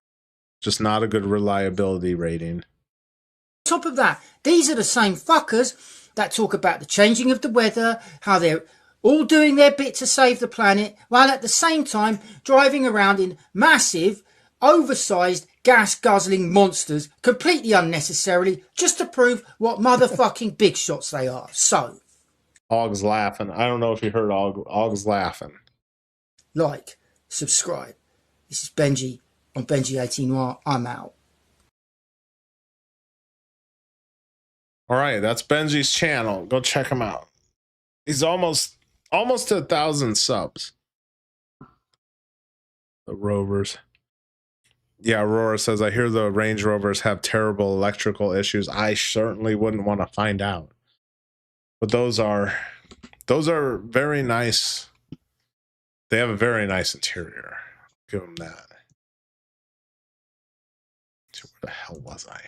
Just not a good reliability rating. On top of that, these are the same fuckers that talk about the changing of the weather, how they're all doing their bit to save the planet, while at the same time driving around in massive, oversized, gas-guzzling monsters completely unnecessarily just to prove what motherfucking big shots they are. So, Aug's laughing. I don't know if you heard Aug's laughing. Like, subscribe. This is Benji on Benji 18 Noir. I'm out. All right, that's Benji's channel. Go check him out. He's almost to 1,000 subs. The Rovers. Yeah, Aurora says, I hear the Range Rovers have terrible electrical issues. I certainly wouldn't want to find out. But those are very nice. They have a very nice interior. Give them that. Where the hell was I?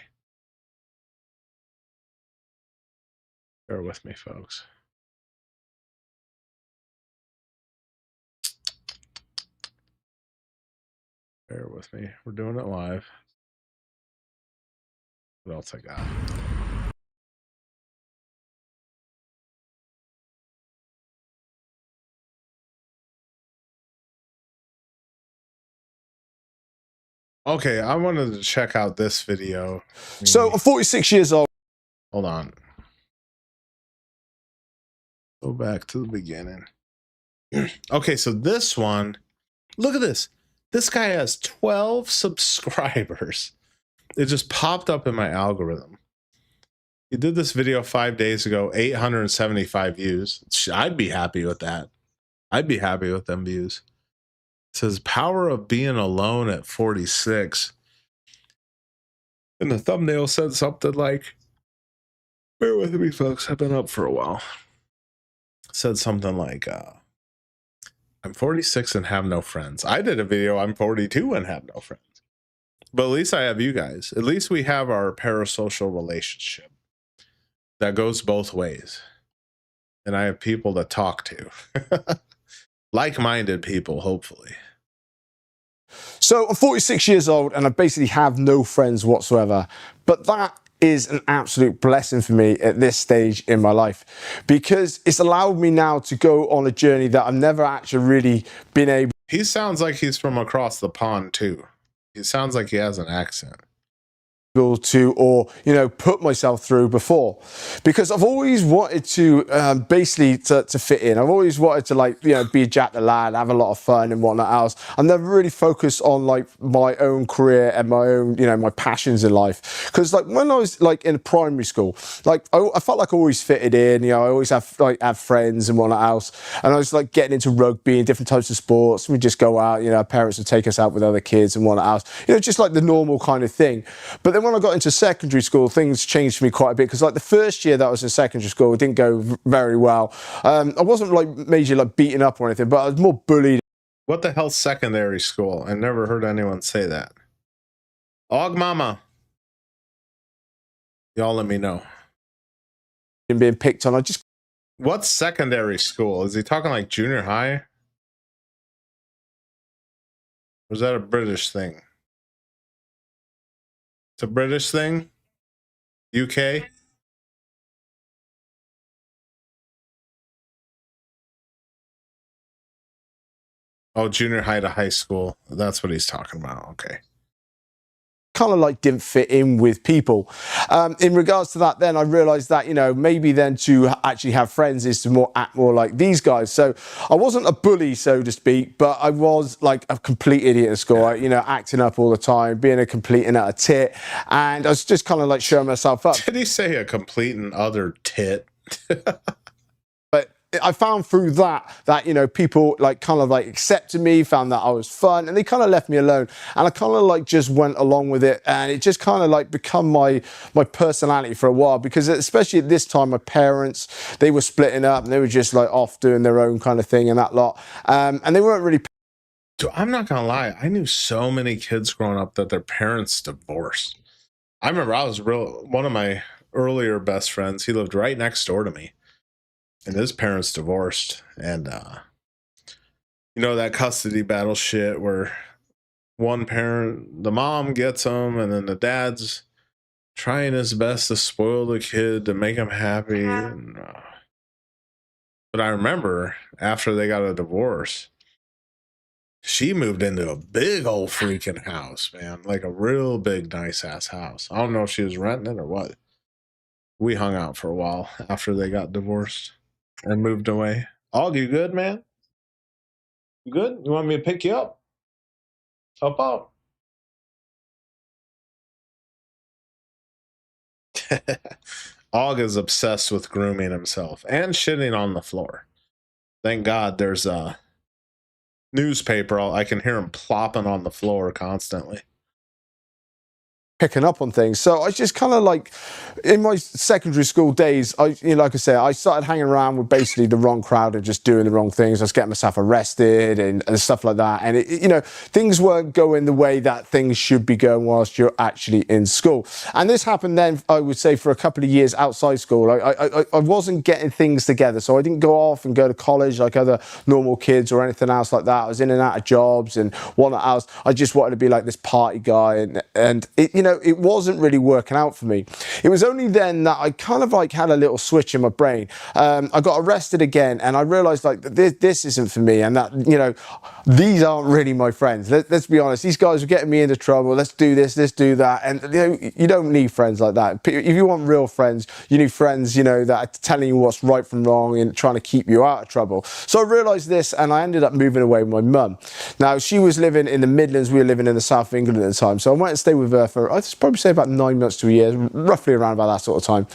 Bear with me, folks. Bear with me. We're doing it live. What else I got? Okay, I wanted to check out this video. So, I'm 46 years old. Hold on. Go back to the beginning. Okay, so this one, look at this. This guy has 12 subscribers. It just popped up in my algorithm. He did this video 5 days ago, 875 views. I'd be happy with that. I'd be happy with them views. It says power of being alone at 46. And the thumbnail said something like, bear with me, folks. I've been up for a while. It said something like, I'm 46 and have no friends. I did a video, I'm 42 and have no friends. But at least I have you guys. At least we have our parasocial relationship that goes both ways. And I have people to talk to. Like-minded people, hopefully. So I'm 46 years old and I basically have no friends whatsoever. But that is an absolute blessing for me at this stage in my life, because it's allowed me now to go on a journey that I've never actually really been able. He sounds like he's from across the pond too. He sounds like he has an accent. To, or put myself through before, because I've always wanted to basically to fit in. I've always wanted to be a Jack the Lad, have a lot of fun and whatnot else. I've never really focused on my own career and my own my passions in life, because when I was in primary school, I felt like I always fitted in. I always have friends and whatnot else, and I was getting into rugby and different types of sports. We just go out, our parents would take us out with other kids and whatnot else, just the normal kind of thing. But then when I got into secondary school, things changed for me quite a bit, because the first year that I was in secondary school, it didn't go very well. I wasn't majorly beaten up or anything, but I was more bullied. What the hell secondary school? I never heard anyone say that. Aug Mama. Y'all let me know. Being picked on. What's secondary school? Is he talking like junior high? Or is that a British thing? It's a British thing? UK? Oh, junior high to high school. That's what he's talking about. Okay. Kind of like didn't fit in with people. In regards to that, then I realized that, you know, maybe then to actually have friends is to act more like these guys. So I wasn't a bully, so to speak, but I was like a complete idiot at school, you know, acting up all the time, being a complete and utter tit. And I was just kind of like showing myself up. Did he say a complete and utter tit? But I found through that, you know, people like kind of like accepted me, found that I was fun, and they kind of left me alone. And I kind of like just went along with it, and it just kind of like become my personality for a while, because especially at this time, my parents, they were splitting up and they were just like off doing their own kind of thing and that lot. And they weren't really. Dude, I'm not gonna lie. I knew so many kids growing up that their parents divorced. I remember one of my earlier best friends, he lived right next door to me. And his parents divorced, and you know, that custody battle shit where one parent, the mom gets him, and then the dad's trying his best to spoil the kid to make him happy. And, but I remember after they got a divorce, she moved into a big old freaking house, man, like a real big, nice ass house. I don't know if she was renting it or what. We hung out for a while after they got divorced and moved away. Aug, you good, man? You good? You want me to pick you up? Up. Aug is obsessed with grooming himself and shitting on the floor. Thank God there's a newspaper. I can hear him plopping on the floor constantly. Picking up on things. So I just kind of like, in my secondary school days, like I said, I started hanging around with basically the wrong crowd and just doing the wrong things. I was getting myself arrested and stuff like that. And you know, things weren't going the way that things should be going whilst you're actually in school. And this happened then, I would say, for a couple of years outside school. I wasn't getting things together. So I didn't go off and go to college like other normal kids or anything else like that. I was in and out of jobs and whatnot else. I just wanted to be like this party guy, and it, you know, it wasn't really working out for me. It was only then that I kind of like had a little switch in my brain. I got arrested again, and I realized like this isn't for me, and that, you know, these aren't really my friends. Let's be honest. These guys are getting me into trouble. Let's do this, let's do that. And you know, you don't need friends like that. If you want real friends, you need friends, you know, that are telling you what's right from wrong and trying to keep you out of trouble. So I realized this, and I ended up moving away with my mum. Now, she was living in the Midlands. We were living in the south of England at the time. So I went and stayed with her for, I'd probably say, about 9 months to a year, roughly around about that sort of time.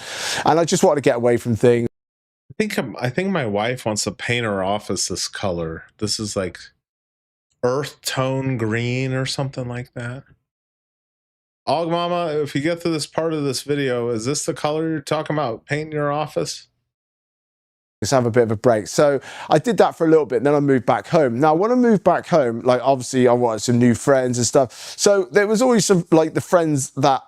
And I just wanted to get away from things. I think my wife wants to paint her office this color. This is like earth tone green or something like that. Aug Mama, if you get to this part of this video, is this the color you're talking about painting your office? Let's have a bit of a break. So I did that for a little bit, and then I moved back home. Now, when I moved back home, like obviously I wanted some new friends and stuff. So there was always some like the friends that,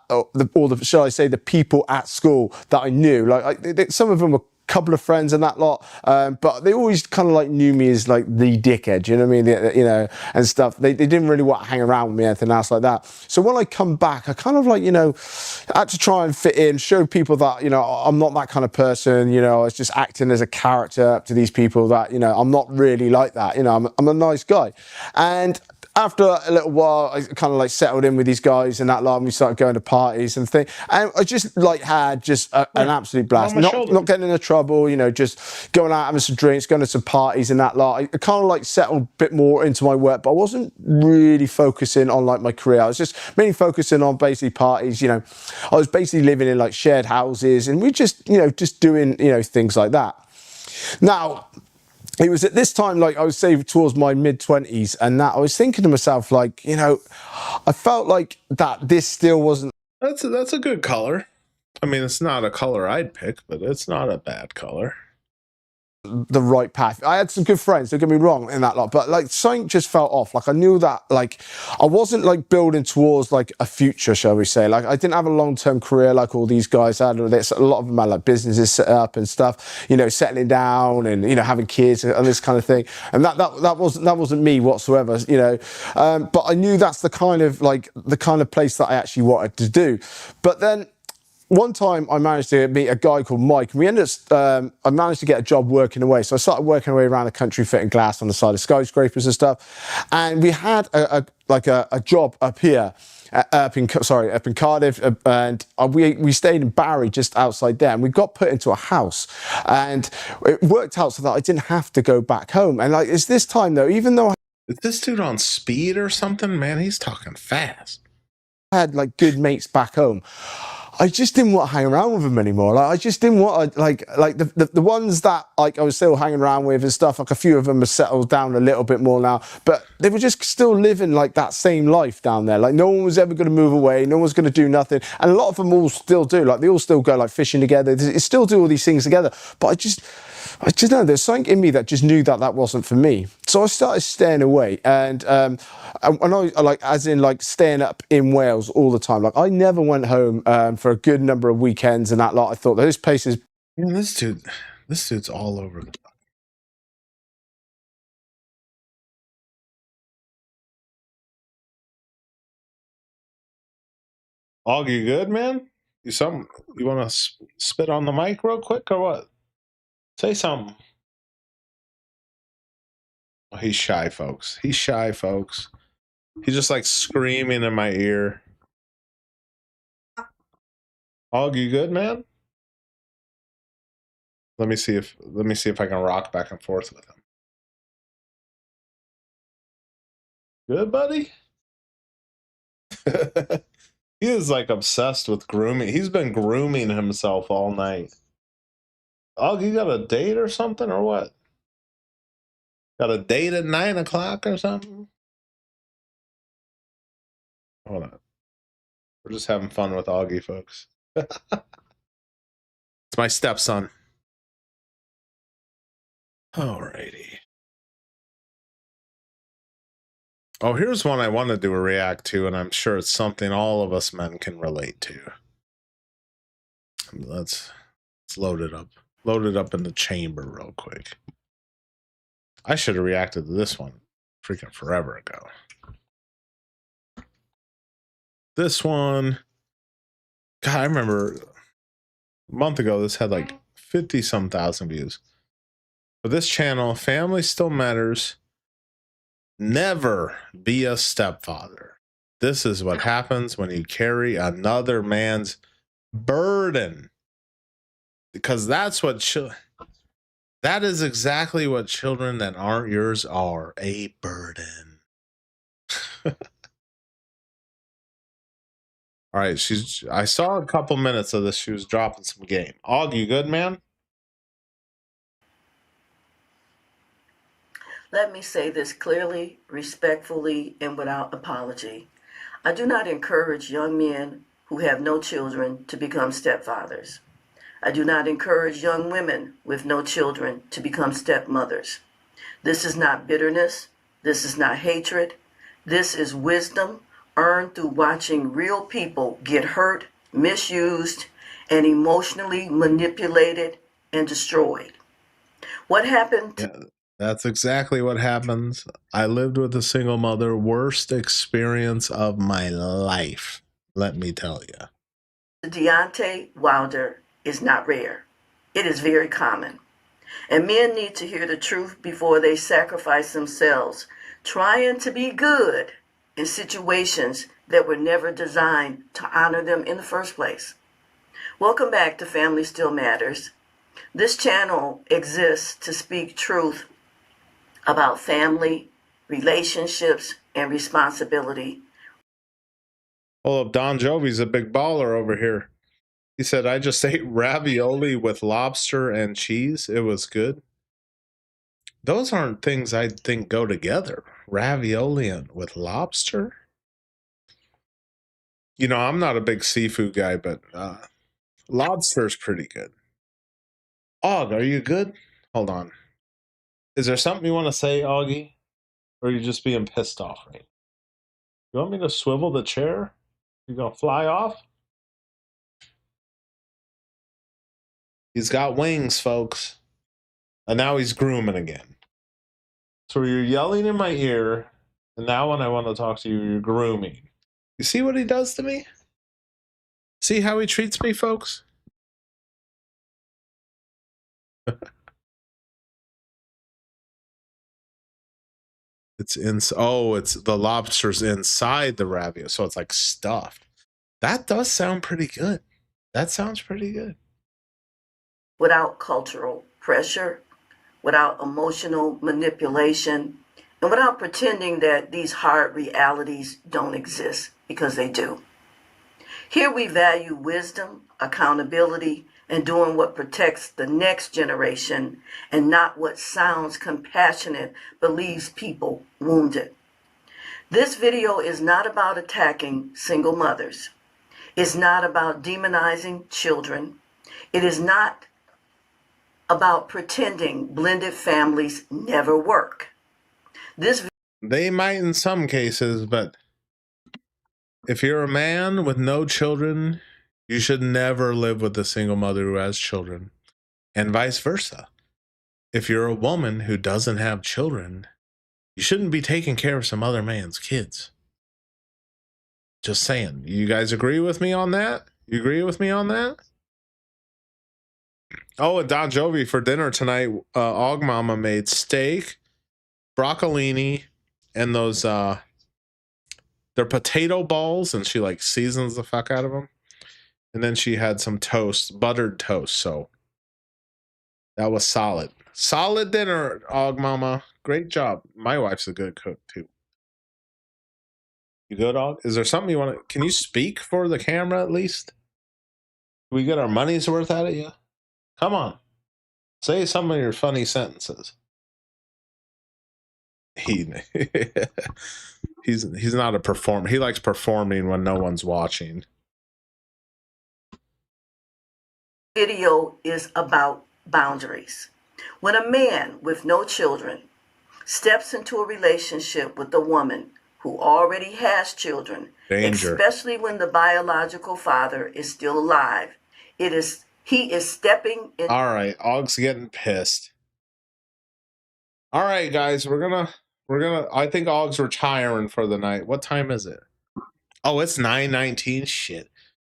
shall I say, the people at school that I knew. Like some of them were couple of friends and that lot, but they always kind of like knew me as like the dickhead, you know what I mean, you know, and stuff. They didn't really want to hang around with me, anything else like that. So when I come back, I kind of like, you know, had to try and fit in, show people that, you know, I'm not that kind of person, you know. I was just acting as a character to these people that, you know, I'm not really like that, you know. I'm a nice guy. And after a little while, I kind of like settled in with these guys and that lot, and we started going to parties and things. And I just like had just an absolute blast. Not getting into trouble, you know, just going out, having some drinks, going to some parties and that lot. I kind of like settled a bit more into my work, but I wasn't really focusing on like my career. I was just mainly focusing on basically parties, you know. I was basically living in like shared houses, and we just, you know, just doing, you know, things like that. Now, it was at this time, like I was saying, towards my mid-20s, and that I was thinking to myself, like, you know, I felt like that this still wasn't. That's a good color. I mean, it's not a color I'd pick, but it's not a bad color. the right path. I had some good friends, don't get me wrong, in that lot, but like something just felt off. Like I knew that like I wasn't like building towards like a future, shall we say. Like I didn't have a long-term career like all these guys had. A lot of them had like businesses set up and stuff, you know, settling down and, you know, having kids and this kind of thing. And that wasn't me whatsoever, you know. But I knew that's the kind of place that I actually wanted to do. But then one time I managed to meet a guy called Mike, and we ended up, I managed to get a job working away. So I started working away around the country fitting glass on the side of skyscrapers and stuff. And we had a job up here, up in Cardiff, and we stayed in Barry just outside there, and we got put into a house. And it worked out so that I didn't have to go back home. And like, it's this time though, even though Is this dude on speed or something? Man, he's talking fast. I had like good mates back home, I just didn't want to hang around with them anymore. Like I just didn't want to like the ones that like I was still hanging around with and stuff. Like a few of them have settled down a little bit more now, but they were just still living like that same life down there. Like no one was ever going to move away. No one's going to do nothing. And a lot of them all still do. Like they all still go like fishing together. They still do all these things together. But I just know there's something in me that just knew that wasn't for me. So I started staying away, and I like, as in like staying up in Wales all the time. Like I never went home for a good number of weekends and that lot. I thought this place is. Man, this dude's all over the. Auggie, you good, man? You want to spit on the mic real quick or what? Say something. Oh, he's shy, folks. He's shy, folks. He's just like screaming in my ear. Auggie, you good, man? Let me see if I can rock back and forth with him. Good, buddy? He is like obsessed with grooming. He's been grooming himself all night. Auggie, you got a date or something or what? Got a date at 9 o'clock or something? Hold on. We're just having fun with Auggie, folks. It's my stepson. Alrighty. Oh, here's one I wanted to react to, and I'm sure it's something all of us men can relate to. Let's load it up. Load it up in the chamber real quick. I should have reacted to this one freaking forever ago. This one, God, I remember a month ago, this had like 50-some thousand views. But this channel, Family Still Matters, never be a stepfather. This is what happens when you carry another man's burden. Because that's what that is exactly what children that aren't yours are, a burden. All right, I saw a couple minutes of this. She was dropping some game. Auggie, you good, man? Let me say this clearly, respectfully, and without apology. I do not encourage young men who have no children to become stepfathers. I do not encourage young women with no children to become stepmothers. This is not bitterness. This is not hatred. This is wisdom earned through watching real people get hurt, misused, and emotionally manipulated and destroyed. What happened? Yeah, that's exactly what happens. I lived with a single mother. Worst experience of my life, let me tell you. Deontay Wilder is not rare. It is very common. And men need to hear the truth before they sacrifice themselves, trying to be good in situations that were never designed to honor them in the first place. Welcome back to Family Still Matters. This channel exists to speak truth about family, relationships, and responsibility. Hold up, Don Jovi's a big baller over here. He said, I just ate ravioli with lobster and cheese. It was good. Those aren't things I think go together. Ravioli with lobster? You know, I'm not a big seafood guy, but lobster's pretty good. Og, are you good? Hold on. Is there something you want to say, Augie? Or are you just being pissed off right now? You want me to swivel the chair? You gonna fly off? He's got wings, folks. And now he's grooming again. So you're yelling in my ear, and now when I want to talk to you, you're grooming. You see what he does to me? See how he treats me, folks? It's the lobster's inside the ravioli, so it's like stuffed. That does sound pretty good. That sounds pretty good. Without cultural pressure, without emotional manipulation, and without pretending that these hard realities don't exist, because they do. Here we value wisdom, accountability, and doing what protects the next generation, and not what sounds compassionate but leaves people wounded. This video is not about attacking single mothers. It's not about demonizing children. It is not about pretending blended families never work. They might in some cases, but if you're a man with no children, you should never live with a single mother who has children, and vice versa. If you're a woman who doesn't have children, you shouldn't be taking care of some other man's kids. Just saying. You guys agree with me on that? You agree with me on that? Oh, and Don Jovi for dinner tonight, Aug Mama made steak, broccolini, and those they're potato balls, and she like seasons the fuck out of them. And then she had some toast, buttered toast. So that was solid. Solid dinner, Aug Mama. Great job. My wife's a good cook too. You good, Aug? Is there something you want to? Can you speak for the camera at least? Can we get our money's worth out of you? Come on. Say some of your funny sentences. He's not a performer. He likes performing when no one's watching. Video is about boundaries. When a man with no children steps into a relationship with a woman who already has children, Danger. especially when the biological father is still alive, he is stepping in. All right, Aug's getting pissed. All right, guys, we're gonna. I think Aug's retiring for the night. What time is it? Oh, it's 9:19. Shit.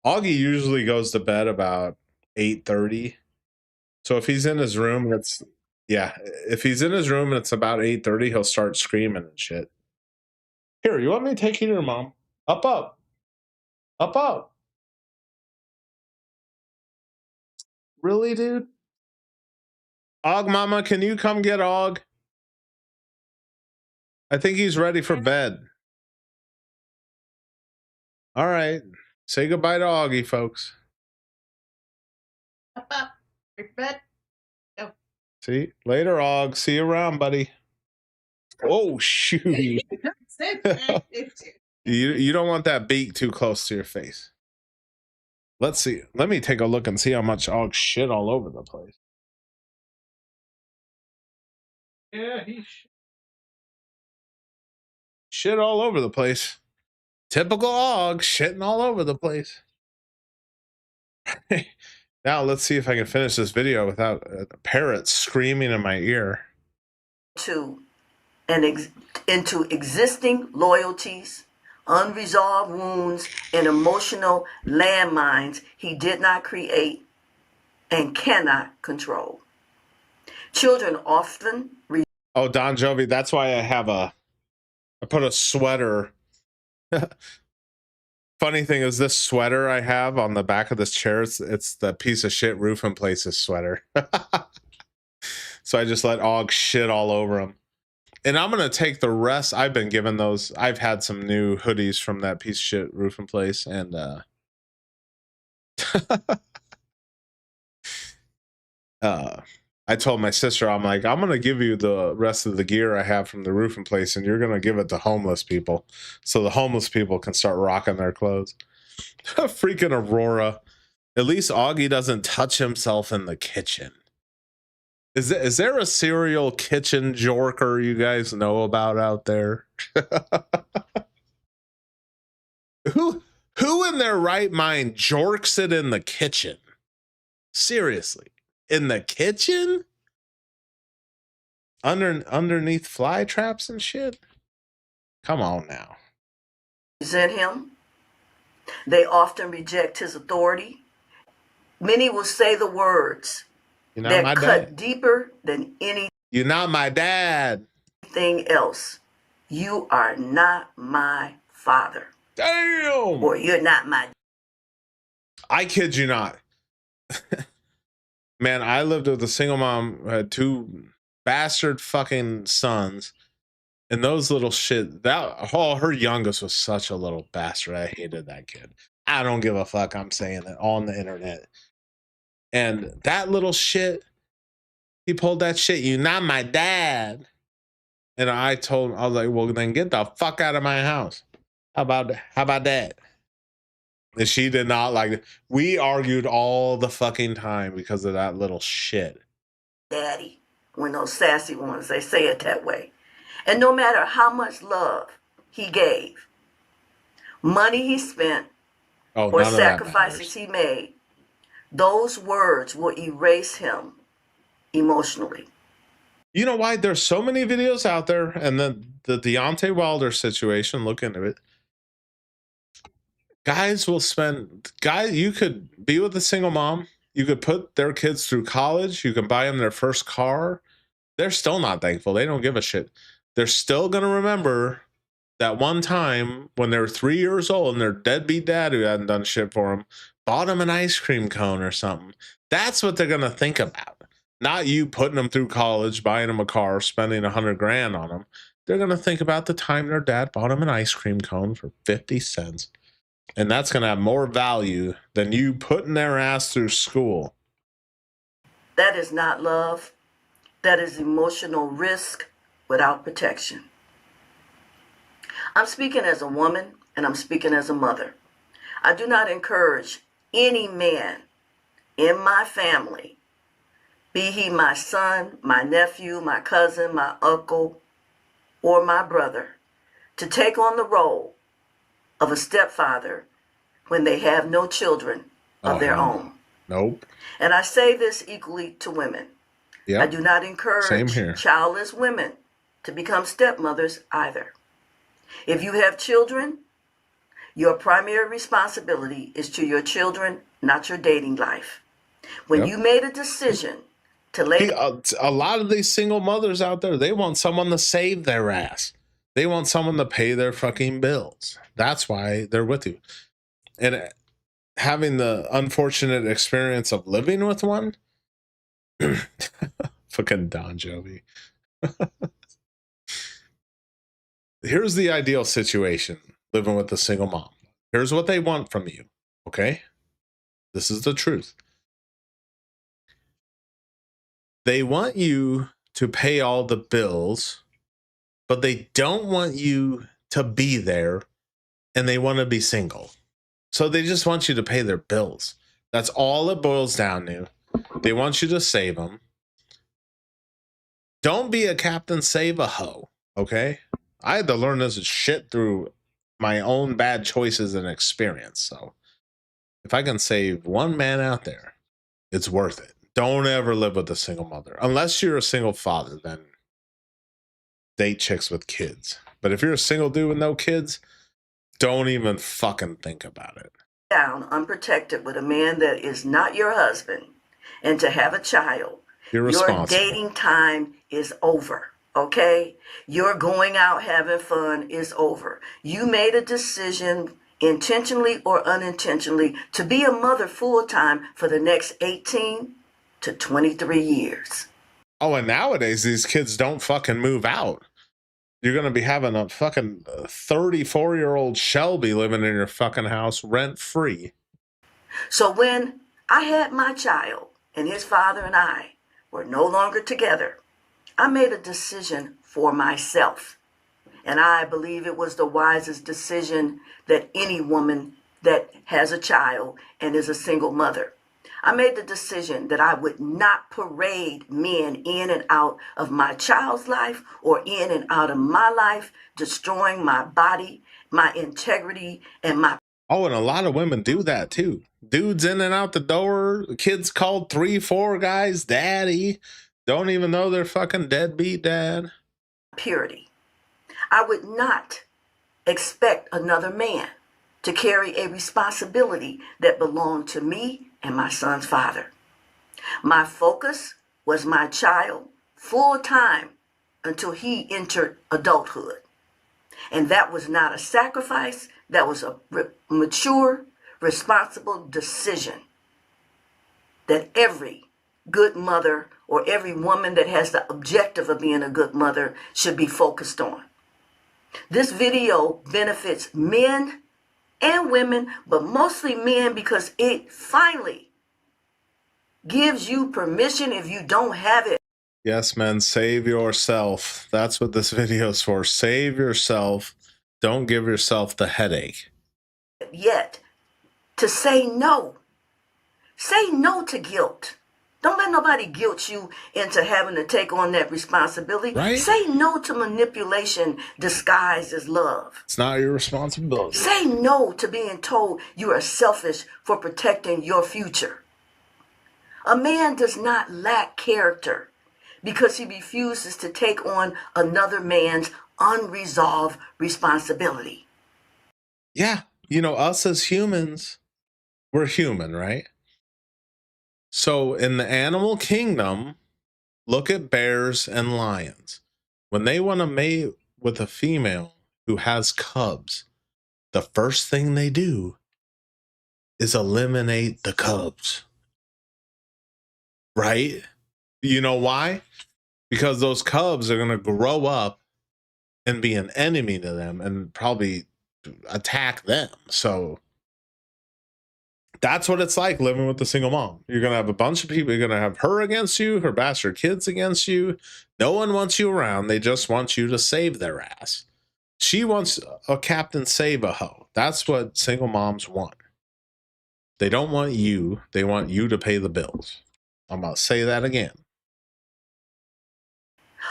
Augie usually goes to bed about 8:30. So if he's in his room, if he's in his room and it's about 8:30, he'll start screaming and shit. Here, you want me to take you to your mom? Up. Up. Really, dude? Aug Mama, can you come get Aug? I think he's ready for bed. All right. Say goodbye to Augie, folks. Up. Ready for bed? Go. See? Later, Aug. See you around, buddy. Oh, shoot. You don't want that beak too close to your face. Let's see. Let me take a look and see how much Aug shit all over the place. Yeah, he shit all over the place. Typical Aug, shitting all over the place. Now let's see if I can finish this video without a parrot screaming in my ear. Into existing loyalties, unresolved wounds, and emotional landmines he did not create and cannot control. Children often. Oh, Don Jovi, that's why I put a sweater. Funny thing is, this sweater I have on the back of this chair, it's the piece of shit Roof and Places sweater. So I just let Aug shit all over him. And I'm going to take the rest. I've been given those. I've had some new hoodies from that piece of shit Roof and Place. And I told my sister, I'm like, I'm going to give you the rest of the gear I have from the Roof and Place, and you're going to give it to homeless people. So the homeless people can start rocking their clothes. Freaking Aurora. At least Augie doesn't touch himself in the kitchen. Is there a serial kitchen jorker you guys know about out there? Who in their right mind jorks it in the kitchen? Seriously, in the kitchen? Underneath fly traps and shit? Come on now. Resent him. They often reject his authority. Many will say the words that cut deeper than anything You're not my dad. else. You are not my father. Damn. Or you're not my. I kid you not. Man, I lived with a single mom who had 2 bastard fucking sons. And those little shit, her youngest was such a little bastard. I hated that kid. I don't give a fuck. I'm saying it on the internet. And that little shit, he pulled that shit. You not my dad. And I told him, I was like, well, then get the fuck out of my house. How about that? And she did not like it. We argued all the fucking time because of that little shit. Daddy, when those sassy ones, they say it that way. And no matter how much love he gave, money he spent, or sacrifices he made, those words will erase him emotionally. You know why? There's so many videos out there, and then the Deontay Wilder situation, look into it. Guys, you could be with a single mom. You could put their kids through college. You can buy them their first car. They're still not thankful. They don't give a shit. They're still going to remember that one time when they were 3 years old and their deadbeat dad who hadn't done shit for them bought them an ice cream cone or something. That's what they're going to think about. Not you putting them through college, buying them a car, spending $100,000 on them. They're going to think about the time their dad bought them an ice cream cone for 50 cents. And that's going to have more value than you putting their ass through school. That is not love. That is emotional risk without protection. I'm speaking as a woman and I'm speaking as a mother. I do not encourage any man in my family, be he my son, my nephew, my cousin, my uncle, or my brother, to take on the role of a stepfather when they have no children of their own. Nope. And I say this equally to women. Yep. I do not encourage childless women to become stepmothers either. If you have children, your primary responsibility is to your children, not your dating life. When you made a decision to lay... A lot of these single mothers out there, they want someone to save their ass. They want someone to pay their fucking bills. That's why they're with you. And having the unfortunate experience of living with one, fucking Don Jovi. Here's the ideal situation, living with a single mom. Here's what they want from you, okay? This is the truth. They want you to pay all the bills, but they don't want you to be there, and they want to be single. So they just want you to pay their bills. That's all it boils down to. They want you to save them. Don't be a captain, save a hoe, okay? I had to learn this shit through my own bad choices and experience. So if I can save one man out there, it's worth it. Don't ever live with a single mother. Unless you're a single father, then date chicks with kids. But if you're a single dude with no kids, don't even fucking think about it. Down unprotected with a man that is not your husband and to have a child, your dating time is over. Okay? Your going out having fun is over. You made a decision, intentionally or unintentionally, to be a mother full time for the next 18 to 23 years. Oh, and nowadays these kids don't fucking move out. You're going to be having a fucking 34-year-old Shelby living in your fucking house rent free. So when I had my child and his father and I were no longer together, I made a decision for myself. And I believe it was the wisest decision that any woman that has a child and is a single mother I made the decision that I would not parade men in and out of my child's life or in and out of my life, destroying my body, my integrity, and my. Oh, and a lot of women do that too. Dudes in and out the door. Kids called 3-4 guys daddy. Don't even know they're fucking deadbeat dad. Purity. I would not expect another man to carry a responsibility that belonged to me and my son's father. My focus was my child full time until he entered adulthood. And that was not a sacrifice, that was a mature, responsible decision that every good mother or every woman that has the objective of being a good mother should be focused on. This video benefits men and women, but mostly men, because it finally gives you permission if you don't have it. Yes, men, save yourself. That's what this video is for. Save yourself. Don't give yourself the headache. Yet, to say no. Say no to guilt. Don't let nobody guilt you into having to take on that responsibility. Right? Say no to manipulation disguised as love. It's not your responsibility. Say no to being told you are selfish for protecting your future. A man does not lack character because he refuses to take on another man's unresolved responsibility. Yeah, you know, us as humans, we're human, right? So in the animal kingdom, look at bears and lions. When they want to mate with a female who has cubs, the first thing they do is eliminate the cubs. Right? You know why? Because those cubs are going to grow up and be an enemy to them and probably attack them. So that's what it's like living with a single mom. You're going to have a bunch of people. You're going to have her against you, her bastard kids against you. No one wants you around. They just want you to save their ass. She wants a Captain Save-A-Ho. That's what single moms want. They don't want you. They want you to pay the bills. I'm going to say that again.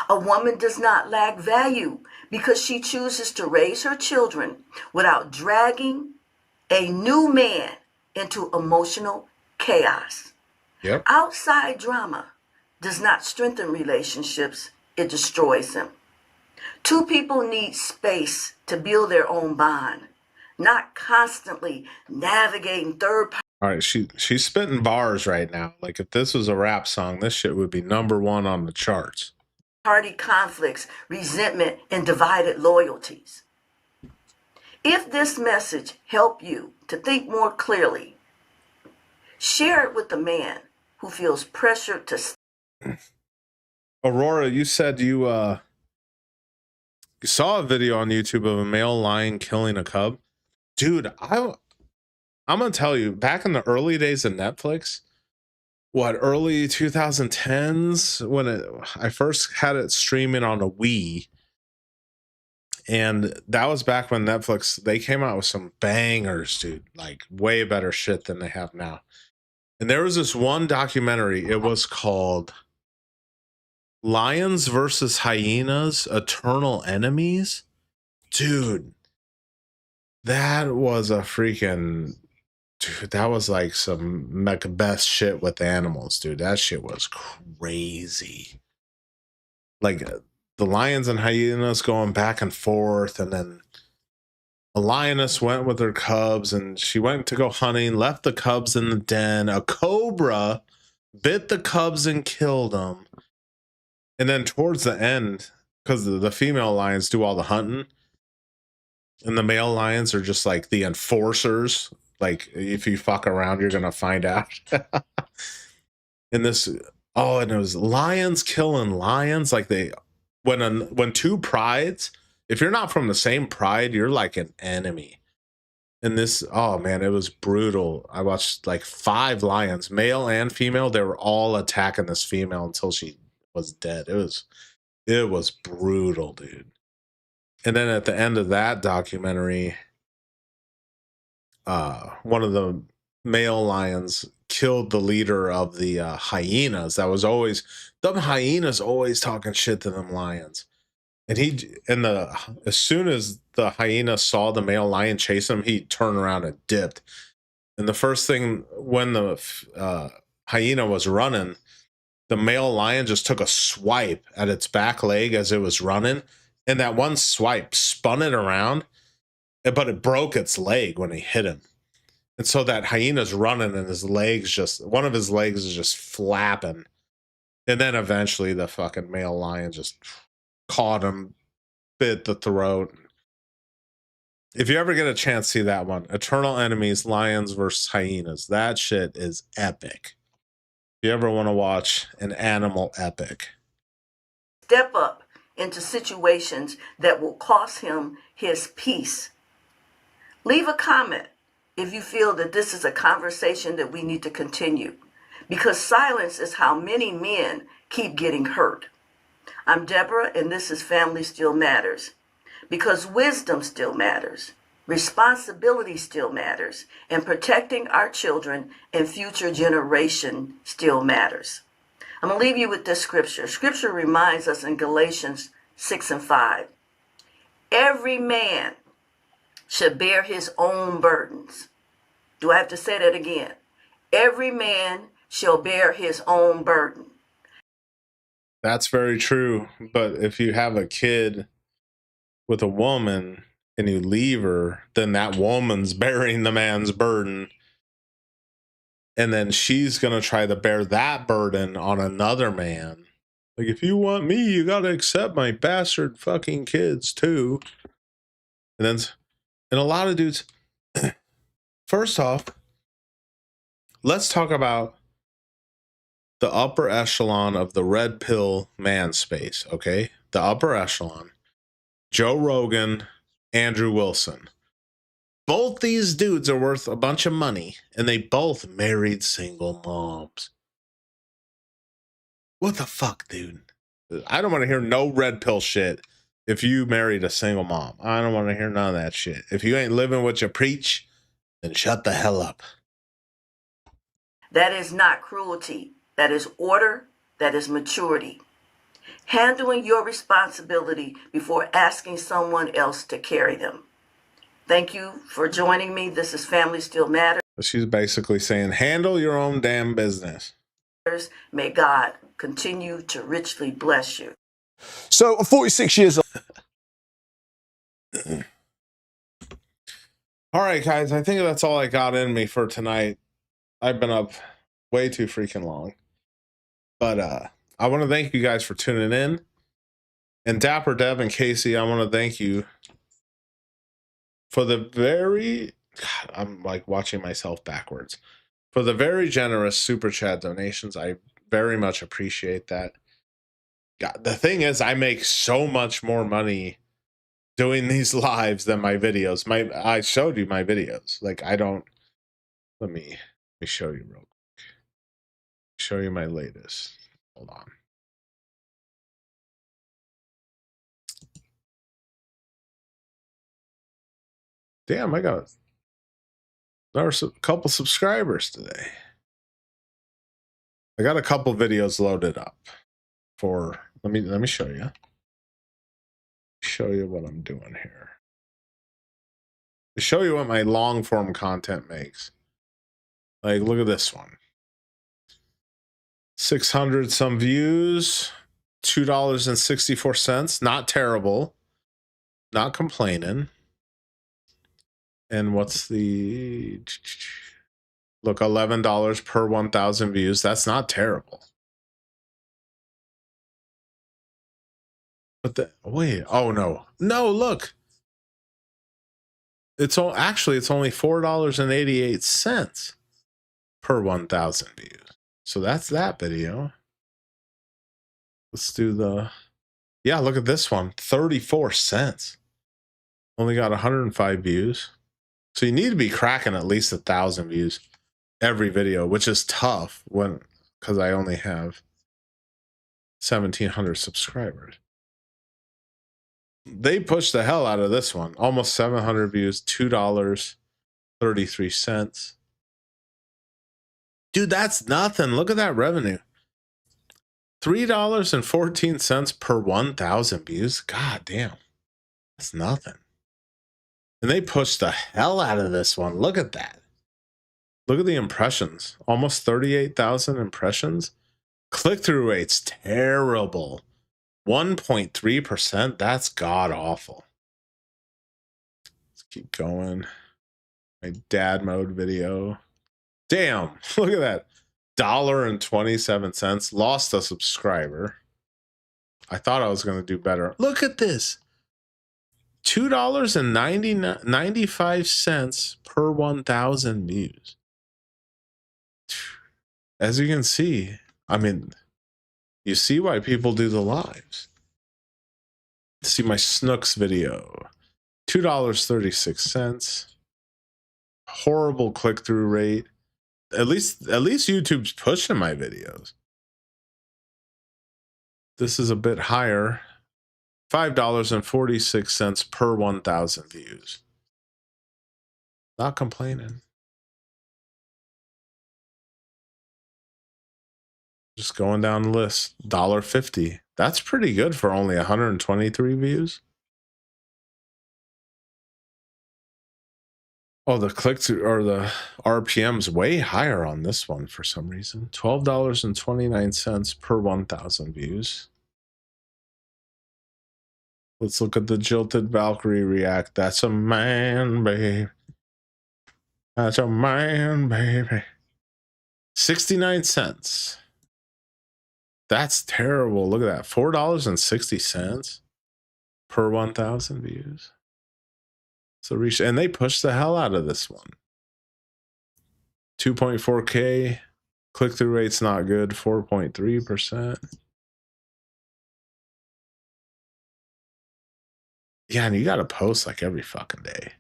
A woman does not lack value because she chooses to raise her children without dragging a new man into emotional chaos. Yep. Outside drama does not strengthen relationships, it destroys them. Two people need space to build their own bond, not constantly navigating third party. All right, she's spitting bars right now. Like if this was a rap song, this shit would be #1 on the charts. Party conflicts, resentment, and divided loyalties. If this message helped you to think more clearly, share it with the man who feels pressured to. Aurora, you said you saw a video on YouTube of a male lion killing a cub. Dude, I'm gonna tell you, back in the early days of Netflix, early 2010s, when I first had it streaming on a Wii, and that was back when Netflix, they came out with some bangers, dude, like way better shit than they have now. And there was this one documentary, it was called Lions versus Hyenas, Eternal Enemies. Dude, that was a freaking... Dude, that was like some Macbeth shit with animals, dude. That shit was crazy. Like the lions and hyenas going back and forth, and then a lioness went with her cubs, and she went to go hunting, left the cubs in the den. A cobra bit the cubs and killed them. And then towards the end, because the female lions do all the hunting, and the male lions are just like the enforcers. Like if you fuck around, you're gonna find out. And this, and it was lions killing lions. Like when two prides, if you're not from the same pride, you're like an enemy. And this, oh man, it was brutal. I watched like 5 lions, male and female. They were all attacking this female until she was dead. It was brutal, dude. And then at the end of that documentary, one of the male lions killed the leader of the hyenas. That was always, them hyenas always talking shit to them lions. And as soon as the hyena saw the male lion chase him, he turned around and dipped. And the first thing, when the hyena was running, the male lion just took a swipe at its back leg as it was running. And that one swipe spun it around, but it broke its leg when he hit him. And so that hyena's running and one of his legs is just flapping. And then eventually the fucking male lion just caught him, bit the throat. If you ever get a chance, see that one. Eternal Enemies, Lions versus Hyenas. That shit is epic. If you ever want to watch an animal epic. Step up into situations that will cost him his peace. Leave a comment if you feel that this is a conversation that we need to continue, because silence is how many men keep getting hurt. I'm Deborah, and this is Family Still Matters, because wisdom still matters, responsibility still matters, and protecting our children and future generation still matters. I'm going to leave you with this scripture. Scripture reminds us in Galatians 6:5, every man should bear his own burdens. Do I have to say that again? Every man shall bear his own burden. That's very true. But if you have a kid with a woman and you leave her, then that woman's bearing the man's burden. And then she's going to try to bear that burden on another man. Like, if you want me, you got to accept my bastard fucking kids too. And a lot of dudes, first off, let's talk about the upper echelon of the red pill man space, okay? The upper echelon. Joe Rogan, Andrew Wilson. Both these dudes are worth a bunch of money, and they both married single moms. What the fuck, dude? I don't want to hear no red pill shit if you married a single mom. I don't want to hear none of that shit. If you ain't living what you preach, then shut the hell up. That is not cruelty. That is order. That is maturity. Handling your responsibility before asking someone else to carry them. Thank you for joining me. This is Family Still Matters. She's basically saying, handle your own damn business. May God continue to richly bless you. So I'm 46 years old. All right, guys, I think that's all I got in me for tonight. I've been up way too freaking long. But I want to thank you guys for tuning in. And Dapper Dev and Casey, I want to thank you for the very... God, I'm like watching myself backwards. For the very generous super chat donations. I very much appreciate that. God, the thing is, I make so much more money doing these lives than my videos. I showed you my videos. Like, I don't... Let me show you real quick. Show you my latest. Hold on. Damn, I got a couple subscribers today. I got a couple videos loaded up for, let me show you. Show you what I'm doing here. To show you what my long form content makes. Like, look at this one. 600 some views, $2.64. Not terrible. Not complaining. And what's the... Look, $11 per 1,000 views. That's not terrible. But wait, oh no. No, look. It's only $4.88 per 1,000 views. So that's that video. Let's do yeah, look at this one. 34 cents. Only got 105 views. So you need to be cracking at least 1,000 views every video, which is tough because I only have 1,700 subscribers. They pushed the hell out of this one. Almost 700 views, $2.33. Dude, that's nothing. Look at that revenue. $3.14 per 1,000 views. God damn. That's nothing. And they pushed the hell out of this one. Look at that. Look at the impressions. Almost 38,000 impressions. Click-through rate's terrible. 1.3%. That's god awful. Let's keep going. My dad mode video. Damn. Look at that. $1.27. Lost a subscriber. I thought I was going to do better. Look at this. $2.95 per 1,000 views. As you can see, I mean, you see why people do the lives. See my Snooks video. $2.36. Horrible click-through rate. At least YouTube's pushing my videos. This is a bit higher. $5.46 per 1,000 views. Not complaining. Just going down the list. $1.50. That's pretty good for only 123 views. Oh, the click-through or the RPM's way higher on this one for some reason. $12.29 per 1,000 views. Let's look at the Jilted Valkyrie react. That's a man, babe. That's a man, baby. 69 cents. That's terrible. Look at that. $4.60 per 1,000 views. So reach, and they pushed the hell out of this one. 2.4K. Click-through rate's not good. 4.3%. Yeah, and you got to post like every fucking day.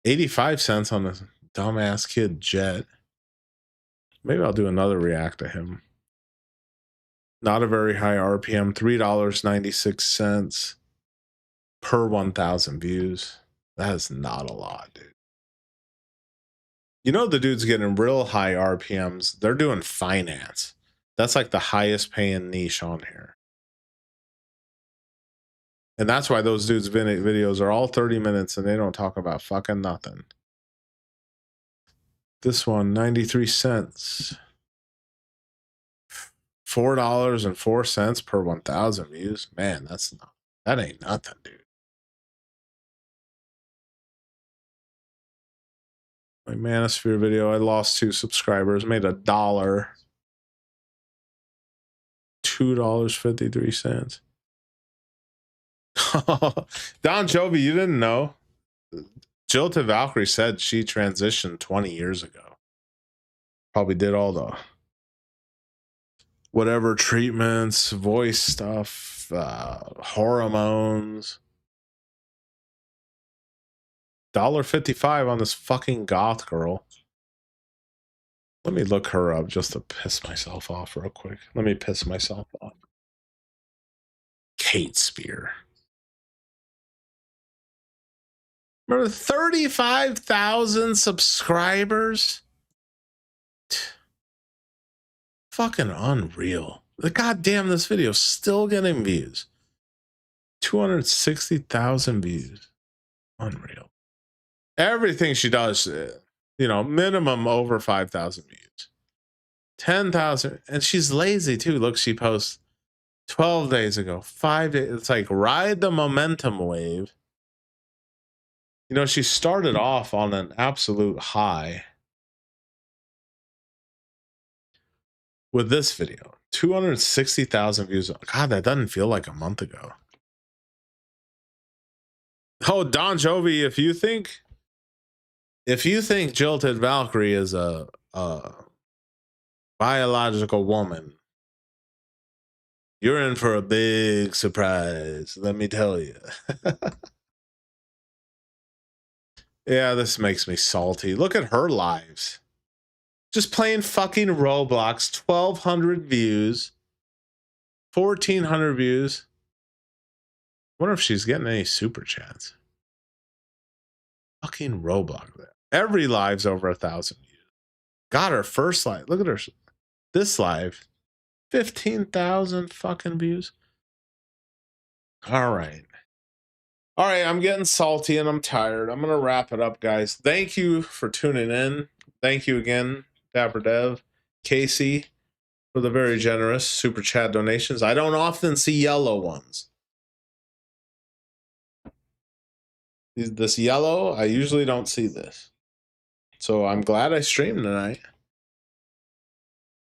85 cents on this dumbass kid Jet. Maybe I'll do another react to him. Not a very high RPM. $3.96 per 1,000 views. That is not a lot, dude. You know, the dude's getting real high RPMs. They're doing finance. That's like the highest paying niche on here. And that's why those dudes' videos are all 30 minutes and they don't talk about fucking nothing. This one, 93 cents. $4.04 per 1,000 views. Man, that ain't nothing, dude. My Manosphere video, I lost 2 subscribers, made $1. $2.53. Don Jovi, you didn't know. Jilted Valkyrie said she transitioned 20 years ago. Probably did all the whatever treatments, voice stuff, hormones. $1.55 on this fucking goth girl. Let me look her up just to piss myself off real quick. Let me piss myself off. Kate Spear. Remember, 35,000 subscribers? Fucking unreal. Goddamn, this video's still getting views. 260,000 views. Unreal. Everything she does, you know, minimum over 5,000 views. 10,000. And she's lazy too. Look, she posts 12 days ago, 5 days. It's like ride the momentum wave. You know, she started off on an absolute high with this video. 260,000 views. God, that doesn't feel like a month ago. Oh, Don Jovi, if you think Jilted Valkyrie is a biological woman, you're in for a big surprise, let me tell you. Yeah, this makes me salty. Look at her lives. Just playing fucking Roblox, 1,200 views, 1,400 views. Wonder if she's getting any super chats. Fucking Roblox. Every live's over 1,000 views. Got her first live. Look at her. This live. 15,000 fucking views. All right. All right, I'm getting salty and I'm tired. I'm going to wrap it up, guys. Thank you for tuning in. Thank you again, Dapper Dev, Casey, for the very generous super chat donations. I don't often see yellow ones. This yellow, I usually don't see this. So I'm glad I streamed tonight.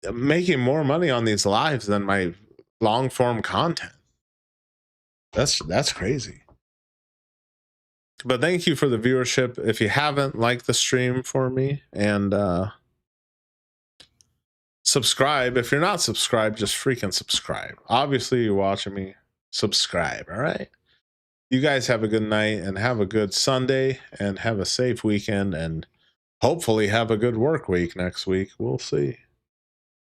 I'm making more money on these lives than my long form content. That's crazy. But thank you for the viewership. If you haven't, like the stream for me and subscribe. If you're not subscribed, just freaking subscribe. Obviously, you're watching me. Subscribe, all right? You guys have a good night and have a good Sunday and have a safe weekend and hopefully have a good work week next week. We'll see.